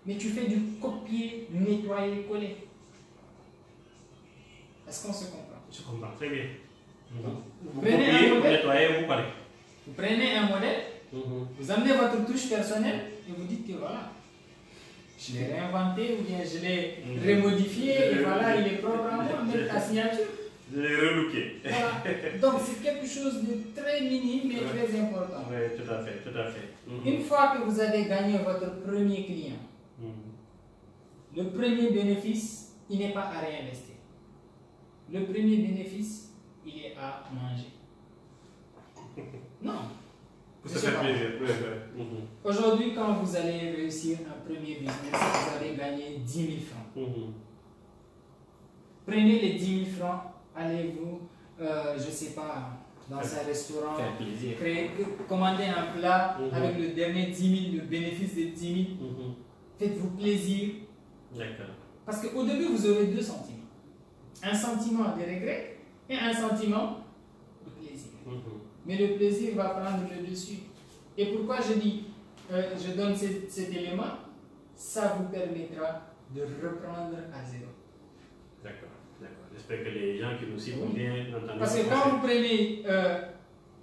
mais tu fais du copier, nettoyer, coller. Est-ce qu'on se comprend? Je comprends très bien. Vous prenez un modèle, nettoyez, vous parlez. vous prenez un modèle, vous amenez votre touche personnelle et vous dites que voilà, je l'ai réinventé ou bien je l'ai remodifié et voilà, il est propre à moi, mettre ta signature. Je l'ai relooké. Voilà. Donc c'est quelque chose de très minime mais très important. Oui, tout à fait, tout à fait. Une fois que vous avez gagné votre premier client, le premier bénéfice, il n'est pas à réinvestir. Le premier bénéfice, il est à manger. Non. Ça fait plaisir. Aujourd'hui, quand vous allez réussir un premier business, vous allez gagner 10 000 francs. Prenez les 10 000 francs, allez-vous, je ne sais pas, dans un restaurant, commandez un plat avec le dernier 10 000, le bénéfice de 10 000. Faites-vous plaisir. D'accord. Parce qu'au début, vous aurez deux sentiments. Un sentiment de regret et un sentiment de plaisir. Mais le plaisir va prendre le dessus. Et pourquoi je dis, je donne cet élément, ça vous permettra de reprendre à zéro. D'accord, d'accord. J'espère que les gens qui nous suivent ont bien entendu. Parce que quand vous prenez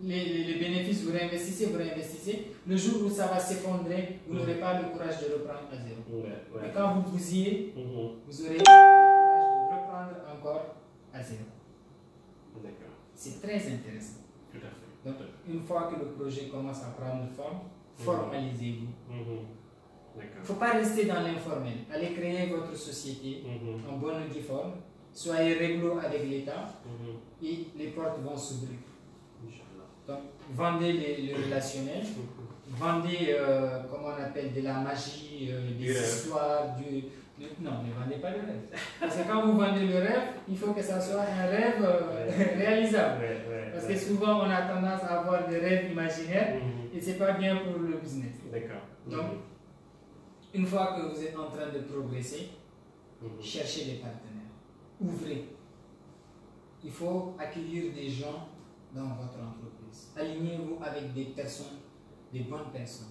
les bénéfices, vous réinvestissez, le jour où ça va s'effondrer, vous n'aurez pas le courage de reprendre à zéro. Mais quand vous bousillez, vous aurez le courage de reprendre encore à zéro. D'accord. C'est très intéressant. Tout à fait. Donc, une fois que le projet commence à prendre forme, formalisez-vous. Il ne faut pas rester dans l'informel. Allez créer votre société en bonne et due forme. Soyez réglo avec l'État et les portes vont s'ouvrir. Donc, vendez le relationnel, vendez, comment on appelle, de la magie, des histoires, non, ne vendez pas le rêve. Parce que quand vous vendez le rêve, il faut que ça soit un rêve réalisable. Parce que souvent, on a tendance à avoir des rêves imaginaires et ce n'est pas bien pour le business. D'accord. Donc, une fois que vous êtes en train de progresser, cherchez des partenaires. Ouvrez. Il faut accueillir des gens dans votre entreprise. Alignez-vous avec des personnes, des bonnes personnes.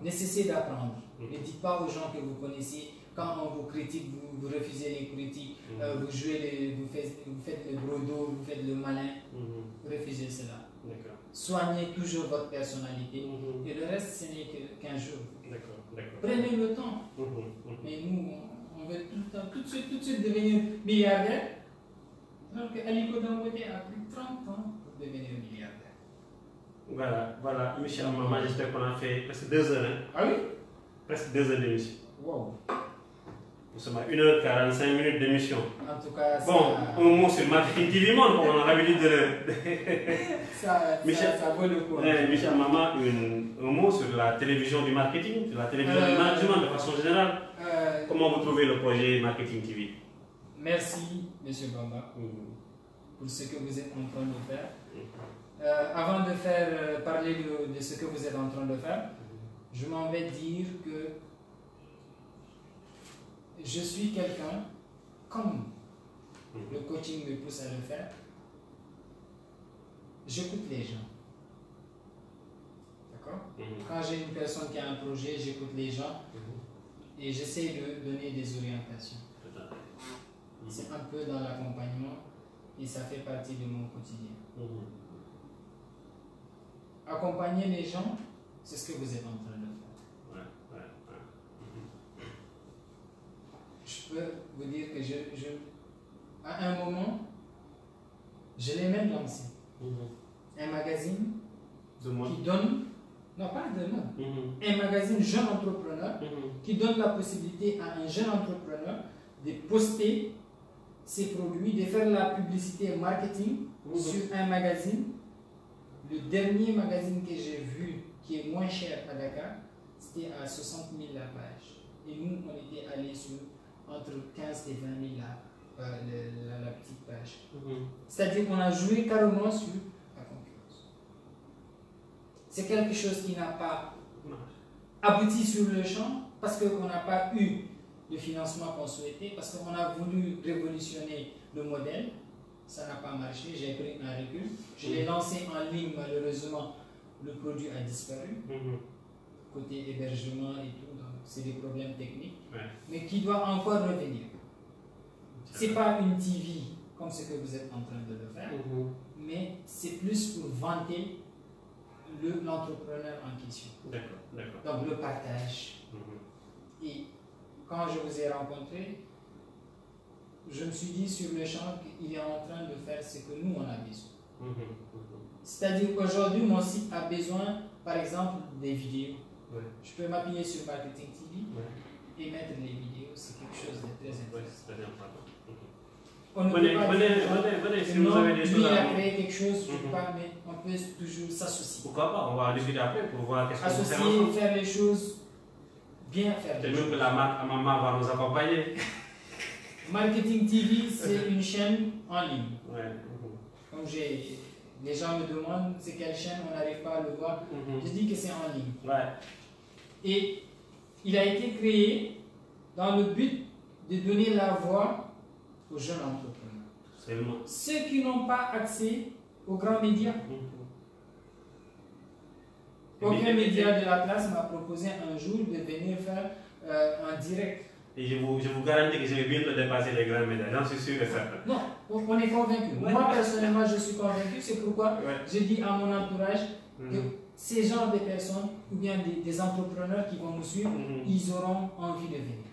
Ne cessez d'apprendre. Ne dites pas aux gens que vous connaissez, quand on vous critique, vous refusez les critiques, vous jouez, vous faites le gros dos, vous faites le malin. Refusez cela. Soignez toujours votre personnalité et le reste, ce n'est qu'un jour. Prenez le temps. Mais nous, on veut tout le temps, tout de suite devenir milliardaire. Alors que Aliko Dangote a pris 30 ans pour devenir milliardaire. Voilà, monsieur Amama, j'espère qu'on a fait presque 2 heures. Hein? Ah oui? Presque 2 heures d'émission. Wow. Nous sommes à 1h45 d'émission. En tout cas, bon, ça... un mot sur Marketing TV Monde, on a l'habitude de ça vaut le coup. Michel Amama, un mot sur la télévision du marketing, sur la télévision du management de façon générale. Comment vous trouvez le projet Marketing TV? Merci, M. Bamba, pour ce que vous êtes en train de faire. Avant de parler de ce que vous êtes en train de faire, je m'en vais dire que je suis quelqu'un, comme le coaching me pousse à le faire, j'écoute les gens. D'accord? Quand j'ai une personne qui a un projet, j'écoute les gens et j'essaie de donner des orientations. C'est un peu dans l'accompagnement et ça fait partie de mon quotidien. Accompagner les gens, c'est ce que vous êtes en train de faire. Je peux vous dire que à un moment, je l'ai même lancé. Un magazine qui donne, non pas de nom, un magazine jeune entrepreneur qui donne la possibilité à un jeune entrepreneur de poster ses produits, de faire la publicité marketing sur un magazine. Le dernier magazine que j'ai vu qui est moins cher à Dakar, c'était à 60 000 la page. Et nous, on était allés sur entre 15 et 20 000 la petite page. C'est-à-dire qu'on a joué carrément sur la concurrence. C'est quelque chose qui n'a pas abouti sur le champ parce qu'on n'a pas eu le financement qu'on souhaitait, parce qu'on a voulu révolutionner le modèle. Ça n'a pas marché, j'ai pris un recul. Je l'ai lancé en ligne, malheureusement, le produit a disparu. Côté hébergement et tout, donc c'est des problèmes techniques, mais qui doit encore revenir. C'est pas une TV comme ce que vous êtes en train de le faire, mais c'est plus pour vanter l'entrepreneur en question. Donc le partage. Et quand je vous ai rencontré, je me suis dit sur le champ qu'il est en train de faire ce que nous on a besoin. C'est-à-dire qu'aujourd'hui mon site a besoin, par exemple, des vidéos. Je peux m'appuyer sur Marketing TV et mettre les vidéos, c'est quelque chose de très important. On ne peut pas venez, si vous avez des choses à créer quelque chose, mais on peut toujours s'associer. Pourquoi pas? On va discuter après pour voir qu'est-ce qu'on peut faire ensemble. Associer, faire les choses, bien faire. C'est mieux que la marque Amama va nous accompagner. Marketing TV, c'est une chaîne en ligne. Comme les gens me demandent c'est quelle chaîne, on n'arrive pas à le voir. Je dis que c'est en ligne. Et il a été créé dans le but de donner la voix aux jeunes entrepreneurs. Ceux qui n'ont pas accès aux grands médias. Aucun média de la place m'a proposé un jour de venir faire un direct. Et je vous garantis que je vais bientôt dépasser les grands médias, j'en suis sûr et certain. Non, on est convaincu. Moi, personnellement, je suis convaincu. C'est pourquoi je dis à mon entourage que ces genres de personnes, ou bien des entrepreneurs qui vont nous suivre, ils auront envie de venir.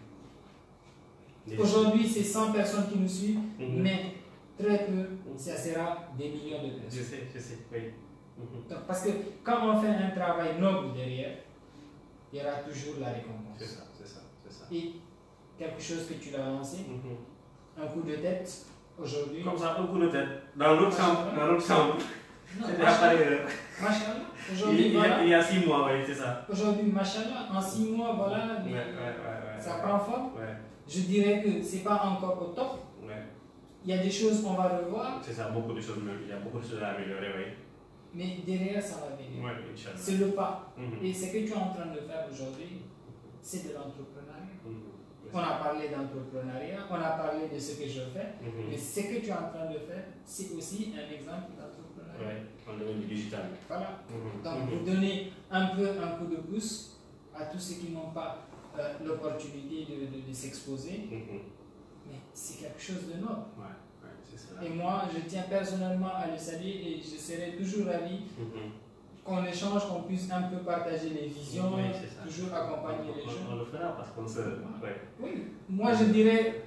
Aujourd'hui, c'est 100 personnes qui nous suivent, mais très peu ça sera des millions de personnes. Je sais, oui. Donc, parce que quand on fait un travail noble derrière, il y aura toujours la récompense. C'est ça, c'est ça, c'est ça. Et quelque chose que tu l'as lancé, un coup de tête, aujourd'hui. Comme ça, un coup de tête. Dans l'autre chambre, dans l'autre chambre. C'était Machallah. Aujourd'hui, il y a 6 mois, oui, c'est ça. Aujourd'hui, machallah, en 6 mois, voilà, ça prend forme. Je dirais que c'est pas encore au top. Il y a des choses qu'on va revoir. C'est ça, beaucoup de choses même. Il y a beaucoup de choses à améliorer, oui. Mais derrière, ça va venir. Inch'Allah. C'est le pas. Et ce que tu es en train de faire aujourd'hui, c'est de l'entrepreneuriat. On a parlé d'entrepreneuriat, on a parlé de ce que je fais, mais ce que tu es en train de faire, c'est aussi un exemple d'entrepreneuriat. Oui, en domaine du digital. Voilà. Donc, vous donnez un peu un coup de pouce à tous ceux qui n'ont pas l'opportunité de s'exposer, mais c'est quelque chose de noble. Et moi, je tiens personnellement à le saluer et je serai toujours ravi qu'on échange, qu'on puisse un peu partager les visions, toujours accompagner les gens. On le fera parce qu'on se... Oui, moi je dirais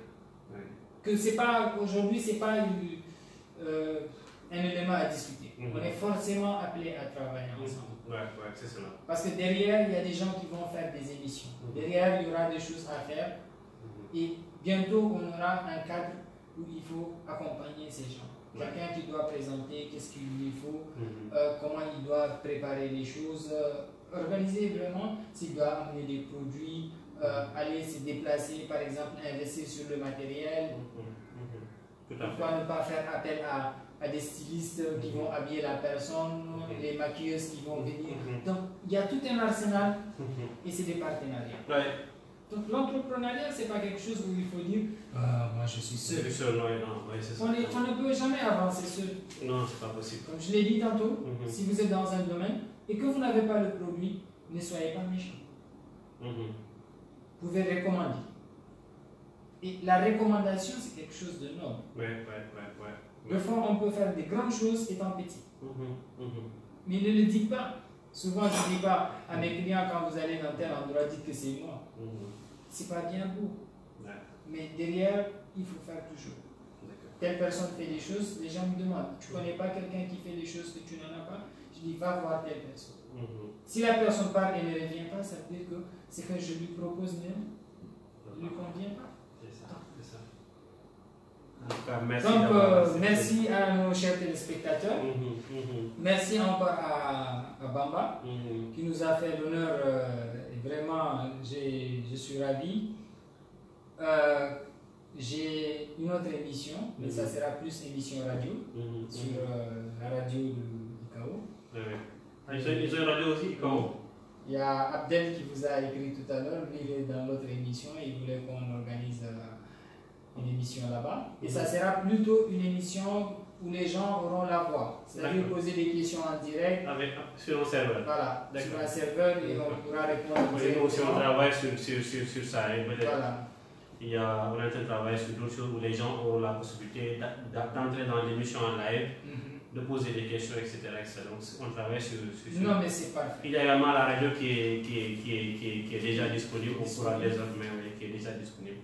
que c'est pas, aujourd'hui, c'est pas un élément à discuter. On est forcément appelé à travailler ensemble. C'est cela. Parce que derrière, il y a des gens qui vont faire des émissions. Derrière, il y aura des choses à faire. Et bientôt, on aura un cadre où il faut accompagner ces gens. Quelqu'un qui doit présenter qu'est-ce qu'il lui faut, comment il doit préparer les choses, organiser vraiment s'il doit amener des produits, aller se déplacer, par exemple, investir sur le matériel. Pourquoi ne pas faire appel à des stylistes qui vont habiller la personne, les maquilleuses qui vont venir. Donc, il y a tout un arsenal et c'est des partenariats. Donc l'entrepreneuriat, ce n'est pas quelque chose où il faut dire moi je suis seul. On ne peut jamais avancer seul. Non, c'est pas possible. Comme je l'ai dit tantôt, si vous êtes dans un domaine et que vous n'avez pas le produit, ne soyez pas méchant. Vous pouvez recommander. Et la recommandation, c'est quelque chose de noble. Des fois, on peut faire des grandes choses étant petit. Mais ne le dites pas. Souvent, je ne dis pas à mes clients quand vous allez dans tel endroit, dites que c'est moi. C'est pas bien beau. Mais derrière, il faut faire toujours. Telle personne fait des choses, les gens me demandent. Tu ne connais pas quelqu'un qui fait des choses que tu n'en as pas? Je dis, va voir telle personne. Si la personne part et ne revient pas, ça veut dire que ce que je lui propose ne lui convient pas. C'est ça. Merci donc, merci à nos chers téléspectateurs. Merci encore à Bamba qui nous a fait l'honneur. Et vraiment, je suis ravi. J'ai une autre émission, mais ça sera plus émission radio sur la radio du ICAO. Ils ont une radio aussi, ICAO. Il y a Abdel qui vous a écrit tout à l'heure, lui il est dans l'autre émission et il voulait qu'on organise une émission là-bas. Et ça sera plutôt une émission où les gens auront la voix. C'est-à-dire poser des questions en direct. Sur un serveur. Voilà, sur un serveur et on pourra répondre. Oui, nous aussi on travaille sur ça. Voilà. On est en train de travailler sur d'autres choses où les gens auront la possibilité d'entrer dans l'émission en live, de poser des questions, etc. Donc on travaille sur non, mais c'est parfait. Il y a également la radio qui est déjà disponible, on pourra désormais, qui est déjà disponible.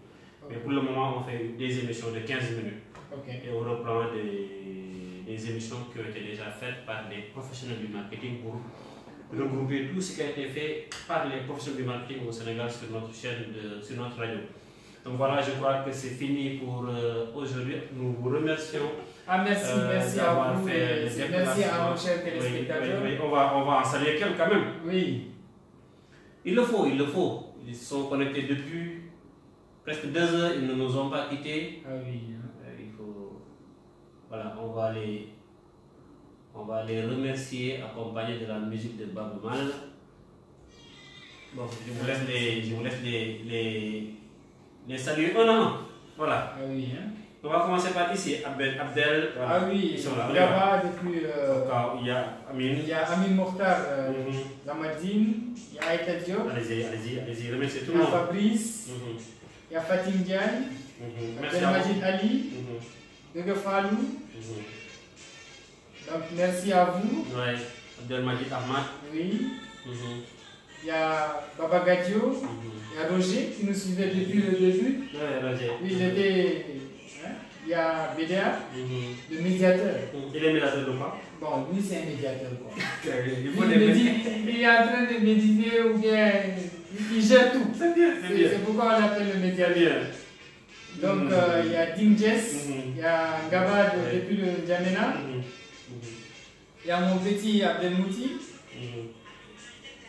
Mais pour le moment, on fait des émissions de 15 minutes. Et on reprend des émissions qui ont été déjà faites par des professionnels du marketing pour regrouper tout ce qui a été fait par les professionnels du marketing au Sénégal sur notre chaîne, sur notre radio. Donc voilà, je crois que c'est fini pour aujourd'hui. Nous vous remercions. Merci, merci à vous. Merci à nos chers téléspectateurs. Oui, on va en saluer quelques quand même. Oui. Il le faut. Ils sont connectés depuis presque 2 heures, ils ne nous ont pas quittés. Ah oui. Il faut. Voilà, on va les remercier, accompagnés de la musique de Babou Mal. Bon, je vous laisse les saluer un à un. Voilà. Ah oui, On va commencer par ici. Abdel. Voilà. Ah oui, ils sont là. Là-bas, depuis. Il y a Amin. Il y a Amin Mokhtar, Lamadine, il y a Aïta Diop. Allez-y, remerciez tout il y le a monde. Fabrice, il y a Fatim Diagne, Merci à Majid vous. Ali, Dege Falou. Donc merci à vous. Ouais, Abdel Majid Ahmad. Oui. Il y a Baba Gadio, il y a Roger qui nous suivait depuis le début. Ouais, Roger. Oui, il était il y a BDA, le médiateur. Il est médiateur de quoi? Bon, lui c'est un médiateur quoi. Il est en train de méditer ou bien il gère tout. C'est bien, c'est bien. C'est pourquoi on l'appelle le médiateur. Donc il y a Ding Jess, il y a Ngaba depuis le Djamena, il y a mon petit Abdelmouti.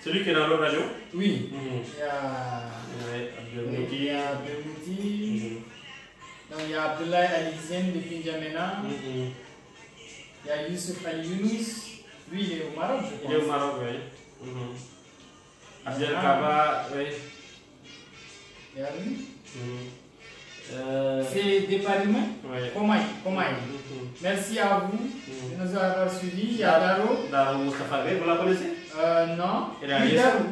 Celui qui est dans le radio? Oui. Il y a Abdelmouti. Donc il y a Abdoulaye Alizien depuis Djamena. Il y a Youssouf Ali Younous. Lui il est au Maroc je pense. Il est au Maroc, oui. Abdel Kaba, oui. Il y a lui. C'est des Parimans? Oui. Komaï. Merci à vous de nous avoir suivis. Il y a Daro. Daro Moustapha, vous la connaissez? Non. Oui,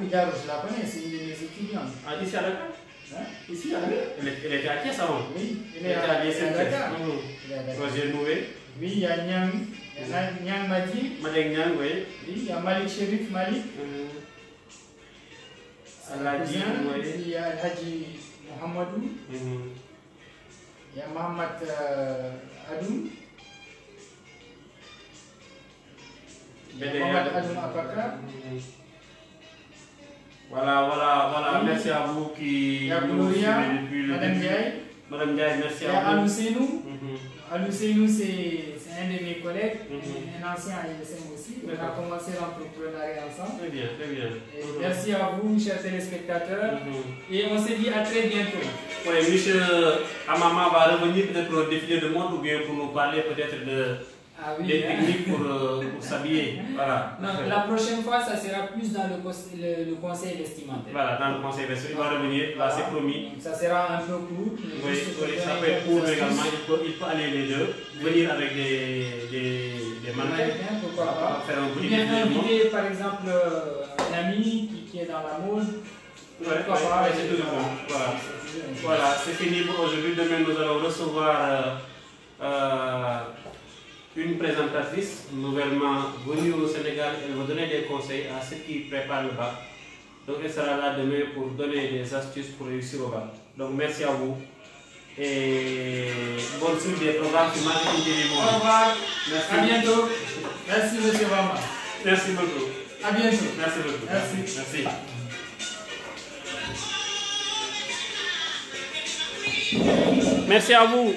Daro, je la connais, c'est une de mes étudiantes. Ah, ici à Dakar? Ici à Dakar? Elle était à Thiès avant? Oui, elle était à Dakar. Roger Noué. Oui, il y a Nyang. Nyang Madi. Madeng Nyang, oui. Oui, il y a Malik Sherif Malik. Alhaji, il y a Alhaji Mohamedou. Il y a Mohamed Adoum. Mohamed Adoum Abakar. Voilà, merci à vous qui nous suivez depuis le début. Madame Ndiaye, merci à vous. Alou Seynou. Alou Seynou, c'est un de mes collègues, un ancien ISM aussi. On a commencé l'entrepreneuriat ensemble. Très bien, très bien. Merci à vous, chers téléspectateurs. Et on se dit à très bientôt. Oui, monsieur Amama va revenir peut-être pour défiler de mode ou bien pour nous parler peut-être des techniques pour s'habiller. Voilà. Non, la prochaine fois, ça sera plus dans le conseil vestimentaire. Voilà, dans le conseil vestimentaire, il va revenir, là c'est promis. Ça sera un peu court. Oui, ça peut être court également, il peut aller les deux, venir avec des mannequins, pourquoi pas. Faire un ou bien inviter par exemple un ami qui est dans la mode. C'est tout bon. Voilà, c'est fini pour aujourd'hui. Demain, nous allons recevoir une présentatrice nouvellement venue au Sénégal. Elle va donner des conseils à ceux qui préparent le bac. Donc, elle sera là demain pour donner des astuces pour réussir au bac. Donc, merci à vous. Et bonne suite des programmes sur Marketing TV. Au revoir. Merci. À bientôt. Merci, monsieur Bamba. Merci beaucoup. À bientôt. Merci beaucoup. Merci. Merci à vous.